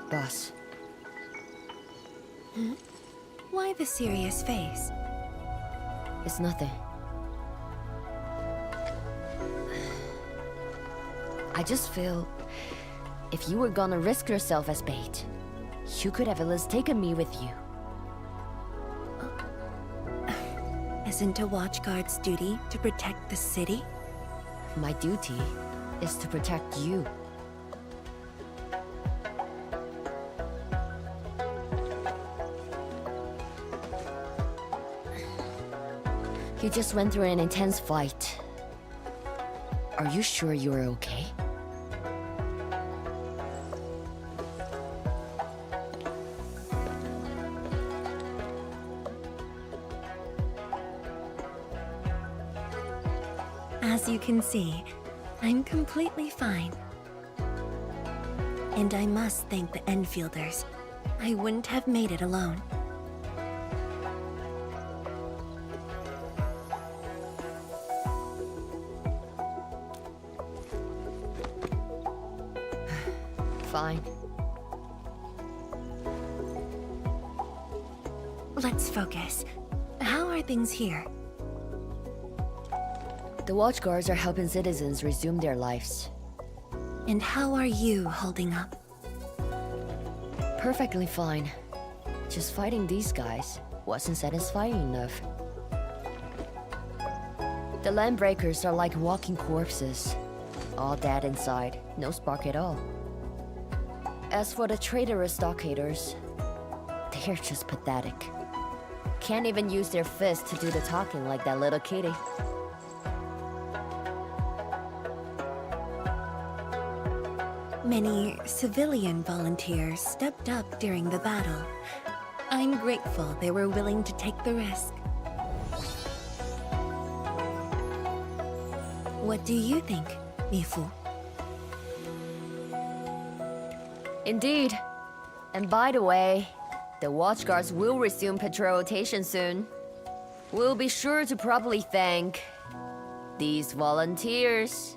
Boss. Why the serious face? It's nothing. I just feel... if you were gonna risk yourself as bait, you could have at least taken me with you. Isn't a watchguard's duty to protect the city? My duty is to protect you. You just went through an intense fight. Are you sure you're okay? As you can see, I'm completely fine. And I must thank the Enfielders. I wouldn't have made it alone. Fine. Let's focus. How are things here? The watchguards are helping citizens resume their lives. And how are you holding up? Perfectly fine. Just fighting these guys wasn't satisfying enough. The Landbreakers are like walking corpses. All dead inside, no spark at all. As for the traitorous stockaders, they're just pathetic. Can't even use their fists to do the talking like that little kitty. Many civilian volunteers stepped up during the battle. I'm grateful they were willing to take the risk. What do you think, Mifu? Indeed. And by the way, the watchguards will resume patrol rotation soon. We'll be sure to properly thank these volunteers.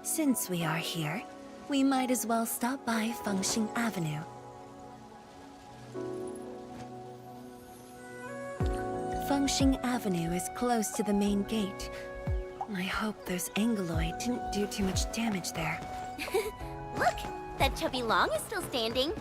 Since we are here, we might as well stop by Fengxing Avenue. Fengxing Avenue is close to the main gate. I hope those Angloid didn't do too much damage there. Look! That chubby Long is still standing.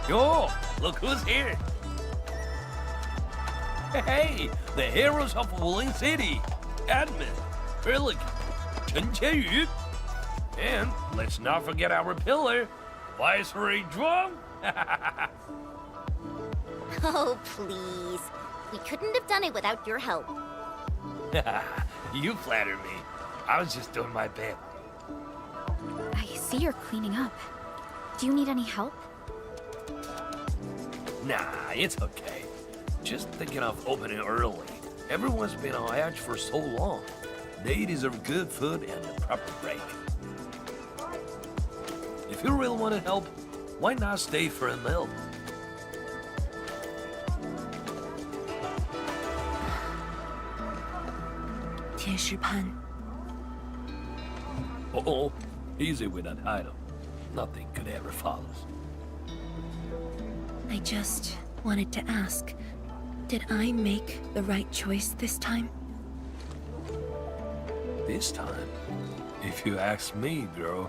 Yo, look who's here. Hey, the heroes of Wuling City. Admin, Pelican, Chen Qianyu. And let's not forget our pillar, Viceroy Zhuang. Oh, please. We couldn't have done it without your help. You flatter me. I was just doing my bit. I see you're cleaning up. Do you need any help? Nah, it's okay. Just thinking of opening early. Everyone's been on edge for so long. They deserve good food and a proper break. If you really want to help, why not stay for a meal? Pan. Oh, easy with that item. Nothing could ever follow. I just wanted to ask, did I make the right choice this time? This time, if you ask me, girl,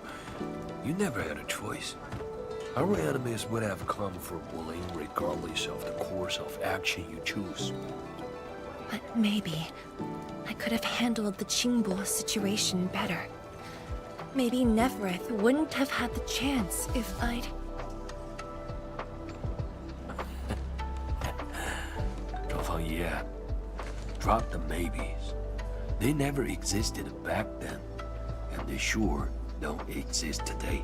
you never had a choice. Our enemies would have come for Wuling regardless of the course of action you choose. But maybe I could have handled the Qingbo situation better. Maybe Nefereth wouldn't have had the chance if I'd... Yeah, drop the maybes. They never existed back then, and they sure don't exist today.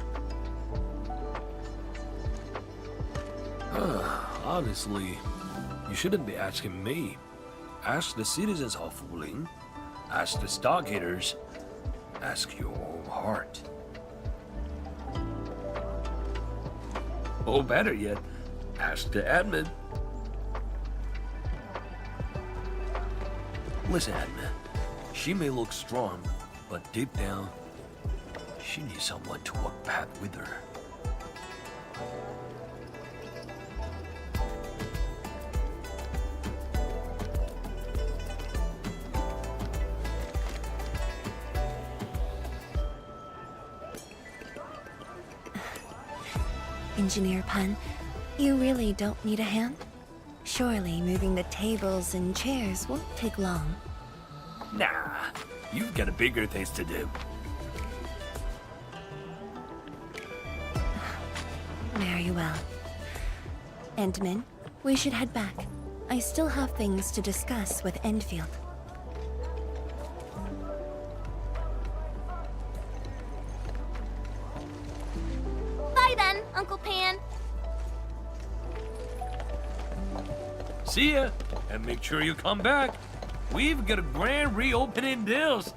Honestly, you shouldn't be asking me. Ask the citizens of Wuling, ask the stockaders, ask your own heart. Or better yet, ask the admin. Listen, Admin, she may look strong, but deep down, she needs someone to walk path with her. Engineer Pan, you really don't need a hand? Surely moving the tables and chairs won't take long. Nah, you've got bigger things to do. Very well. Endman, we should head back. I still have things to discuss with Endfield. Bye then, Uncle Pan. see ya, and make sure you come back. We've got a grand reopening deals.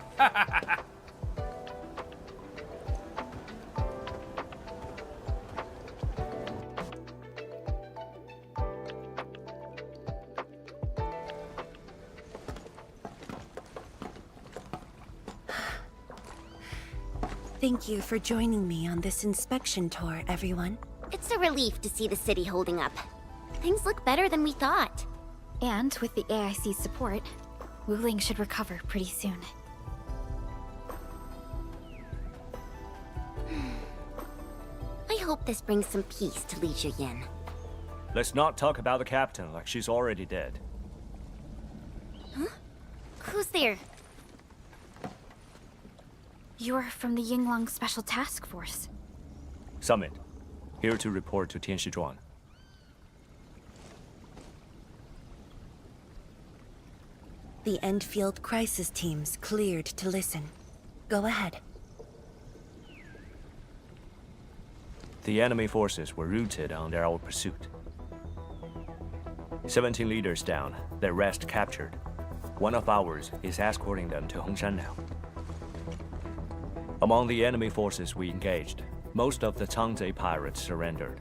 Thank you for joining me on this inspection tour, everyone. It's a relief to see the city holding up. Things look better than we thought. And with the AIC's support, Wuling should recover pretty soon. I hope this brings some peace to Li Zhiyan. Let's not talk about the captain like she's already dead. Huh? Who's there? You're from the Yinglang Special Task Force. Summit, here to report to Tianshizhuang. The Endfield crisis team's cleared to listen. Go ahead. The enemy forces were routed under our pursuit. 17 leaders down, the rest captured. One of ours is escorting them to Hongshan now. Among the enemy forces we engaged, most of the Changzhe pirates surrendered.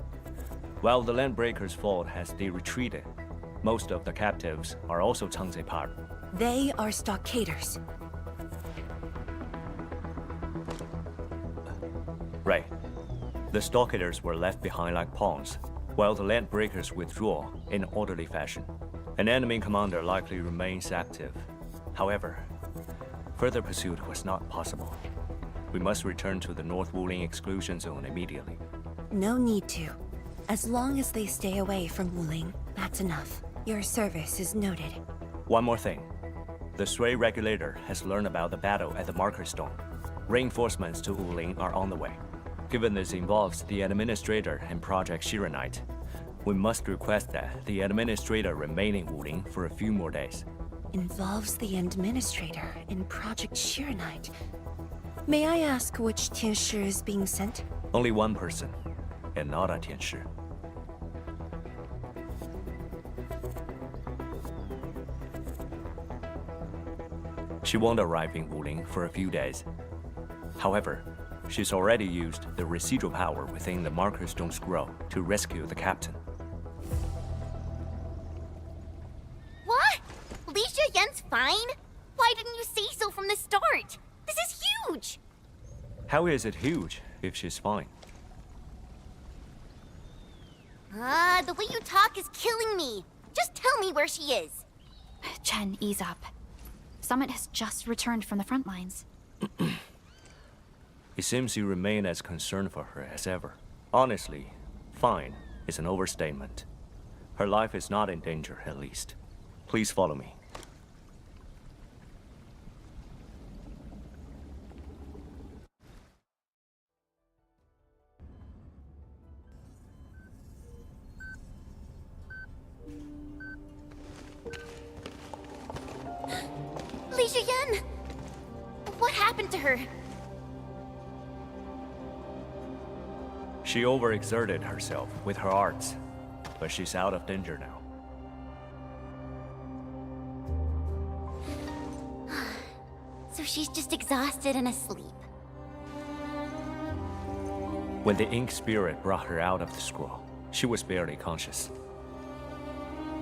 While the Landbreakers' fort has retreated, most of the captives are also Changzhe pirates. They are stockaders. Right. The stockaders were left behind like pawns, while the Landbreakers withdraw in orderly fashion. An enemy commander likely remains active. However, further pursuit was not possible. We must return to the North Wuling exclusion zone immediately. No need to. As long as they stay away from Wuling, that's enough. Your service is noted. One more thing. The Sui regulator has learned about the battle at the Marker Stone. Reinforcements to Wuling are on the way. Given this involves the administrator and Project Shiranite, we must request that the administrator remain in Wuling for a few more days. Involves the administrator in Project Shiranite. May I ask which Tianshi is being sent? Only one person, and not a Tianshi. She won't arrive in Wuling for a few days. However, she's already used the residual power within the Marker Stone scroll to rescue the captain. What? Li Zhiyan's fine? Why didn't you say so from the start? This is huge! How is it huge if she's fine? The way you talk is killing me. Just tell me where she is. Chen, ease up. Summit has just returned from the front lines. It seems you remain as concerned for her as ever. Honestly, fine is an overstatement. Her life is not in danger, at least. Please follow me. Li Zhiyan! What happened to her? She overexerted herself with her arts, but she's out of danger now. So she's just exhausted and asleep. When the Ink Spirit brought her out of the scroll, she was barely conscious.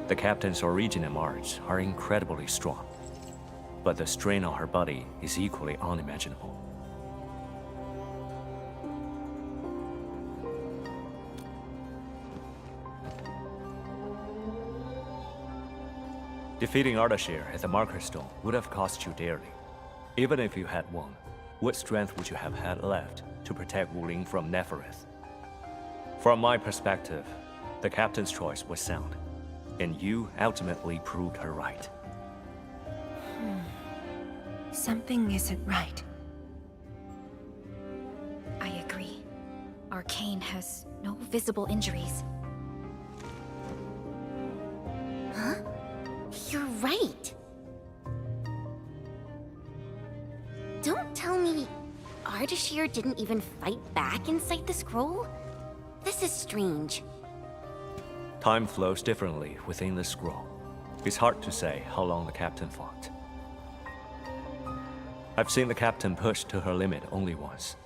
The captain's origin and arts are incredibly strong, but the strain on her body is equally unimaginable. Defeating Ardashir at the Marker Stone would have cost you dearly. Even if you had won, what strength would you have had left to protect Wuling from Nefereth? From my perspective, the captain's choice was sound, and you ultimately proved her right. Something isn't right. I agree. Arcane has no visible injuries. Huh? You're right. Don't tell me Ardashir didn't even fight back inside the scroll? This is strange. Time flows differently within the scroll. It's hard to say how long the captain fought. I've seen the captain push to her limit only once.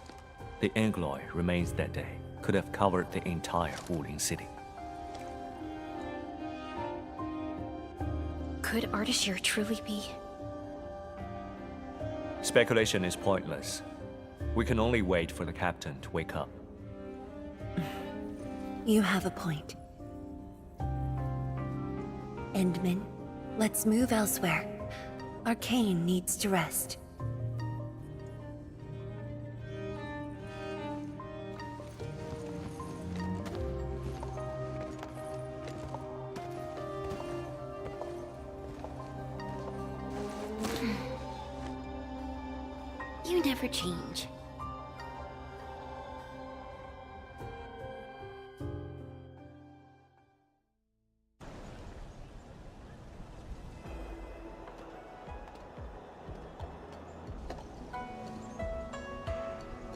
The Angloy remains that day could have covered the entire Wuling city. Could Ardashir truly be? Speculation is pointless. We can only wait for the captain to wake up. You have a point. Endman, let's move elsewhere. Arcane needs to rest. You never change.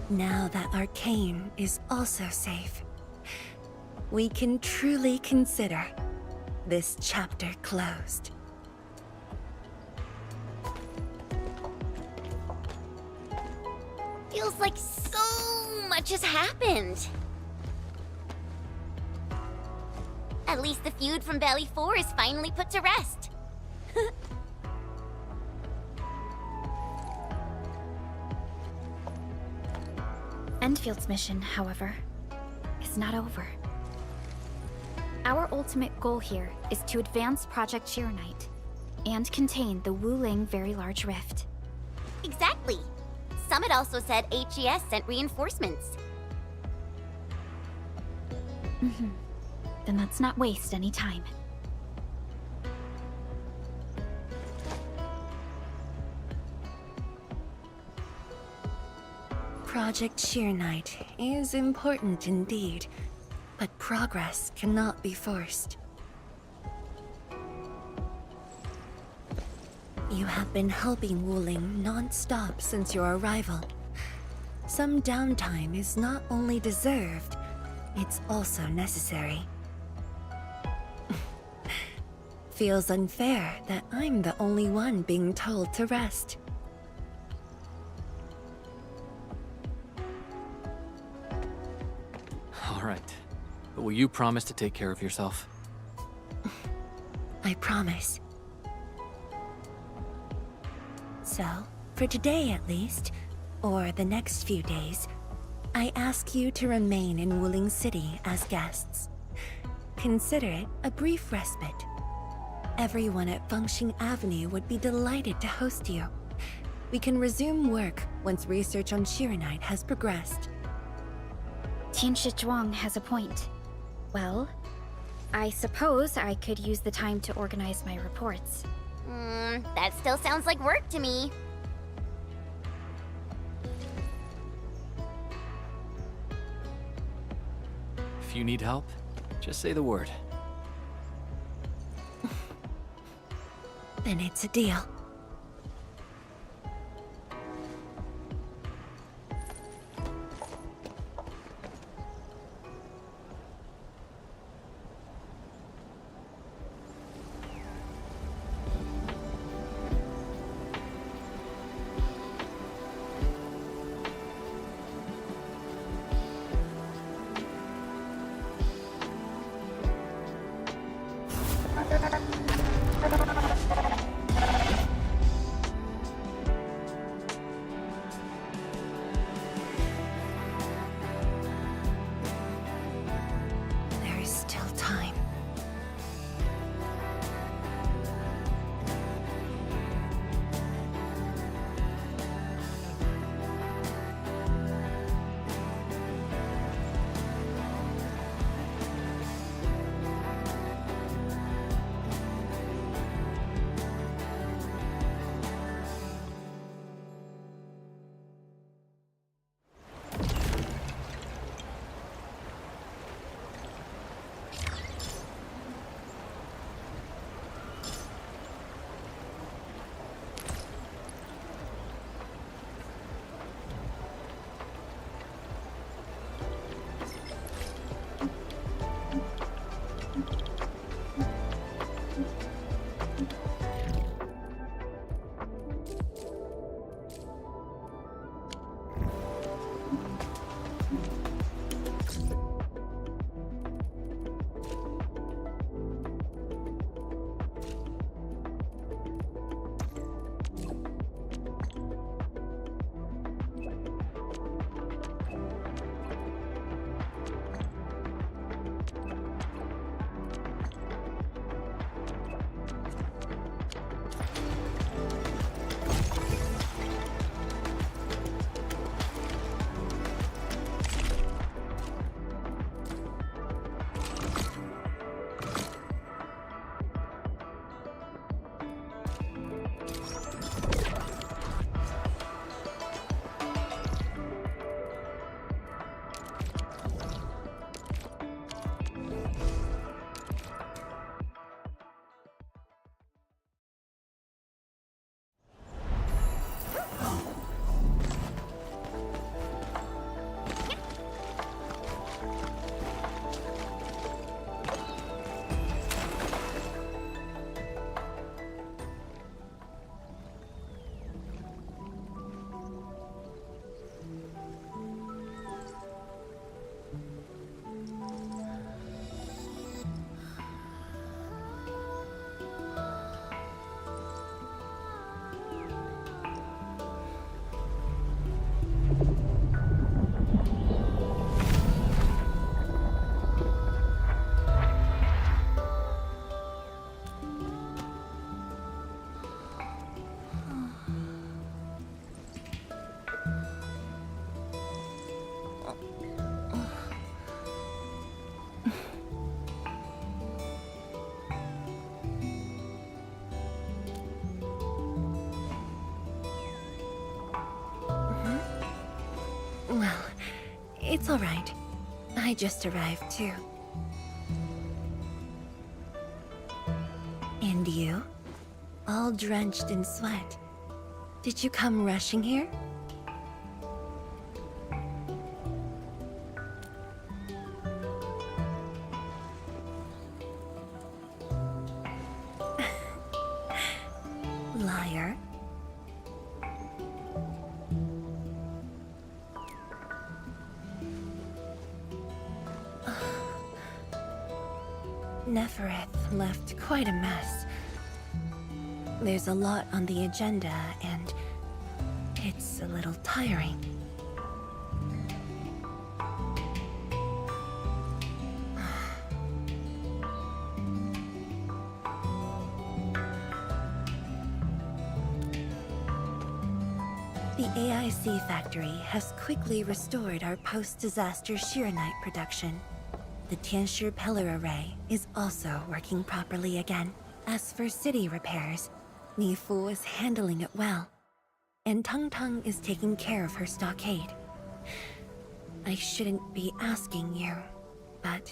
Now that Arcane is also safe, we can truly consider this chapter closed. Feels like so much has happened. At least the feud from Valley 4 is finally put to rest. Endfield's mission, however, is not over. Our ultimate goal here is to advance Project Shirenite and contain the Wuling Very Large Rift. Exactly. Summit also said HES sent reinforcements. Then let's not waste any time. Project Shirenite is important indeed, but progress cannot be forced. You have been helping Wuling non-stop since your arrival. Some downtime is not only deserved, it's also necessary. Feels unfair that I'm the only one being told to rest. All right. But will you promise to take care of yourself? I promise. So, for today at least, or the next few days, I ask you to remain in Wuling City as guests. Consider it a brief respite. Everyone at Fengxing Avenue would be delighted to host you. We can resume work once research on Shirenite has progressed. Tianshi Zhuang has a point. Well, I suppose I could use the time to organize my reports. That still sounds like work to me. If you need help, just say the word. Then it's a deal. Well, it's all right. I just arrived too. And you? All drenched in sweat. Did you come rushing here? Liar. Nefereth left quite a mess. There's a lot on the agenda, and it's a little tiring. The AIC factory has quickly restored our post-disaster Shiranite production. The Tianshi pillar array is also working properly again. As for city repairs, Nifu is handling it well, and Tung Tung is taking care of her stockade. I shouldn't be asking you, but...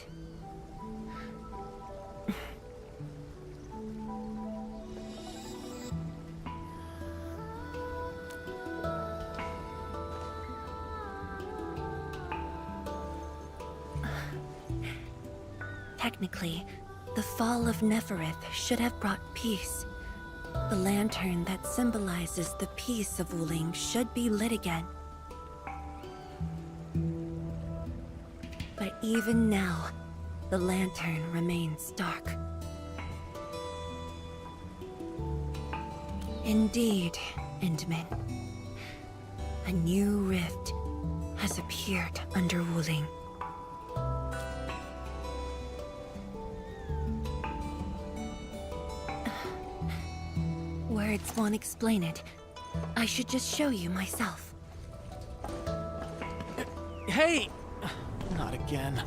Technically, the fall of Nefereth should have brought peace. The lantern that symbolizes the peace of Wuling should be lit again. But even now, the lantern remains dark. Indeed, Endman. A new rift has appeared under Wuling. Words won't explain it. I should just show you myself. Hey! Not again.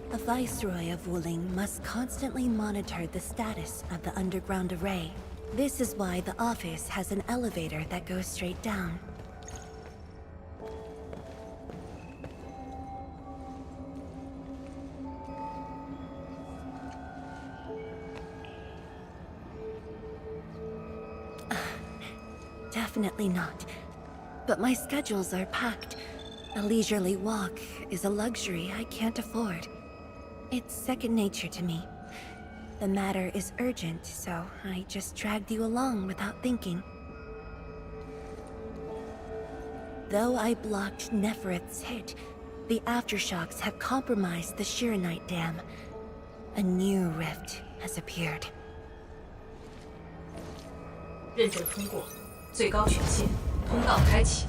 The Viceroy of Wuling must constantly monitor the status of the underground array. This is why the office has an elevator that goes straight down. Definitely not. But my schedules are packed. A leisurely walk is a luxury I can't afford. It's second nature to me. The matter is urgent, so I just dragged you along without thinking. Though I blocked Nefereth's hit, the aftershocks have compromised the Shiranite dam. A new rift has appeared. 认证通过，最高权限，通道开启。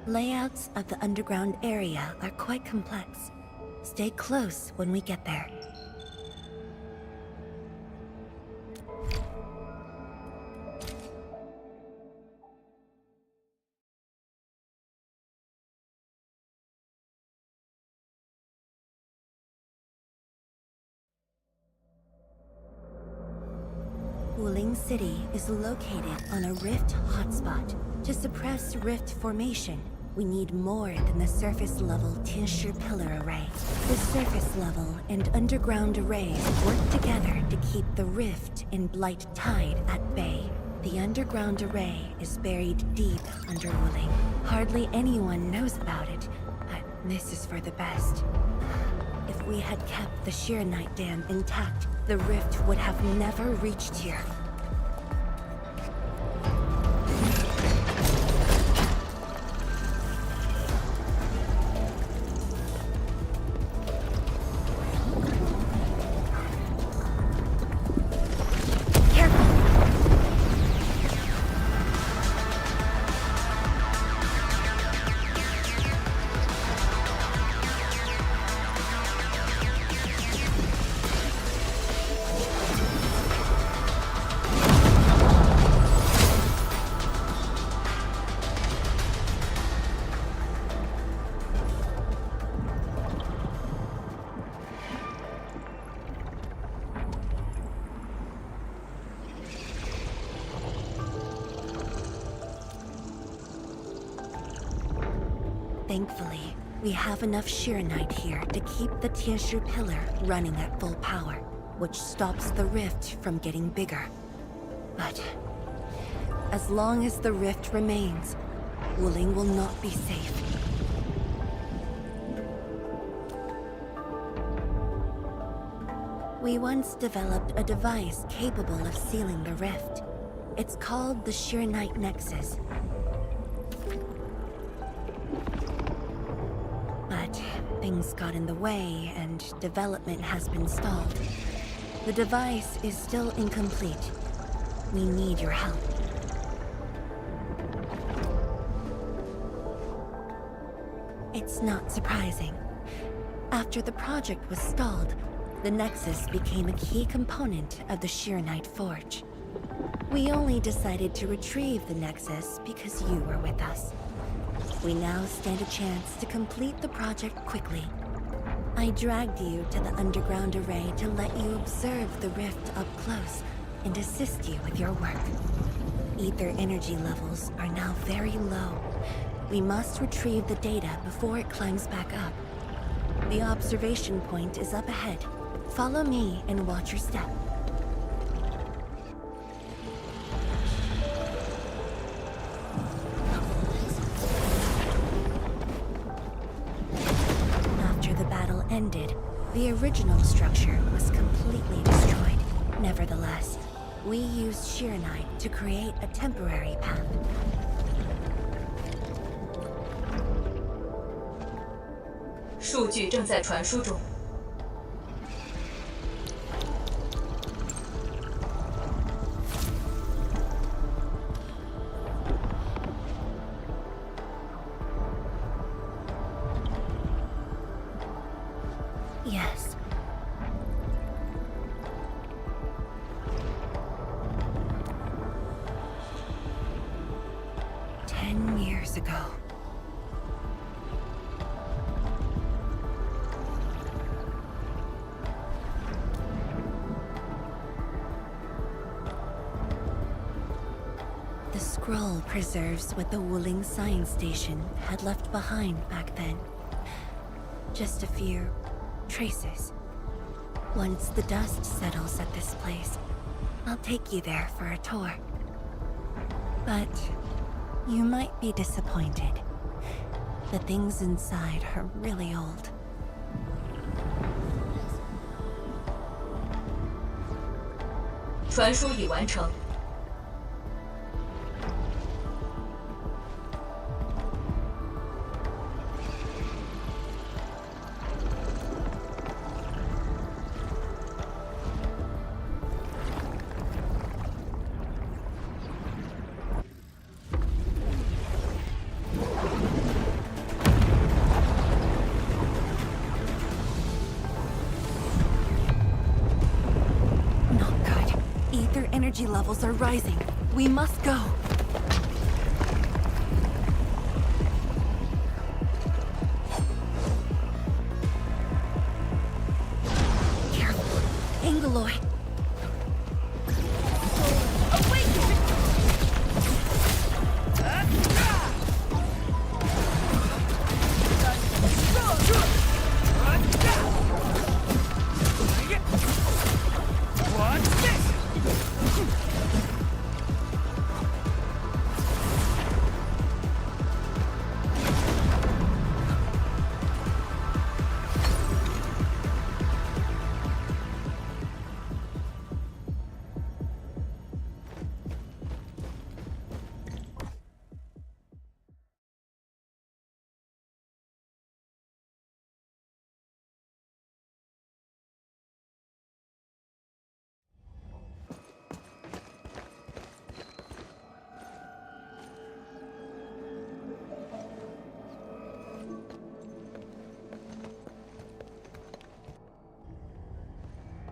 Layouts of the underground area are quite complex. Stay close when we get there. Dijiang City is located on a rift hotspot. To suppress rift formation, we need more than the surface-level Tianshi pillar array. The surface-level and underground arrays work together to keep the rift in Blight Tide at bay. The underground array is buried deep under Wuling. Hardly anyone knows about it, but this is for the best. If we had kept the Shiranite Dam intact, the rift would have never reached here. Thankfully, we have enough Shiranite here to keep the Tianshi pillar running at full power, which stops the rift from getting bigger. But as long as the rift remains, Wuling will not be safe. We once developed a device capable of sealing the rift. It's called the Shiranite Nexus. But things got in the way, and development has been stalled. The device is still incomplete. We need your help. It's not surprising. After the project was stalled, the Nexus became a key component of the Shiranite Forge. We only decided to retrieve the Nexus because you were with us. We now stand a chance to complete the project quickly. I dragged you to the underground array to let you observe the rift up close and assist you with your work. Ether energy levels are now very low. We must retrieve the data before it climbs back up. The observation point is up ahead. Follow me and watch your step. After the battle ended, the original structure was completely destroyed. Nevertheless, we used Shiranite to create a temporary path. Yes. Years ago. The scroll preserves what the Wuling Science Station had left behind back then. Just a few traces. Once the dust settles at this place, I'll take you there for a tour. But you might be disappointed. The things inside are really old. Energy levels are rising. We must go. Careful. Angoloid.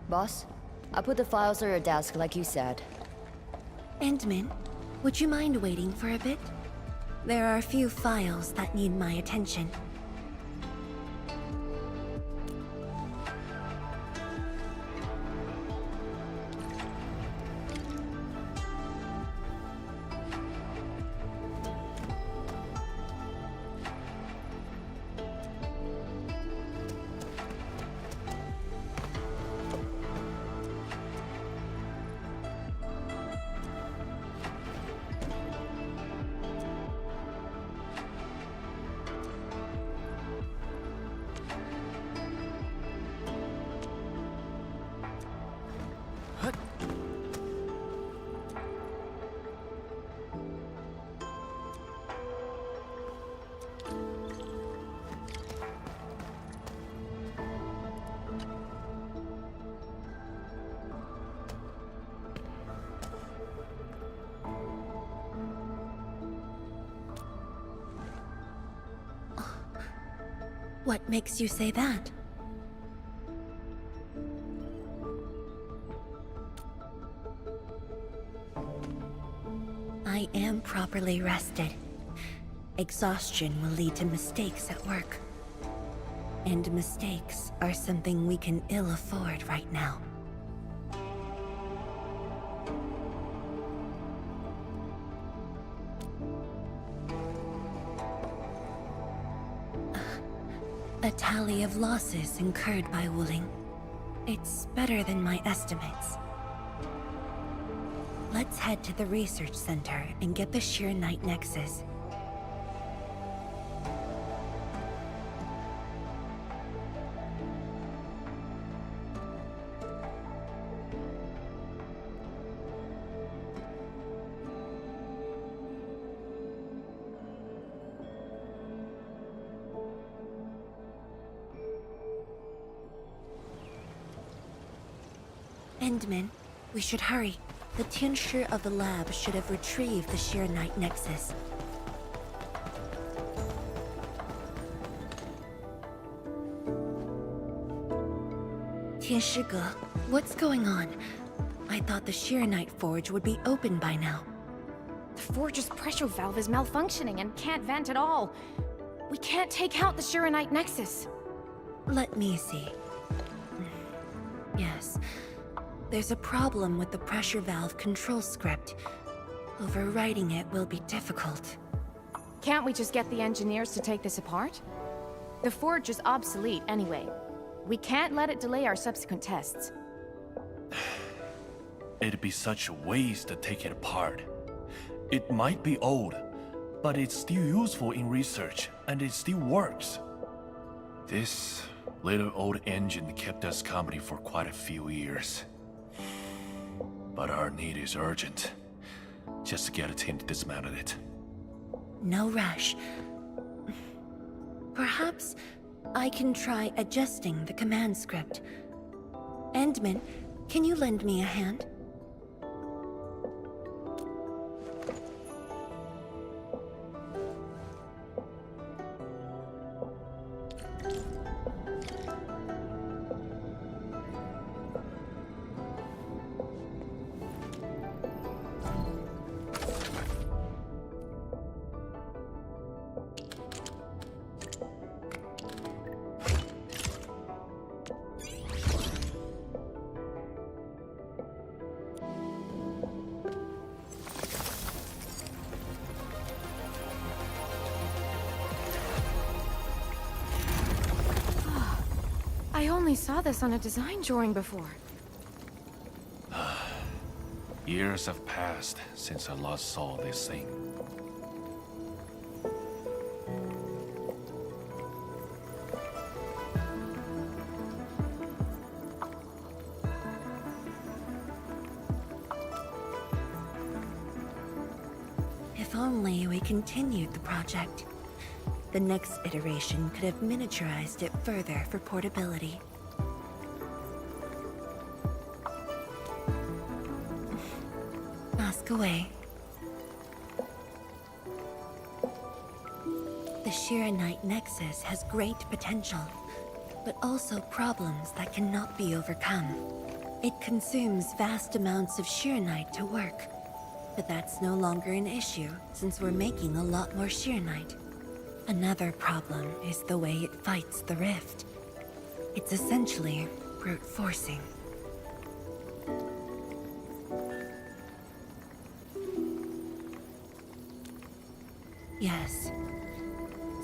Boss, I put the files on your desk like you said. Endman, would you mind waiting for a bit? There are a few files that need my attention. What makes you say that? I am properly rested. Exhaustion will lead to mistakes at work. And mistakes are something we can ill afford right now. A tally of losses incurred by Wuling. It's better than my estimates. Let's head to the research center and get the Sheer Knight Nexus. Endman, we should hurry. The Tianshi of the lab should have retrieved the Sheer Knight Nexus. Tianshi, what's going on? I thought the Sheer Knight Forge would be open by now. The Forge's pressure valve is malfunctioning and can't vent at all. We can't take out the Sheer Knight Nexus. Let me see. Yes. There's a problem with the pressure valve control script. Overwriting it will be difficult. Can't we just get the engineers to take this apart? The Forge is obsolete anyway. We can't let it delay our subsequent tests. It'd be such a waste to take it apart. It might be old, but it's still useful in research, and it still works. This little old engine kept us company for quite a few years. But our need is urgent. Just to get a team to dismantle it. No rush. Perhaps I can try adjusting the command script. Endman, can you lend me a hand? I only saw this on a design drawing before. Years have passed since I last saw this thing. If only we continued the project. The next iteration could have miniaturized it further for portability. Mask away. The Sheer Knight Nexus has great potential, but also problems that cannot be overcome. It consumes vast amounts of Sheernite to work. But that's no longer an issue, since we're making a lot more Sheernite. Another problem is the way it fights the rift. It's essentially brute forcing. Yes.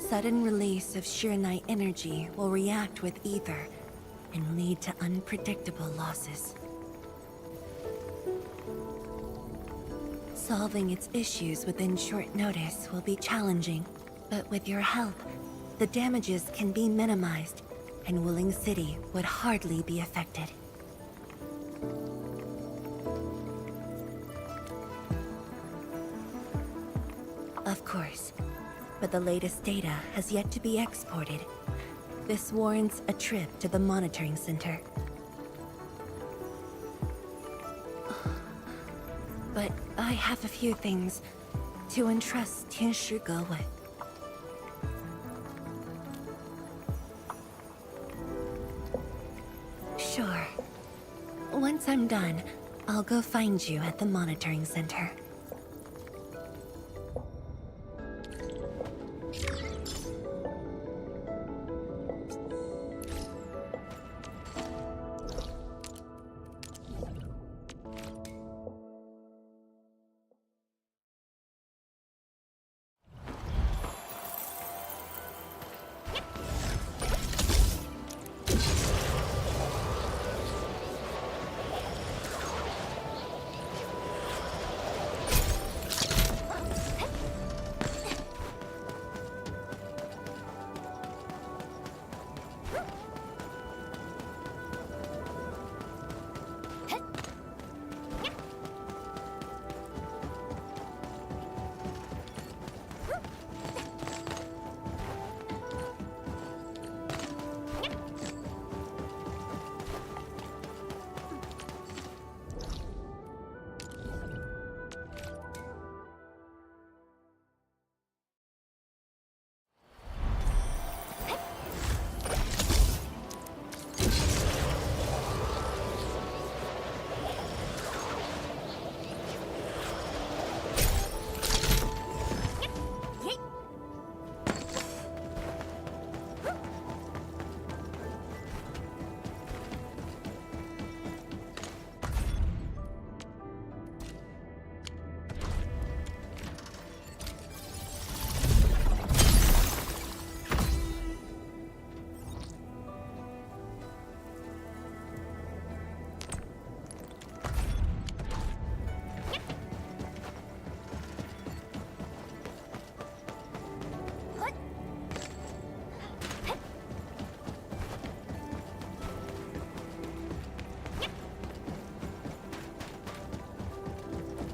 Sudden release of Sheernite energy will react with ether and lead to unpredictable losses. Solving its issues within short notice will be challenging, but with your help, the damages can be minimized, and Wuling City would hardly be affected. Of course, but the latest data has yet to be exported. This warrants a trip to the monitoring center. But I have a few things to entrust Tianshi Ge with. Sure. Once I'm done, I'll go find you at the monitoring center.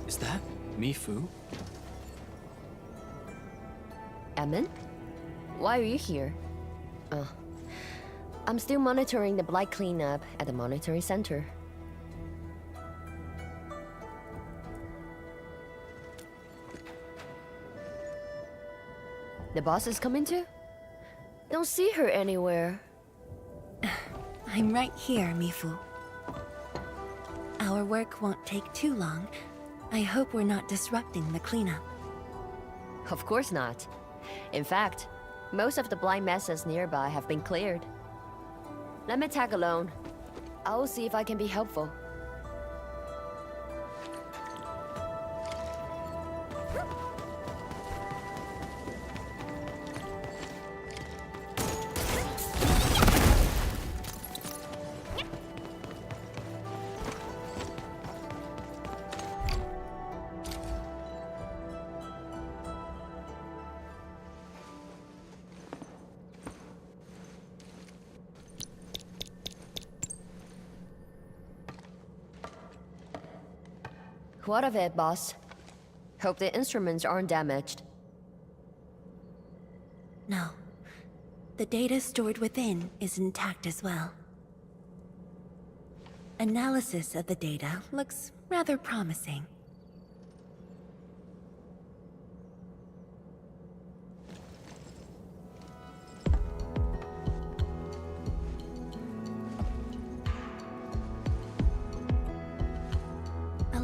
Is that Mifu? Emin? Why are you here? I'm still monitoring the blight cleanup at the monitoring center. The boss is coming too? Don't see her anywhere. I'm right here, Mifu. Our work won't take too long. I hope we're not disrupting the cleanup. Of course not. In fact, most of the blind messes nearby have been cleared. Let me tag along. I'll see if I can be helpful. What of it, boss? Hope the instruments aren't damaged. No. The data stored within is intact as well. Analysis of the data looks rather promising.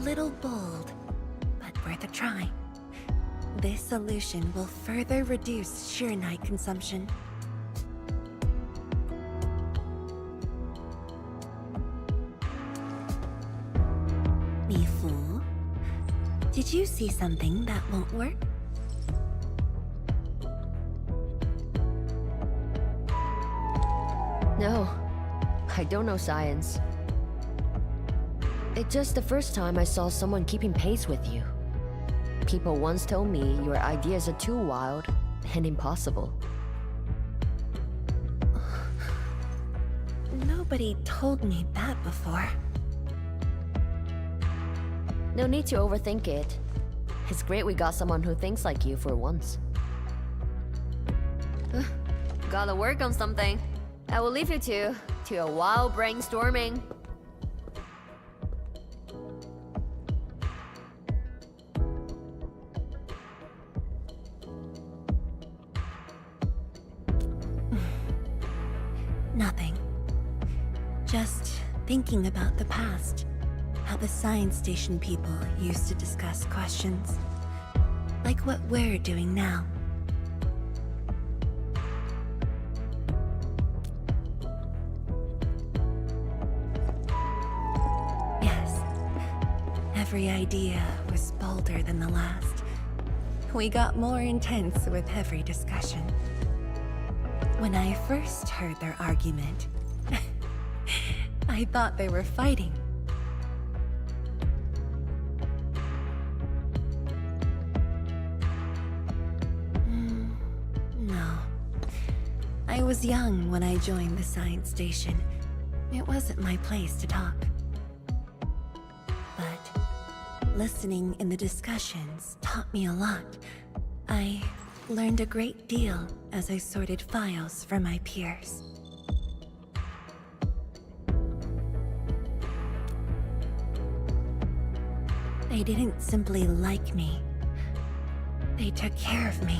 little bold, but worth a try. This solution will further reduce sheer night consumption. Mifu, did you see something that won't work? No, I don't know science. It's just the first time I saw someone keeping pace with you. People once told me your ideas are too wild and impossible. Nobody told me that before. No need to overthink it. It's great we got someone who thinks like you for once. Gotta work on something. I will leave you to a wild brainstorming. Nothing. Just thinking about the past. How the science station people used to discuss questions. Like what we're doing now. Yes. Every idea was bolder than the last. We got more intense with every discussion. When I first heard their argument, I thought they were fighting. No. I was young when I joined the science station. It wasn't my place to talk. But listening in the discussions taught me a lot. I learned a great deal as I sorted files for my peers. They didn't simply like me. They took care of me.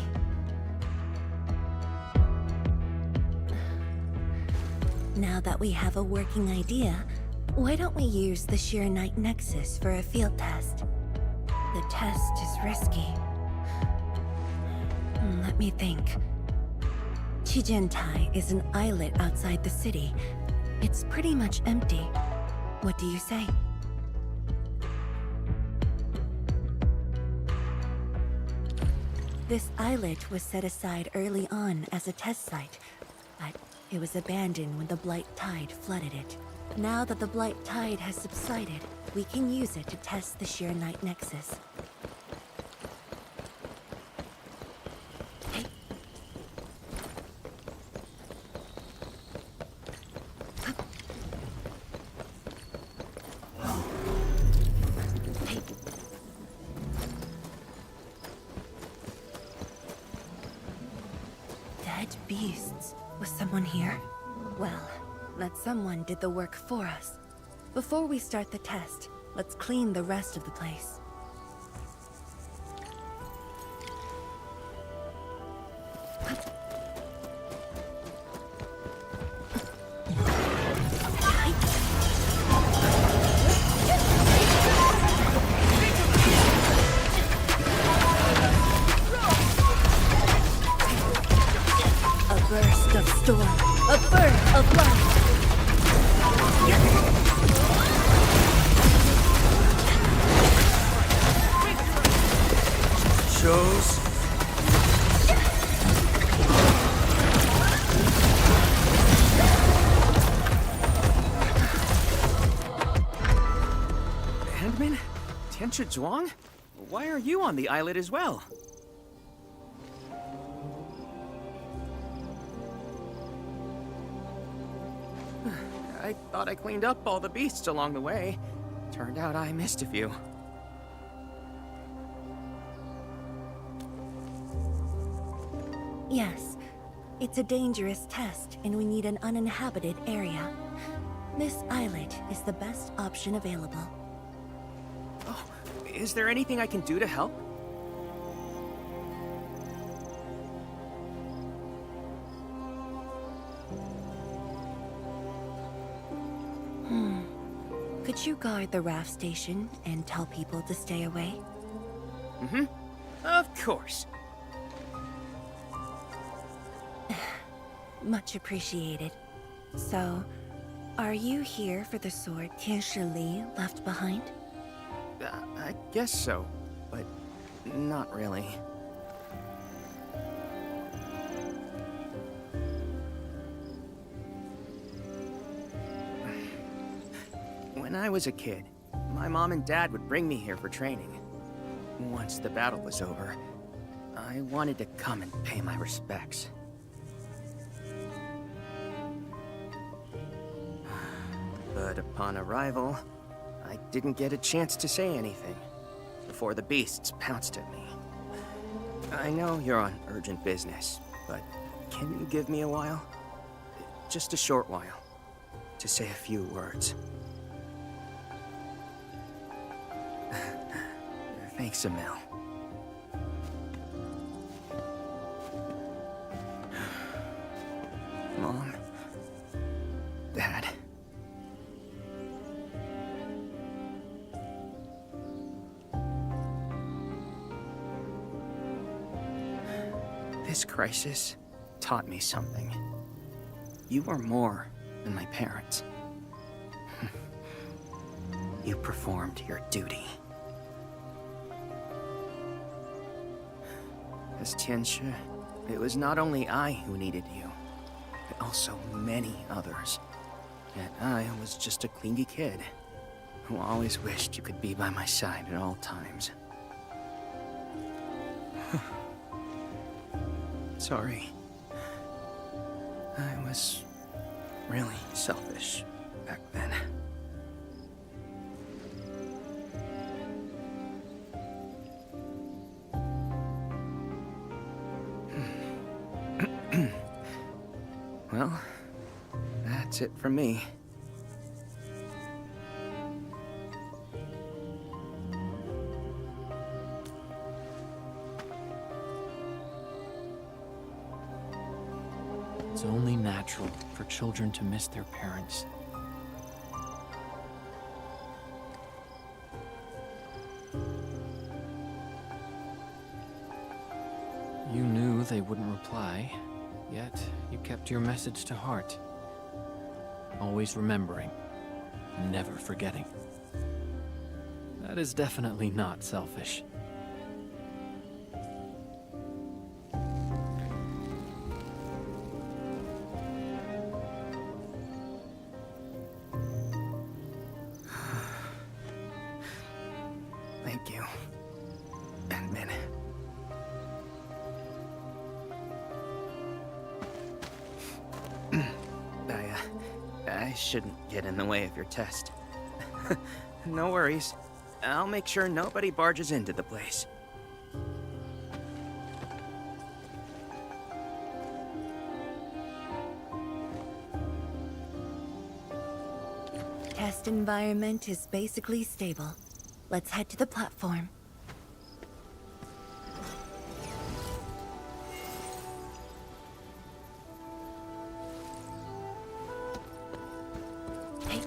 Now that we have a working idea, why don't we use the Sheer Night Nexus for a field test? The test is risky. Let me think. Dijiang is an islet outside the city. It's pretty much empty. What do you say? This islet was set aside early on as a test site, but it was abandoned when the Blight Tide flooded it. Now that the Blight Tide has subsided, we can use it to test the Sheer Night Nexus. Dead beasts. Was someone here? Well, that someone did the work for us. Before we start the test, let's clean the rest of the place. A burst of storm, a birth of life. Shows. Handman? Tianchi Zhuang? Why are you on the islet as well? I thought I cleaned up all the beasts along the way. Turned out I missed a few. Yes, it's a dangerous test and we need an uninhabited area. This islet is the best option available. Oh, is there anything I can do to help? Could you guard the raft station and tell people to stay away? Mm-hmm. Of course. Much appreciated. So, are you here for the sword Tianshi Li left behind? I guess so, but not really. When I was a kid, my mom and dad would bring me here for training. Once the battle was over, I wanted to come and pay my respects. But upon arrival, I didn't get a chance to say anything before the beasts pounced at me. I know you're on urgent business, but can you give me a while? Just a short while, to say a few words. Thanks, Emil. Mom? Dad? This crisis taught me something. You are more than my parents. You performed your duty. As Tianshi, it was not only I who needed you, but also many others. Yet I was just a clingy kid who always wished you could be by my side at all times. Sorry. I was really selfish back then. Well, that's it from me. It's only natural for children to miss their parents. You knew they wouldn't reply, yet you kept your message to heart. Always remembering, never forgetting. That is definitely not selfish. Thank you, Min. I shouldn't get in the way of your test. No worries. I'll make sure nobody barges into the place. Test environment is basically stable. Let's head to the platform. Hey.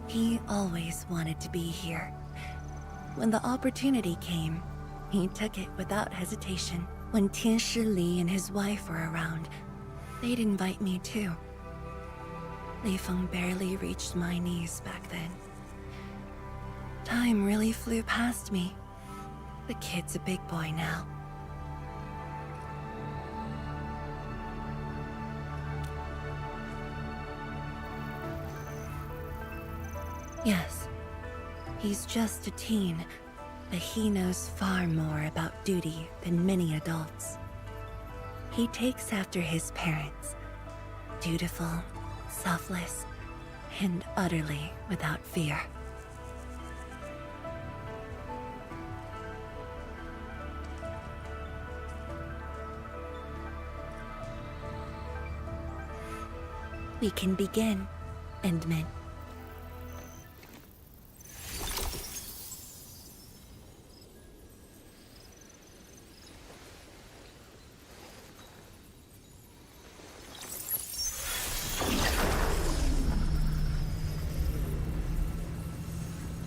He always wanted to be here. When the opportunity came, he took it without hesitation. When Tianshi Li and his wife were around, they'd invite me too. Li Feng barely reached my knees back then. Time really flew past me. The kid's a big boy now. Yes, he's just a teen, but he knows far more about duty than many adults. He takes after his parents, dutiful, selfless, and utterly without fear. We can begin, Endman.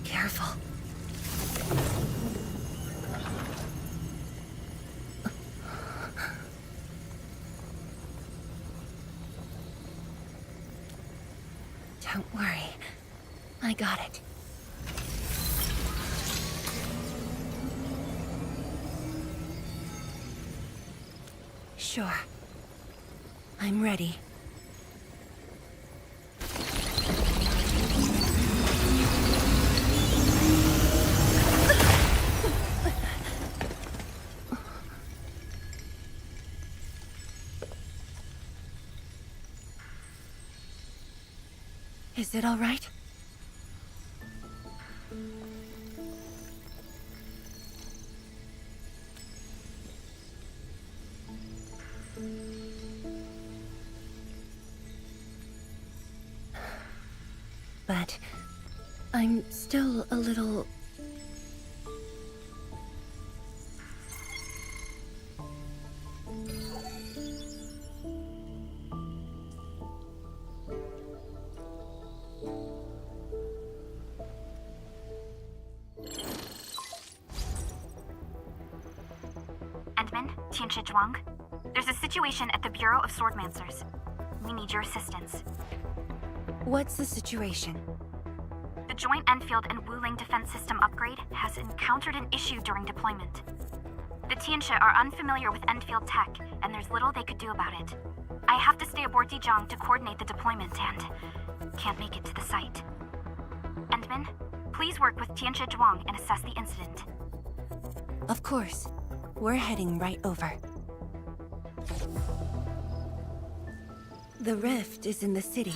Careful. Don't worry. I got it. Sure. I'm ready. Is it all right? But I'm still a little... Endman, Tianshi Zhuang. There's a situation at the Bureau of Swordmancers. We need your assistance. What's the situation? The Joint Enfield and Wuling Defense System upgrade has encountered an issue during deployment. The Tianshi are unfamiliar with Endfield tech, and there's little they could do about it. I have to stay aboard Dijiang to coordinate the deployment and can't make it to the site. Endman, please work with Tianshi Zhuang and assess the incident. Of course. We're heading right over. The rift is in the city.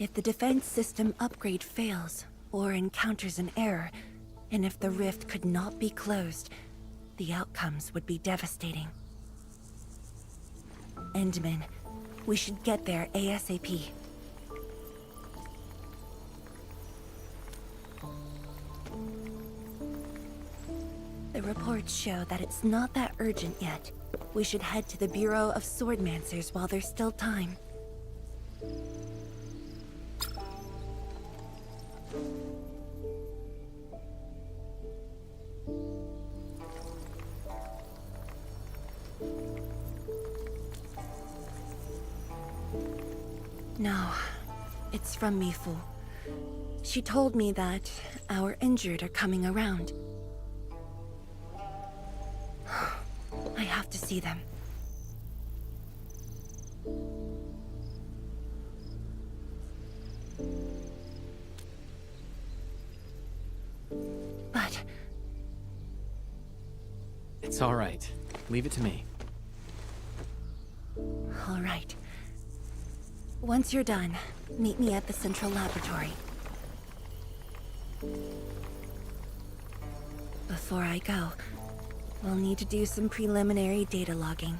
If the defense system upgrade fails, or encounters an error, and if the rift could not be closed, the outcomes would be devastating. Endman, we should get there ASAP. The reports show that it's not that urgent yet. We should head to the Bureau of Swordmancers while there's still time. No, it's from Mifu. She told me that our injured are coming around. I have to see them. But... It's all right. Leave it to me. All right. Once you're done, meet me at the central laboratory. Before I go, we'll need to do some preliminary data logging.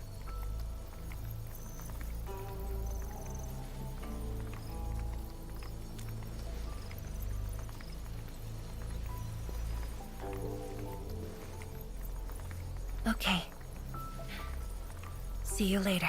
Okay. See you later.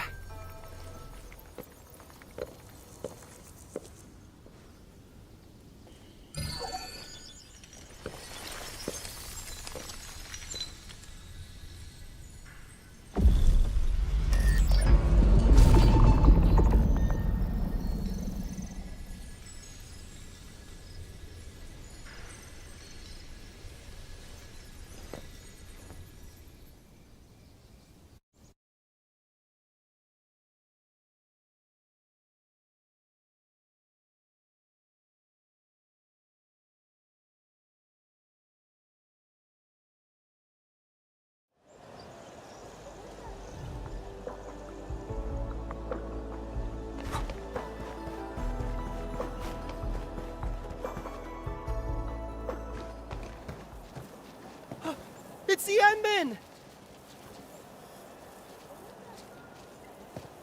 It's the Endman!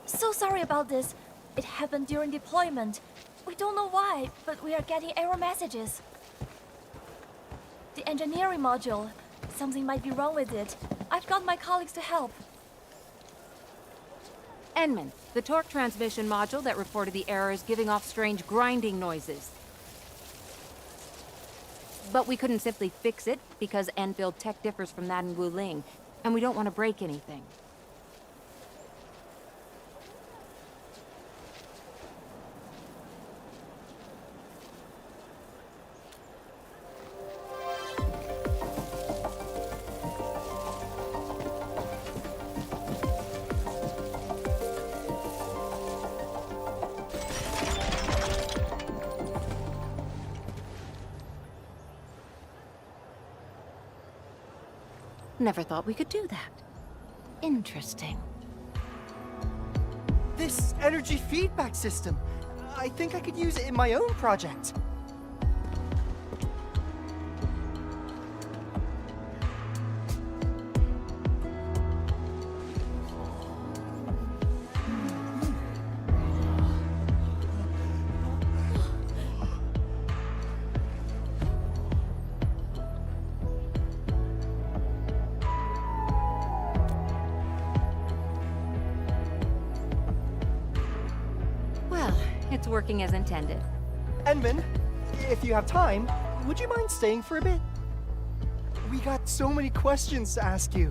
So sorry about this. It happened during deployment. We don't know why, but we are getting error messages. The engineering module. Something might be wrong with it. I've got my colleagues to help. Enman, the torque transmission module that reported the error is giving off strange grinding noises. But we couldn't simply fix it because Endfield tech differs from that in Wuling, and we don't want to break anything. Never thought we could do that. Interesting. This energy feedback system. I think I could use it in my own project. It's working as intended. Endman, if you have time, would you mind staying for a bit? We got so many questions to ask you.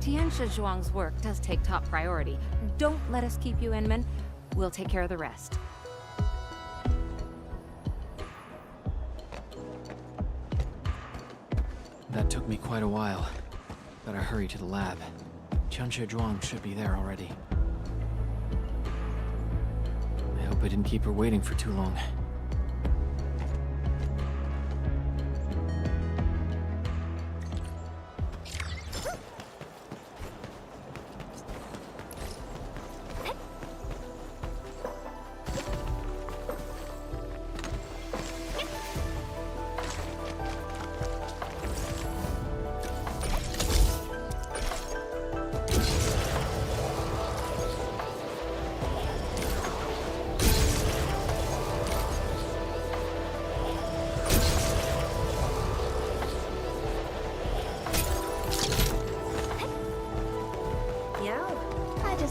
Tianxia Zhuang's work does take top priority. Don't let us keep you, Enman. We'll take care of the rest. That took me quite a while. Better hurry to the lab. Tianxia Zhuang should be there already. I hope I didn't keep her waiting for too long.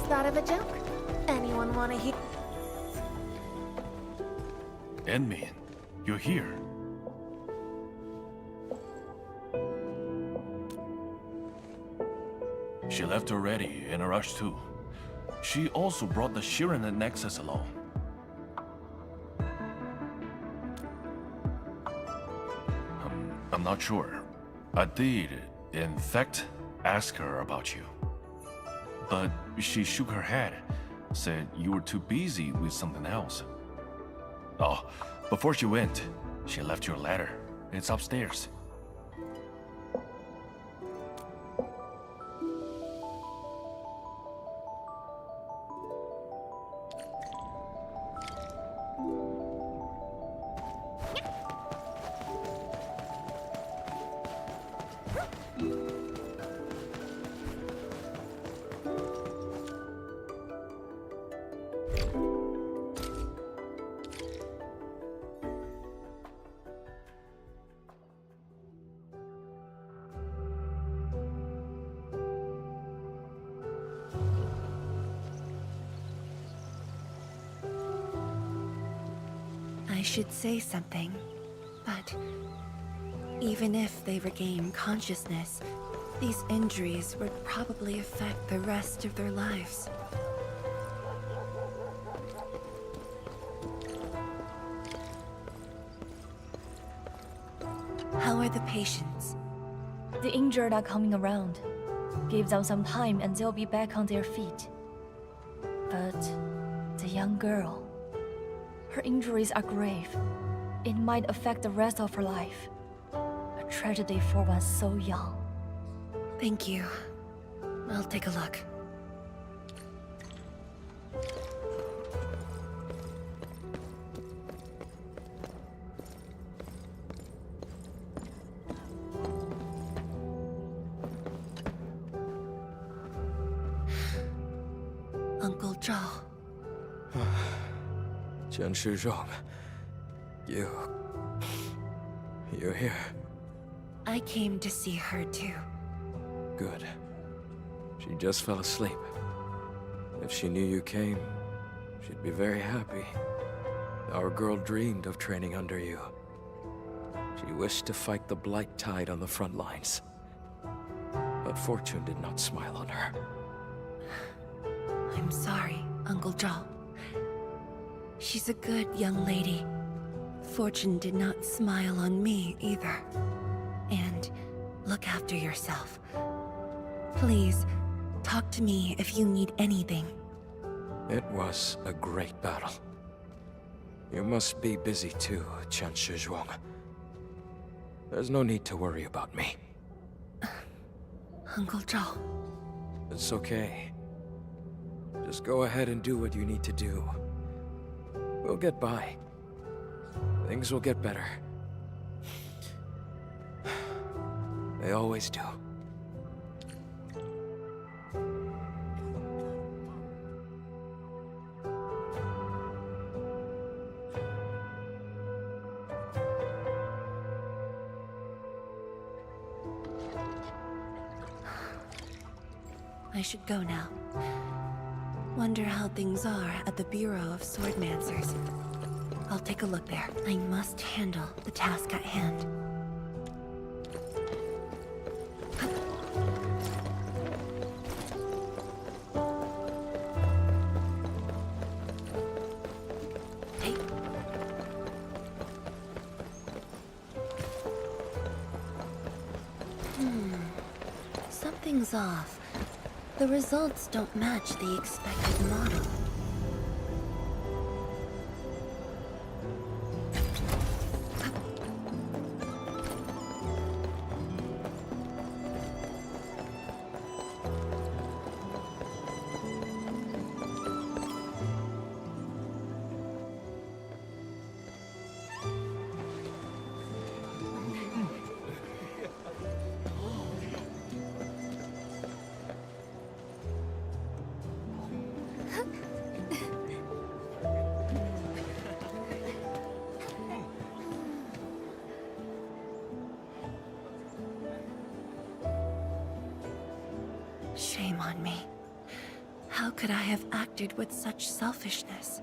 Thought of a joke? Anyone want to hear? Enman, you're here. She left already, in a rush too. She also brought the Shirin and Nexus along. I'm not sure. I did, in fact, ask her about you. But she shook her head, said you were too busy with something else. Oh, before she went, she left your letter. It's upstairs. I should say something, but even if they regain consciousness, these injuries would probably affect the rest of their lives. How are the patients? The injured are coming around. Give them some time and they'll be back on their feet. But the young girl, her injuries are grave. It might affect the rest of her life. A tragedy for one so young. Thank you. I'll take a look. Zhao. Chen Shizhong, you're here. I came to see her too. Good. She just fell asleep. If she knew you came, she'd be very happy. Our girl dreamed of training under you. She wished to fight the Blight Tide on the front lines. But fortune did not smile on her. I'm sorry, Uncle Zhao. She's a good young lady. Fortune did not smile on me either. And look after yourself. Please, talk to me if you need anything. It was a great battle. You must be busy too, Chen Shizhuang. There's no need to worry about me. Uncle Zhao. It's okay. Just go ahead and do what you need to do. We'll get by. Things will get better. They always do. I should go now. Wonder how things are at the Bureau of Swordmancers. I'll take a look there. I must handle the task at hand. Something's off. The results don't match the expected model. Shame on me. How could I have acted with such selfishness?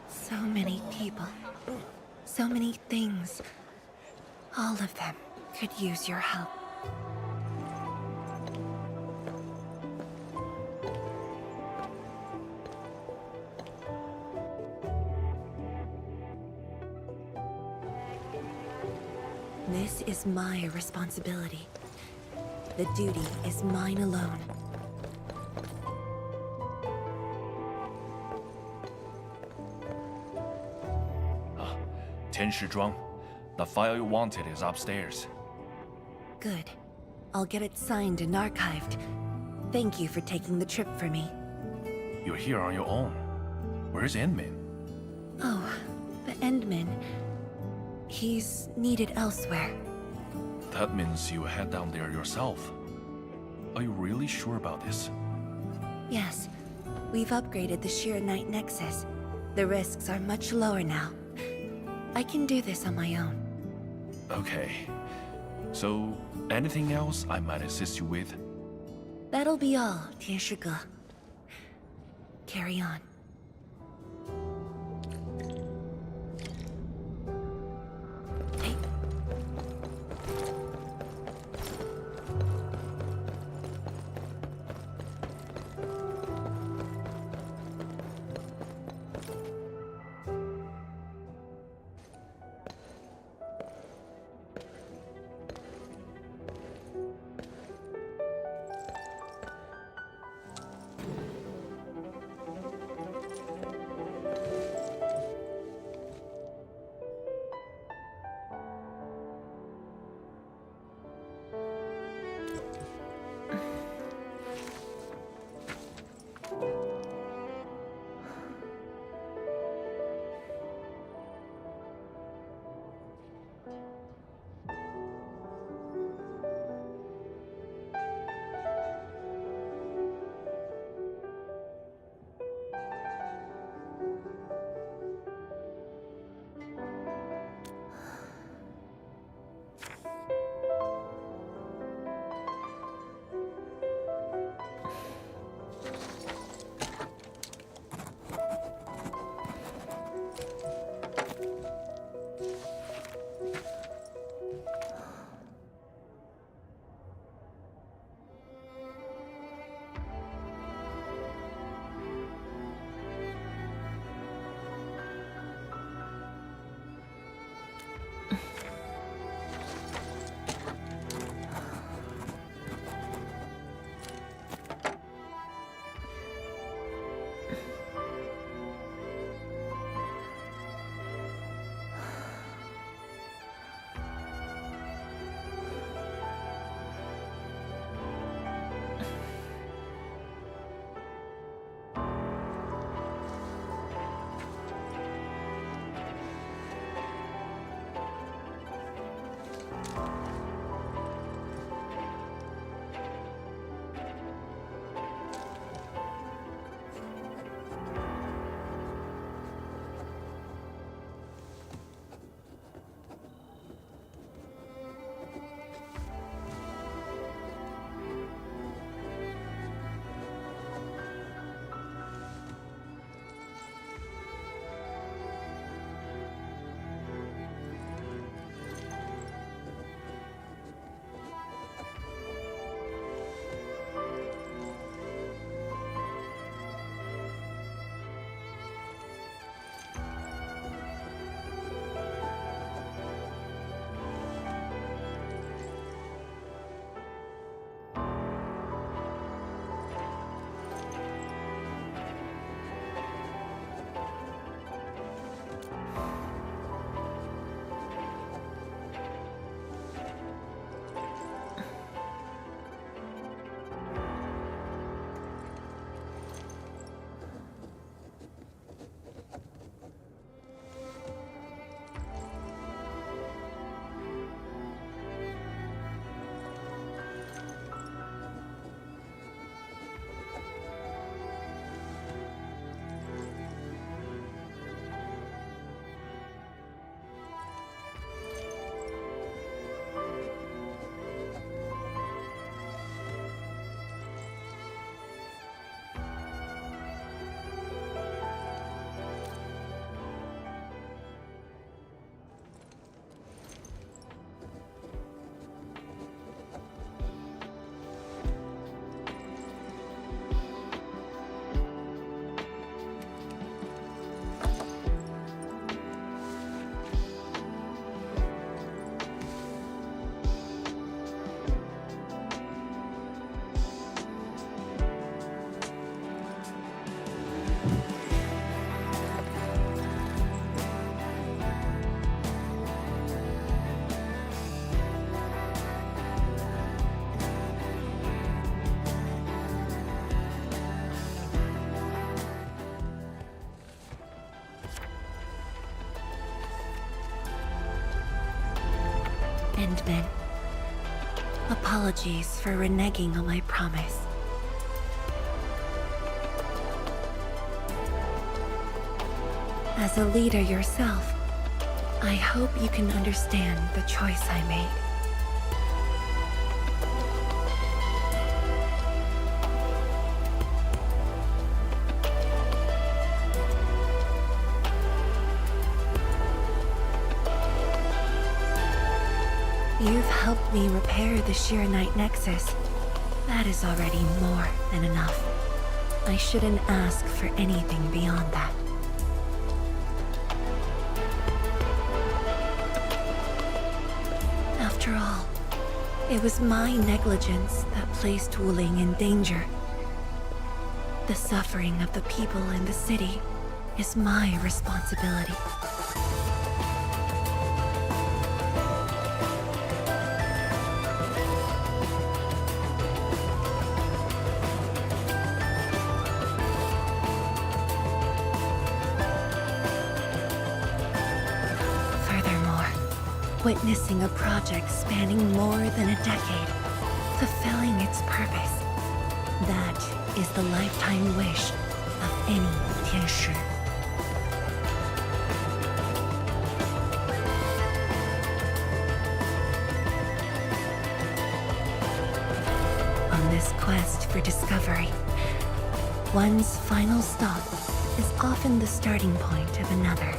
So many people. So many things. All of them could use your help. This is my responsibility. The duty is mine alone. Tian Shizhuang, the file you wanted is upstairs. Good. I'll get it signed and archived. Thank you for taking the trip for me. You're here on your own. Where's Inmin? Oh, the Endman. He's needed elsewhere. That means you head down there yourself. Are you really sure about this? Yes. We've upgraded the Sheer Knight Nexus. The risks are much lower now. I can do this on my own. Okay. So, anything else I might assist you with? That'll be all, Tian Shige. Carry on. Endman. Apologies for reneging on my promise. As a leader yourself, I hope you can understand the choice I made. You've helped me repair the Shiranite Nexus. That is already more than enough. I shouldn't ask for anything beyond that. After all, it was my negligence that placed Wuling in danger. The suffering of the people in the city is my responsibility. Witnessing a project spanning more than a decade, fulfilling its purpose. That is the lifetime wish of any Tianshi. On this quest for discovery, one's final stop is often the starting point of another.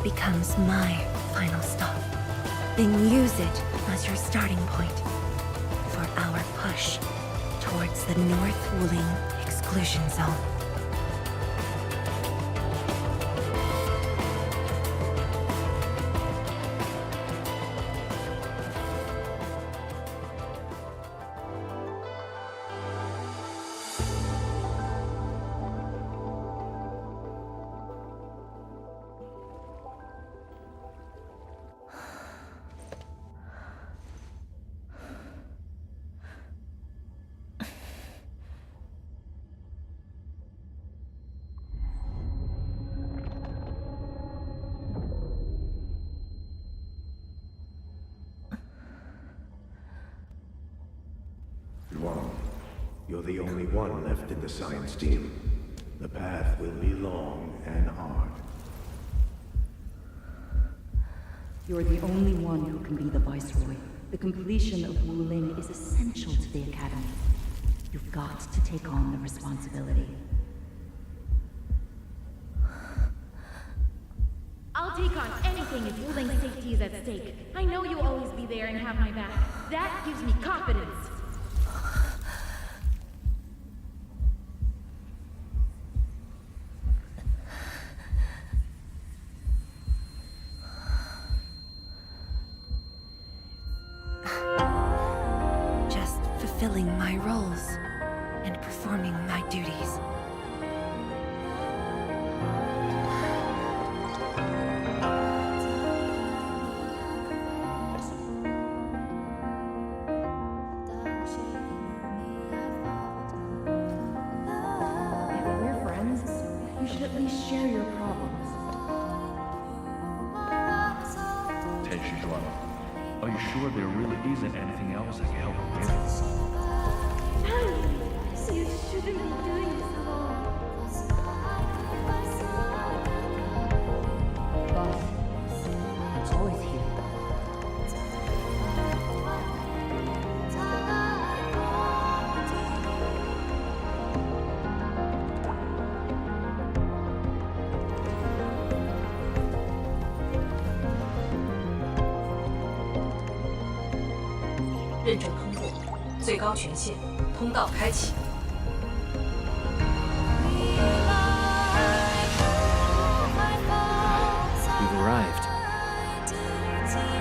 Becomes my final stop. Then use it as your starting point for our push towards the North Wuling exclusion zone. You're the only one left in the science team. The path will be long and hard. You're the only one who can be the Viceroy. The completion of Wuling is essential to the Academy. You've got to take on the responsibility. I'll take on anything if Wuling's safety is at stake. I know you'll always be there and have my back. That gives me confidence. Fulfilling my roles and performing my duties. If we're friends, you should at least share your problems. Tianshi Zhuang, are you sure there really isn't anything else I can help you with? You shouldn't be doing this alone. Boss, I'm always here.认证通过，最高权限，通道开启。 You've arrived.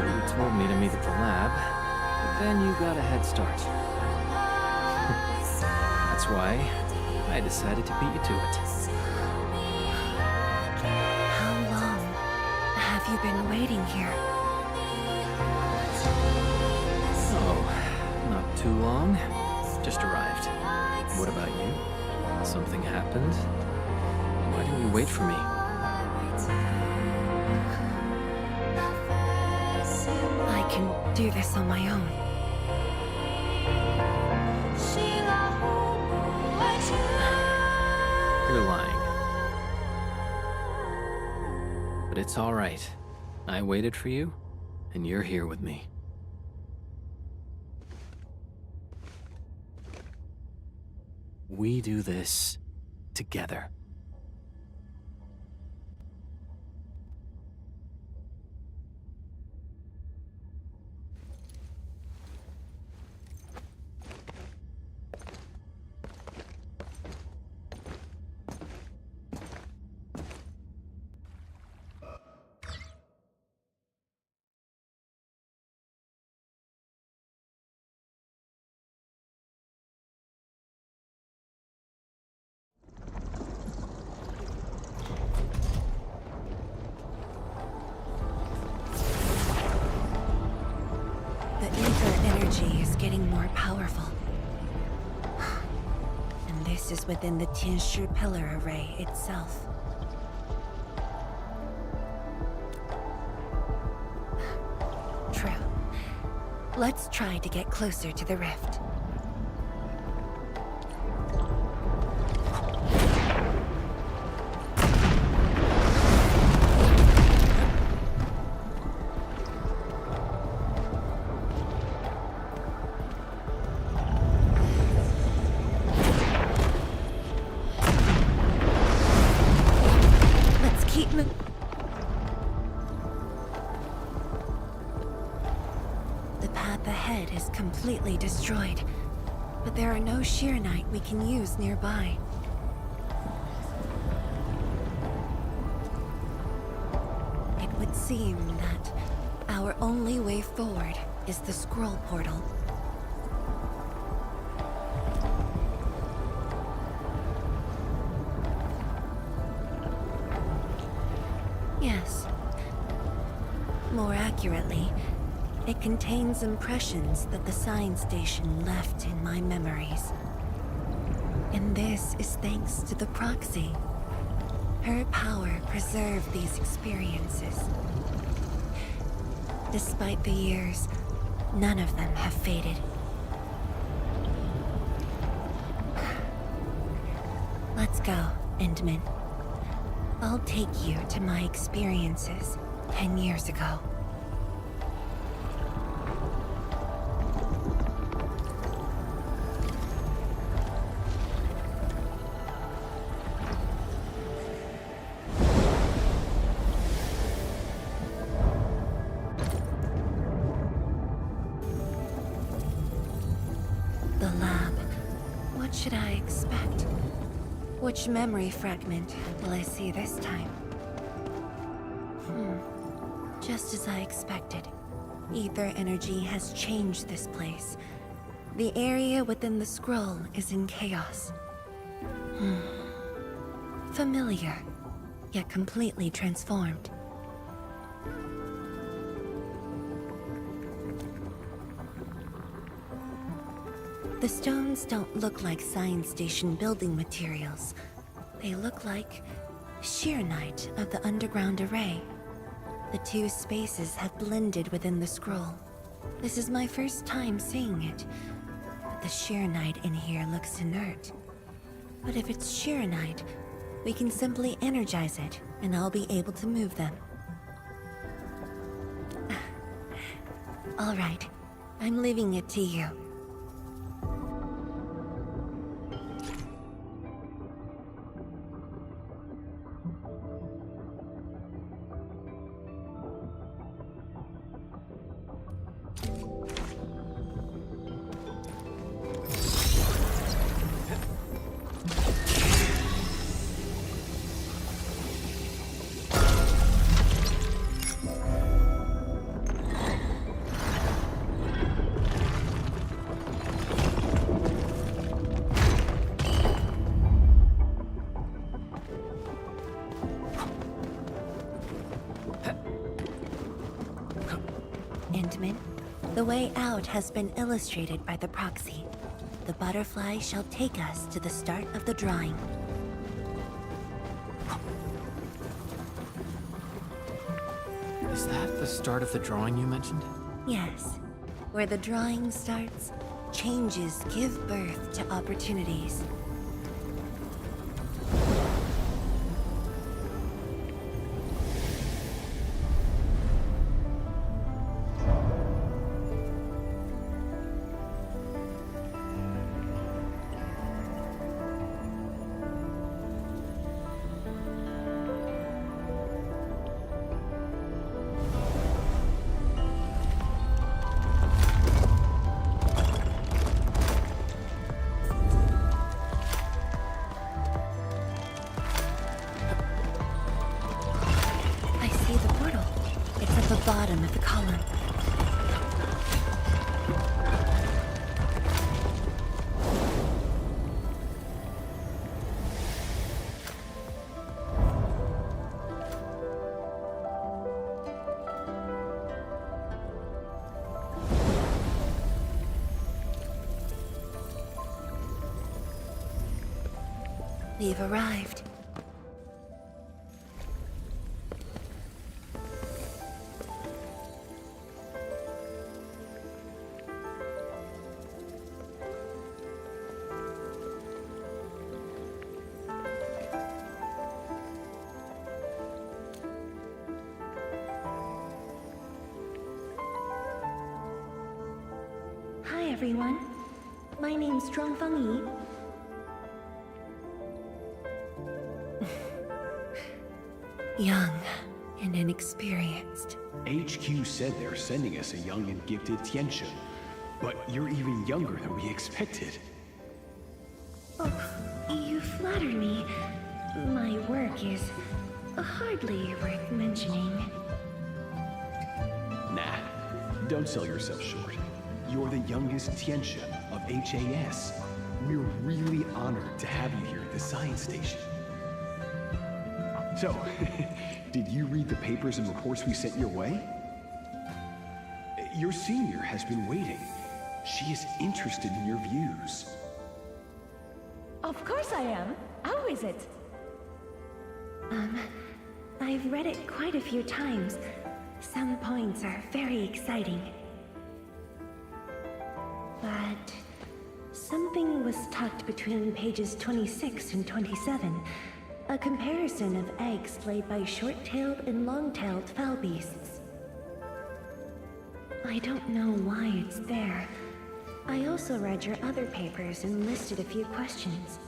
You told me to meet at the lab, but then you got a head start. That's why I decided to beat you to it. How long have you been waiting here? too long. Just arrived. What about you? Something happened? Why didn't you wait for me? I can do this on my own. You're lying. But it's all right. I waited for you, and you're here with me. We do this together. The ether energy is getting more powerful. And this is within the Tianshi pillar array itself. True. Let's try to get closer to the rift. The path ahead is completely destroyed, but there are no Sheernite we can use nearby. It would seem that our only way forward is the scroll portal. Yes. More accurately, it contains impressions that the science station left in my memories. And this is thanks to the proxy. Her power preserved these experiences. Despite the years, none of them have faded. Let's go, Endman. I'll take you to my experiences 10 years ago. The lab. What should I expect? Which memory fragment will I see this time? Just as I expected. Ether energy has changed this place. The area within the scroll is in chaos. Familiar, yet completely transformed. The stones don't look like science station building materials. They look like Sheernite of the underground array. The two spaces have blended within the scroll. This is my first time seeing it. But the Sheernite in here looks inert. But if it's Sheernite, we can simply energize it, and I'll be able to move them. All right, I'm leaving it to you. Endman, The way out has been illustrated by the proxy. The butterfly shall take us to the start of the drawing. Is that the start of the drawing you mentioned? Yes. Where the drawing starts, changes give birth to opportunities. Bottom of the column. We've arrived. Hi everyone, my name's Zhuangfeng Yi. Young and inexperienced. HQ said they're sending us a young and gifted Tianxun, but you're even younger than we expected. Oh, you flatter me. My work is hardly worth mentioning. Nah, don't sell yourself short. You're the youngest Tianxun of HAS. We're really honored to have you here at the science station. So, did you read the papers and reports we sent your way? Your senior has been waiting. She is interested in your views. Of course I am. How is it? I've read it quite a few times. Some points are very exciting. But something was tucked between pages 26 and 27. A comparison of eggs laid by short-tailed and long-tailed fowl beasts. I don't know why it's there. I also read your other papers and listed a few questions.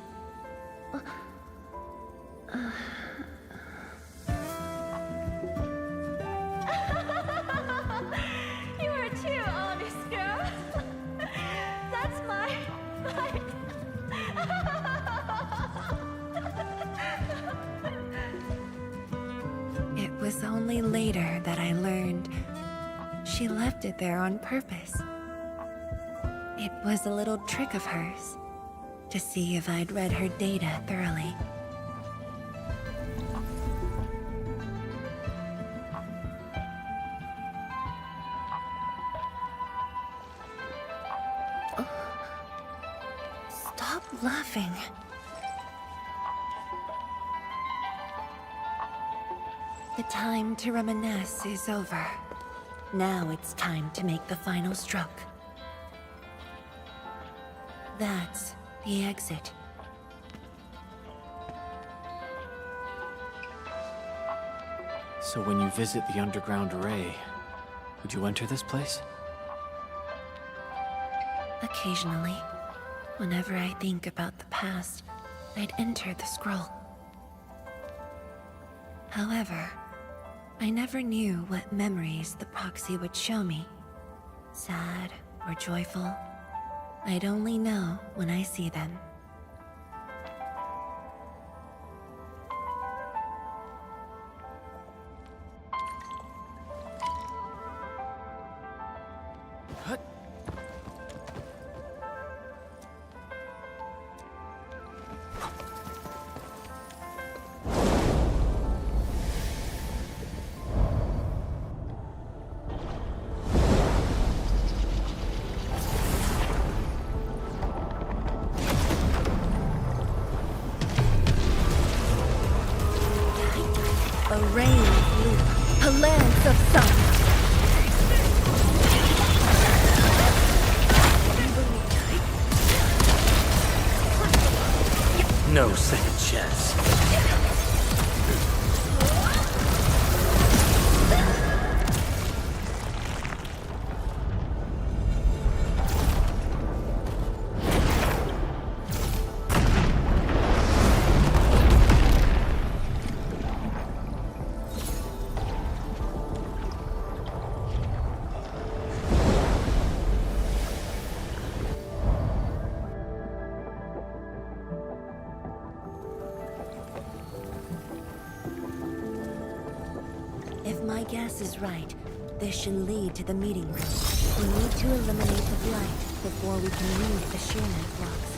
You are too honest, girl. That's my... It was only later that I learned she left it there on purpose. It was a little trick of hers to see if I'd read her data thoroughly. Stop laughing. The time to reminisce is over. Now it's time to make the final stroke. That's the exit. So when you visit the underground array, would you enter this place? Occasionally, whenever I think about the past, I'd enter the scroll. However, I never knew what memories the proxy would show me. Sad or joyful, I'd only know when I see them. A rain of blue, a lance of sun. No second chance. If my guess is right, this should lead to the meeting room. We need to eliminate the blight before we can move the sheer knight blocks.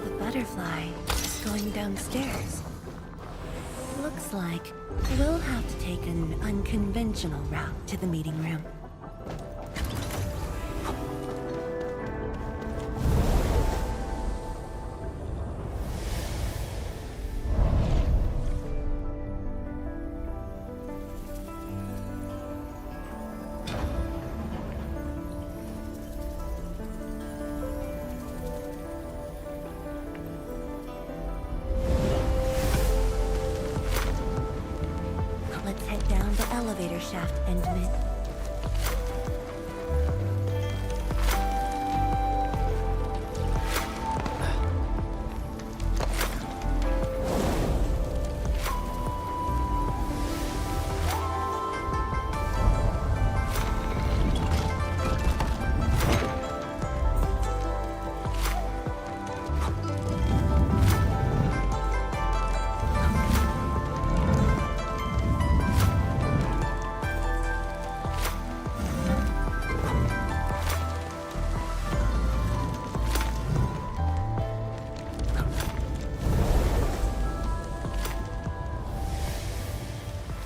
The butterfly is going downstairs. Looks like we'll have to take an unconventional route to the meeting room. Let's head down the elevator shaft, Endman.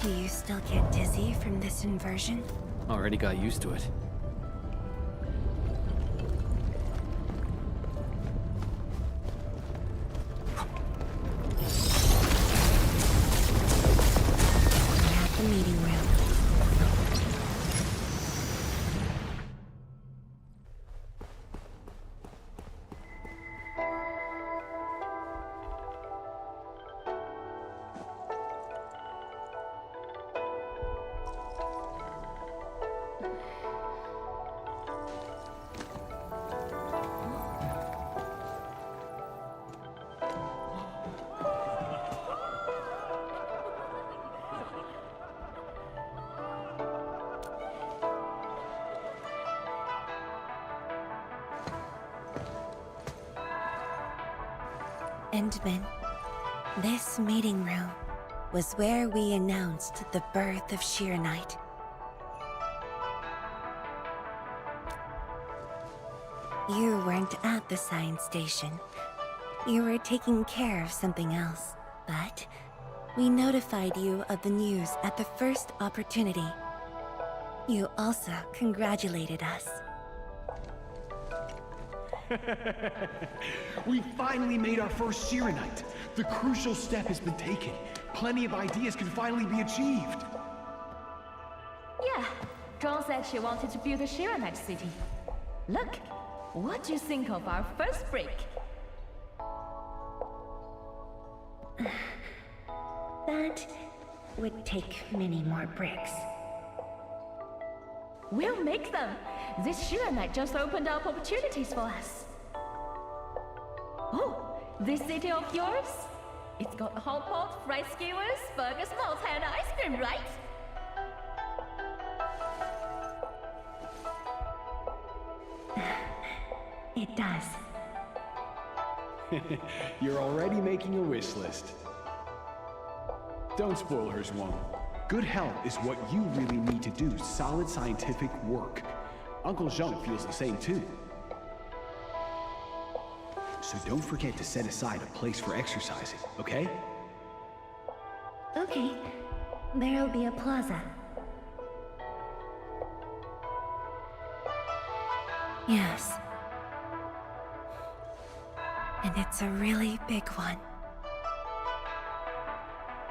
Do you still get dizzy from this inversion? Already got used to it. We're at the meeting room. Endman, this meeting room was where we announced the birth of Sheer Knight. You weren't at the science station. You were taking care of something else, but we notified you of the news at the first opportunity. You also congratulated us. We finally made our first Shiranite. The crucial step has been taken. Plenty of ideas can finally be achieved. Yeah, Zhuang said she wanted to build a Shiranite city. Look, what do you think of our first break? That would take many more bricks. We'll make them. This Shiranite just opened up opportunities for us. Oh, this city of yours? It's got a hot pot, fried skewers, burgers, malts, and ice cream, right? It does. You're already making a wish list. Don't spoil her, Zhuang. Good health is what you really need to do solid scientific work. Uncle Zheng feels the same too. So don't forget to set aside a place for exercising, okay? Okay. There'll be a plaza. Yes. And it's a really big one.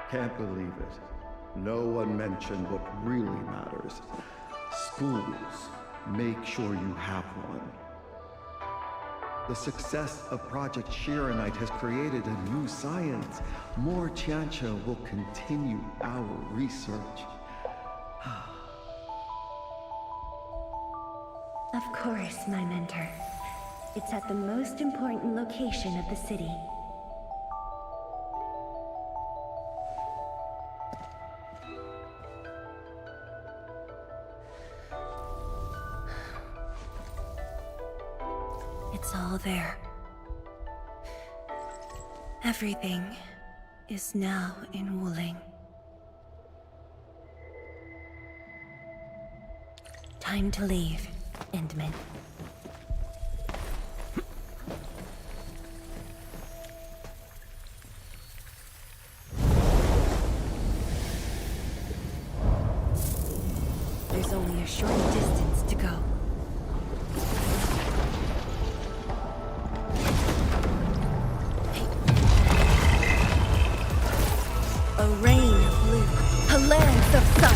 Can't believe it. No one mentioned what really matters. Schools. Make sure you have one. The success of Project Shiranite has created a new science. More Tianxia will continue our research. Of course, my mentor. It's at the most important location of the city. It's all there. Everything is now in Wuling. Time to leave, Endman. There's only a short distance to go. A rain of blue, a lance of sun.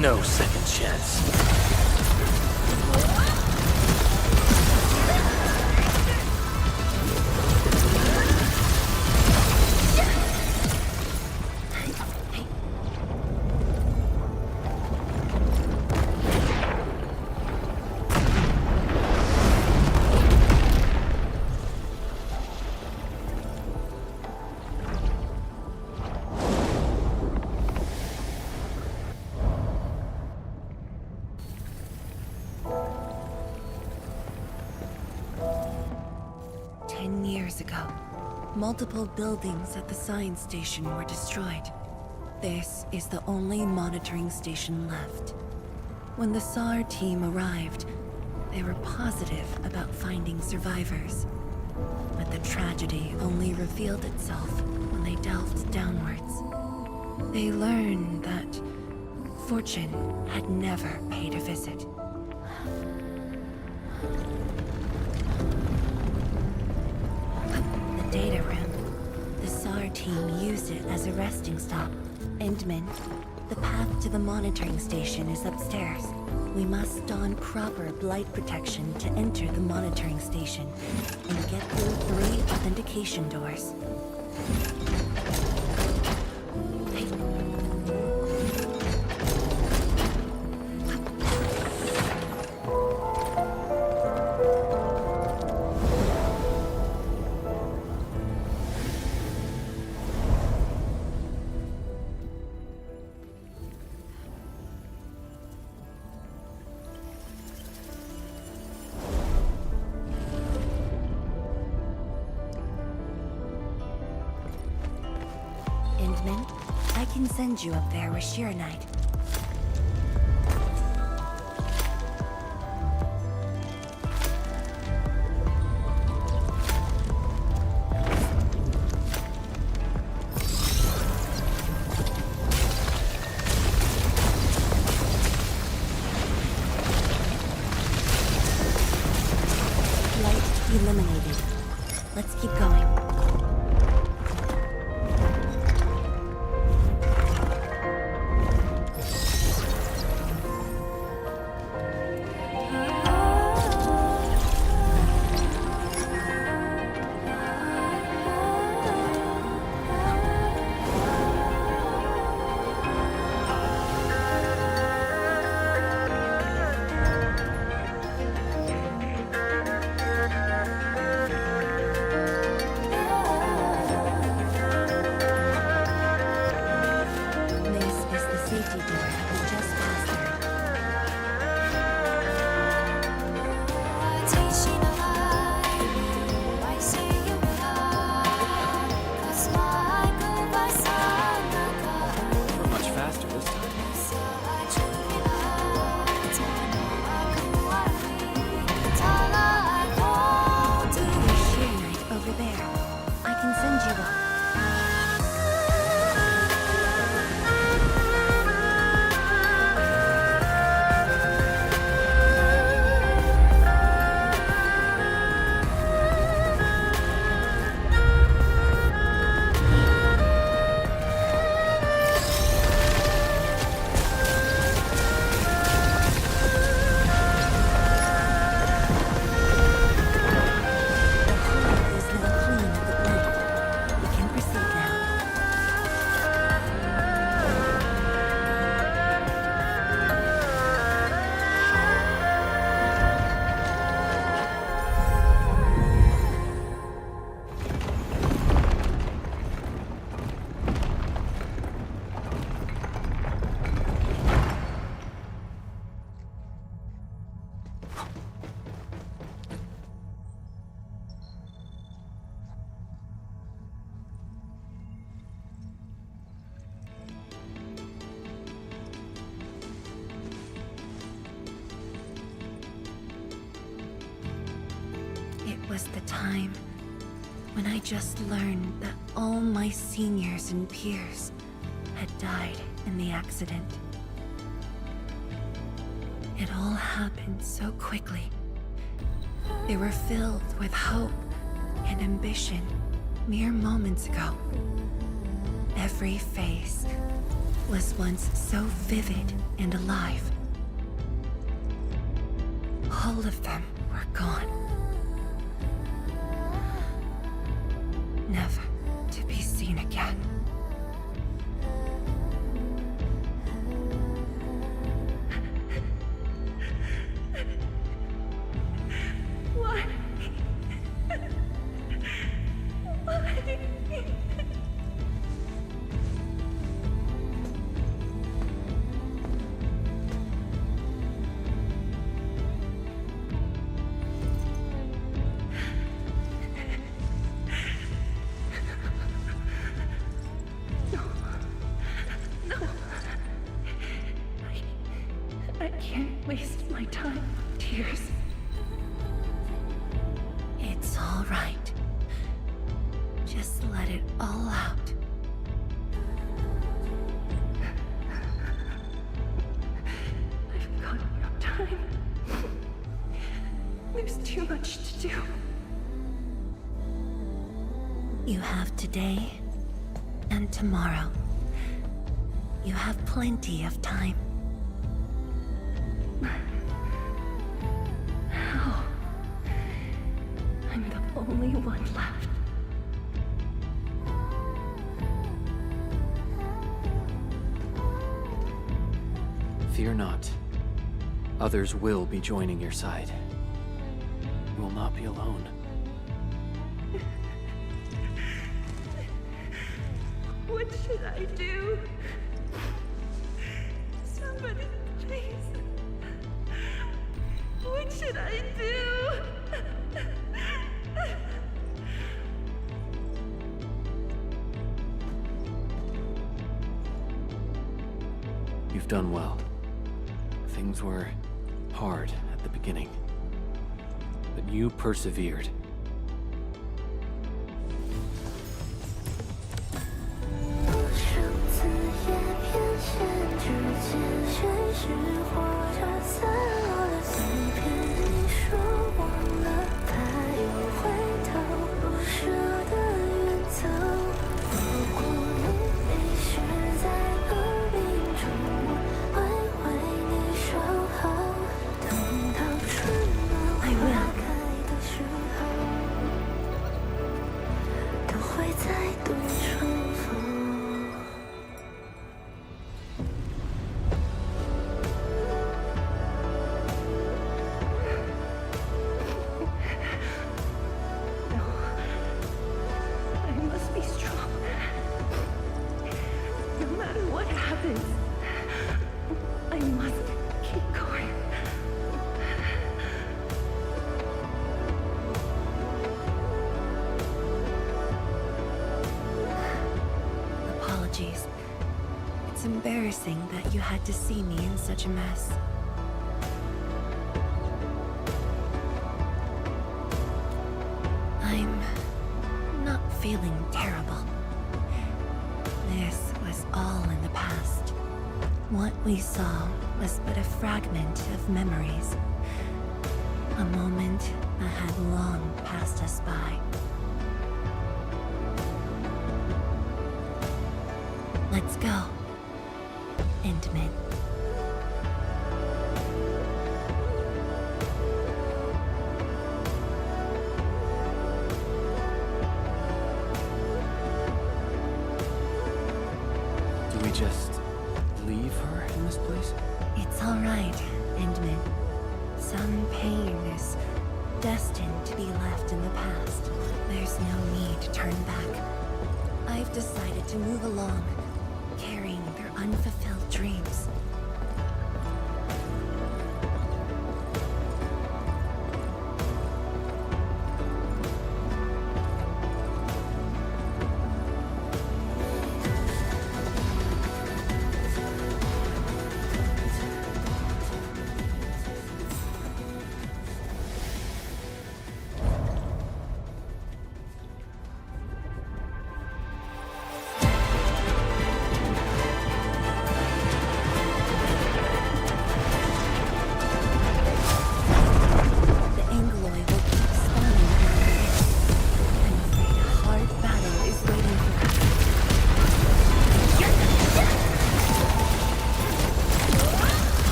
No second chance. Multiple buildings at the science station were destroyed. This is the only monitoring station left. When the SAR team arrived, they were positive about finding survivors. But the tragedy only revealed itself when they delved downwards. They learned that fortune had never paid a visit. The data room. The SAR team used it as a resting stop. Endman, the path to the monitoring station is upstairs. We must don proper blight protection to enter the monitoring station and get through 3 authentication doors. I can send you up there with Shiranite. Light eliminated. Let's keep going. was the time when I just learned that all my seniors and peers had died in the accident. It all happened so quickly. They were filled with hope and ambition mere moments ago. Every face was once so vivid and alive. All of them were gone. Never to be seen again. Why? Why? I can't waste my time with tears. It's all right. Just let it all out. I've got no time. There's too much to do. You have today and tomorrow. You have plenty of time. How? I'm the only one left. Fear not. Others will be joining your side. You will not be alone. What should I do? Somebody, please. What should I do? You've done well. Things were hard at the beginning, but you persevered. I must be strong. No matter what happens, I must keep going. Apologies. It's embarrassing that you had to see me in such a mess. I'm not feeling terrible. This was all in the past. What we saw was but a fragment of memories. A moment that had long passed us by. Let's go. Intimate. Do we just leave her in this place? It's all right, Endman. Some pain is destined to be left in the past. There's no need to turn back. I've decided to move along, carrying their unfulfilled dreams.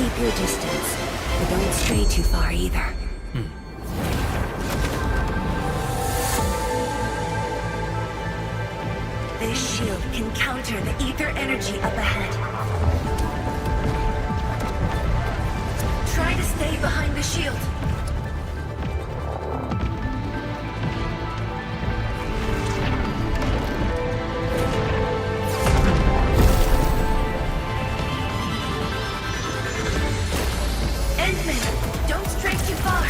Keep your distance, but don't stray too far either. This shield can counter the ether energy up ahead. Try to stay behind the shield. Endman, don't stray too far.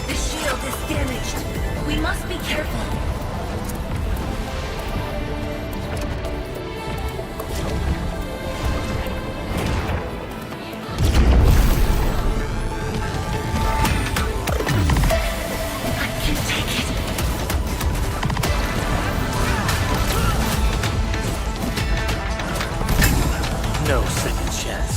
The shield is damaged. We must be careful. I can take it. No second chance.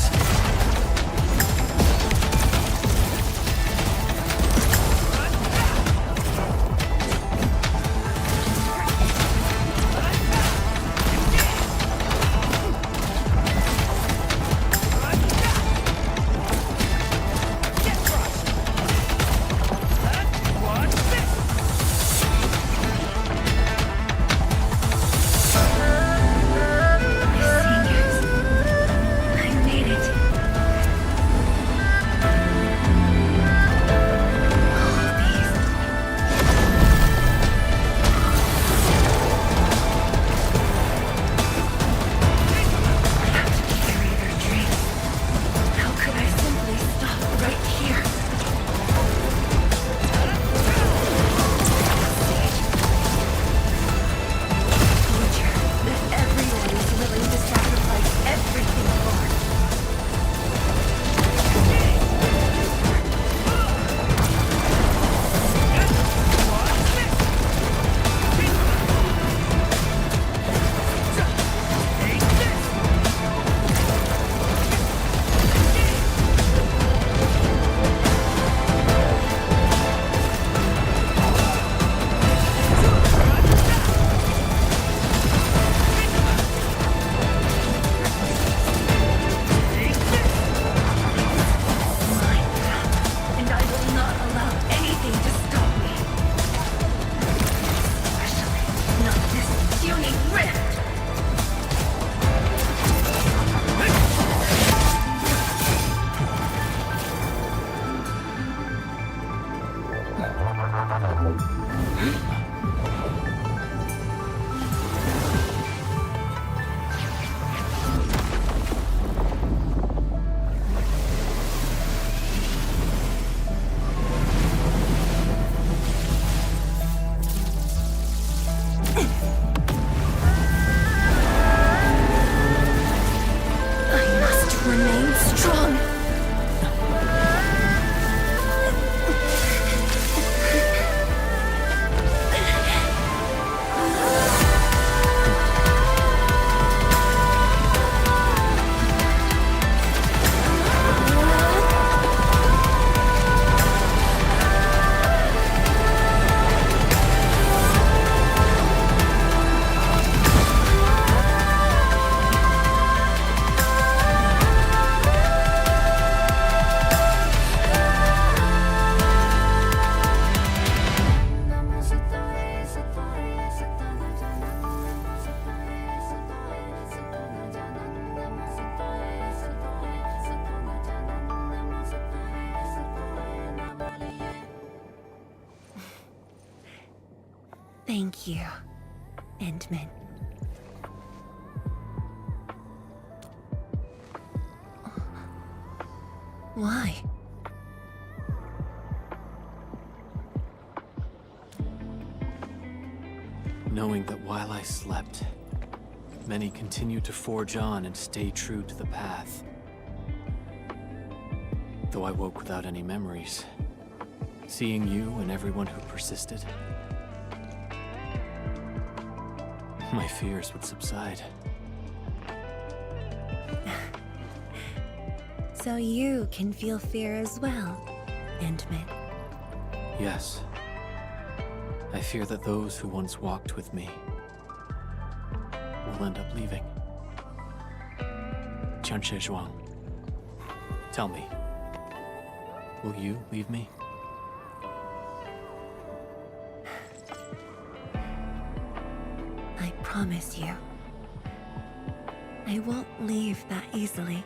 I made it. How could I simply stop right here? Future that everyone is willing to sacrifice everything for. And I will not allow anything to stop me. Especially not this puny rift. I must remain strong. Thank you, Endman. Why? Knowing that while I slept, many continued to forge on and stay true to the path. Though I woke without any memories, Seeing you and everyone who persisted, my fears would subside. So you can feel fear as well, Endman. Yes. I fear that those who once walked with me will end up leaving. Qianshi Zhuang, tell me, will you leave me? I promise you, I won't leave that easily.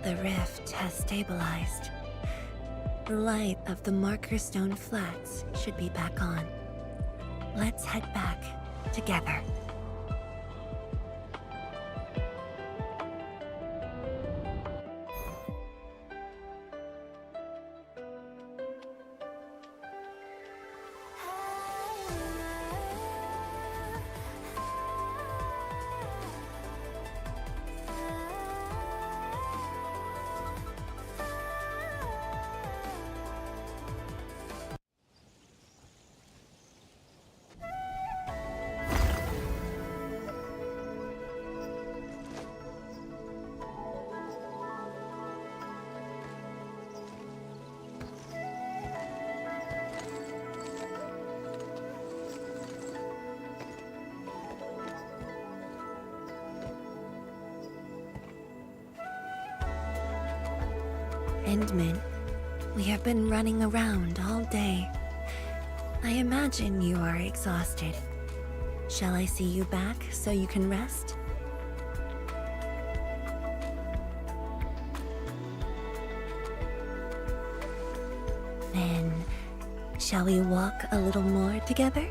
The rift has stabilized. The light of the Marker Stone Flats should be back on. Let's head back together. Endman, we have been running around all day. I imagine you are exhausted. Shall I see you back so you can rest? Then, shall we walk a little more together?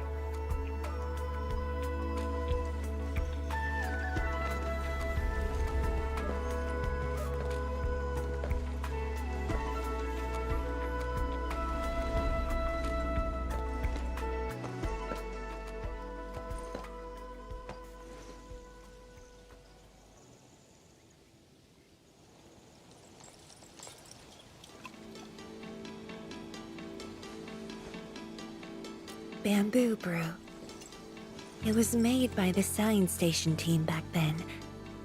Bamboo brew. It was made by the science station team back then,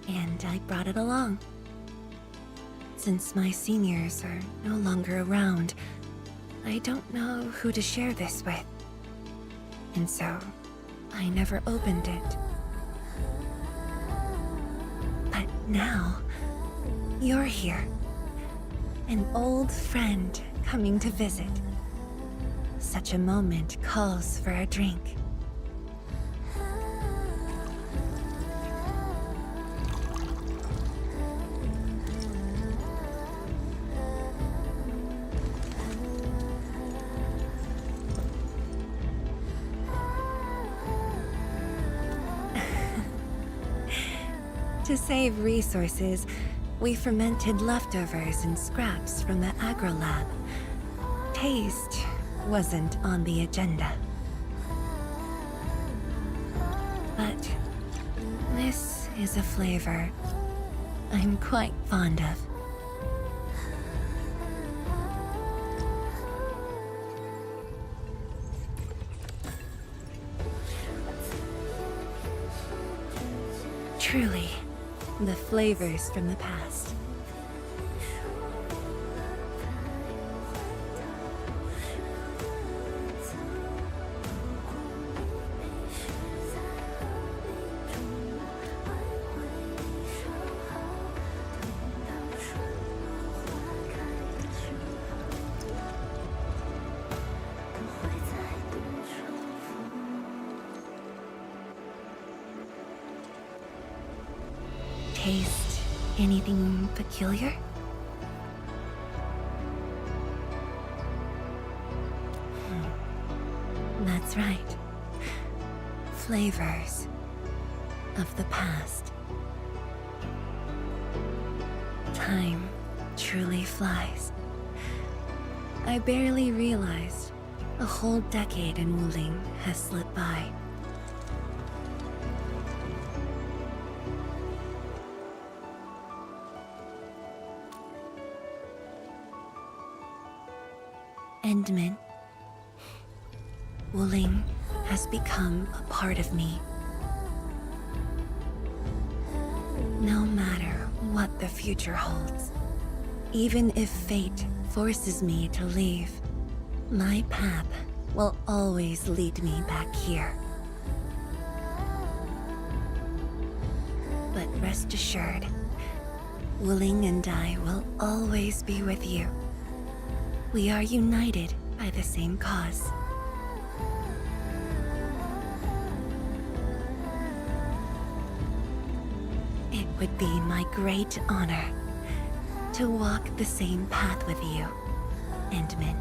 and I brought it along. Since my seniors are no longer around, I don't know who to share this with. And so, I never opened it. But now, you're here. An old friend coming to visit. Such a moment calls for a drink. To save resources, we fermented leftovers and scraps from the agro lab. Taste wasn't on the agenda. But this is a flavor I'm quite fond of. Truly, the flavors from the past. Taste anything peculiar? That's right. Flavors of the past. Time truly flies. I barely realized a whole decade in Wuling has slipped by. Endman. Wuling has become a part of me. No matter what the future holds, even if fate forces me to leave, my path will always lead me back here. But rest assured, Wuling and I will always be with you. We are united by the same cause. It would be my great honor to walk the same path with you, Endman.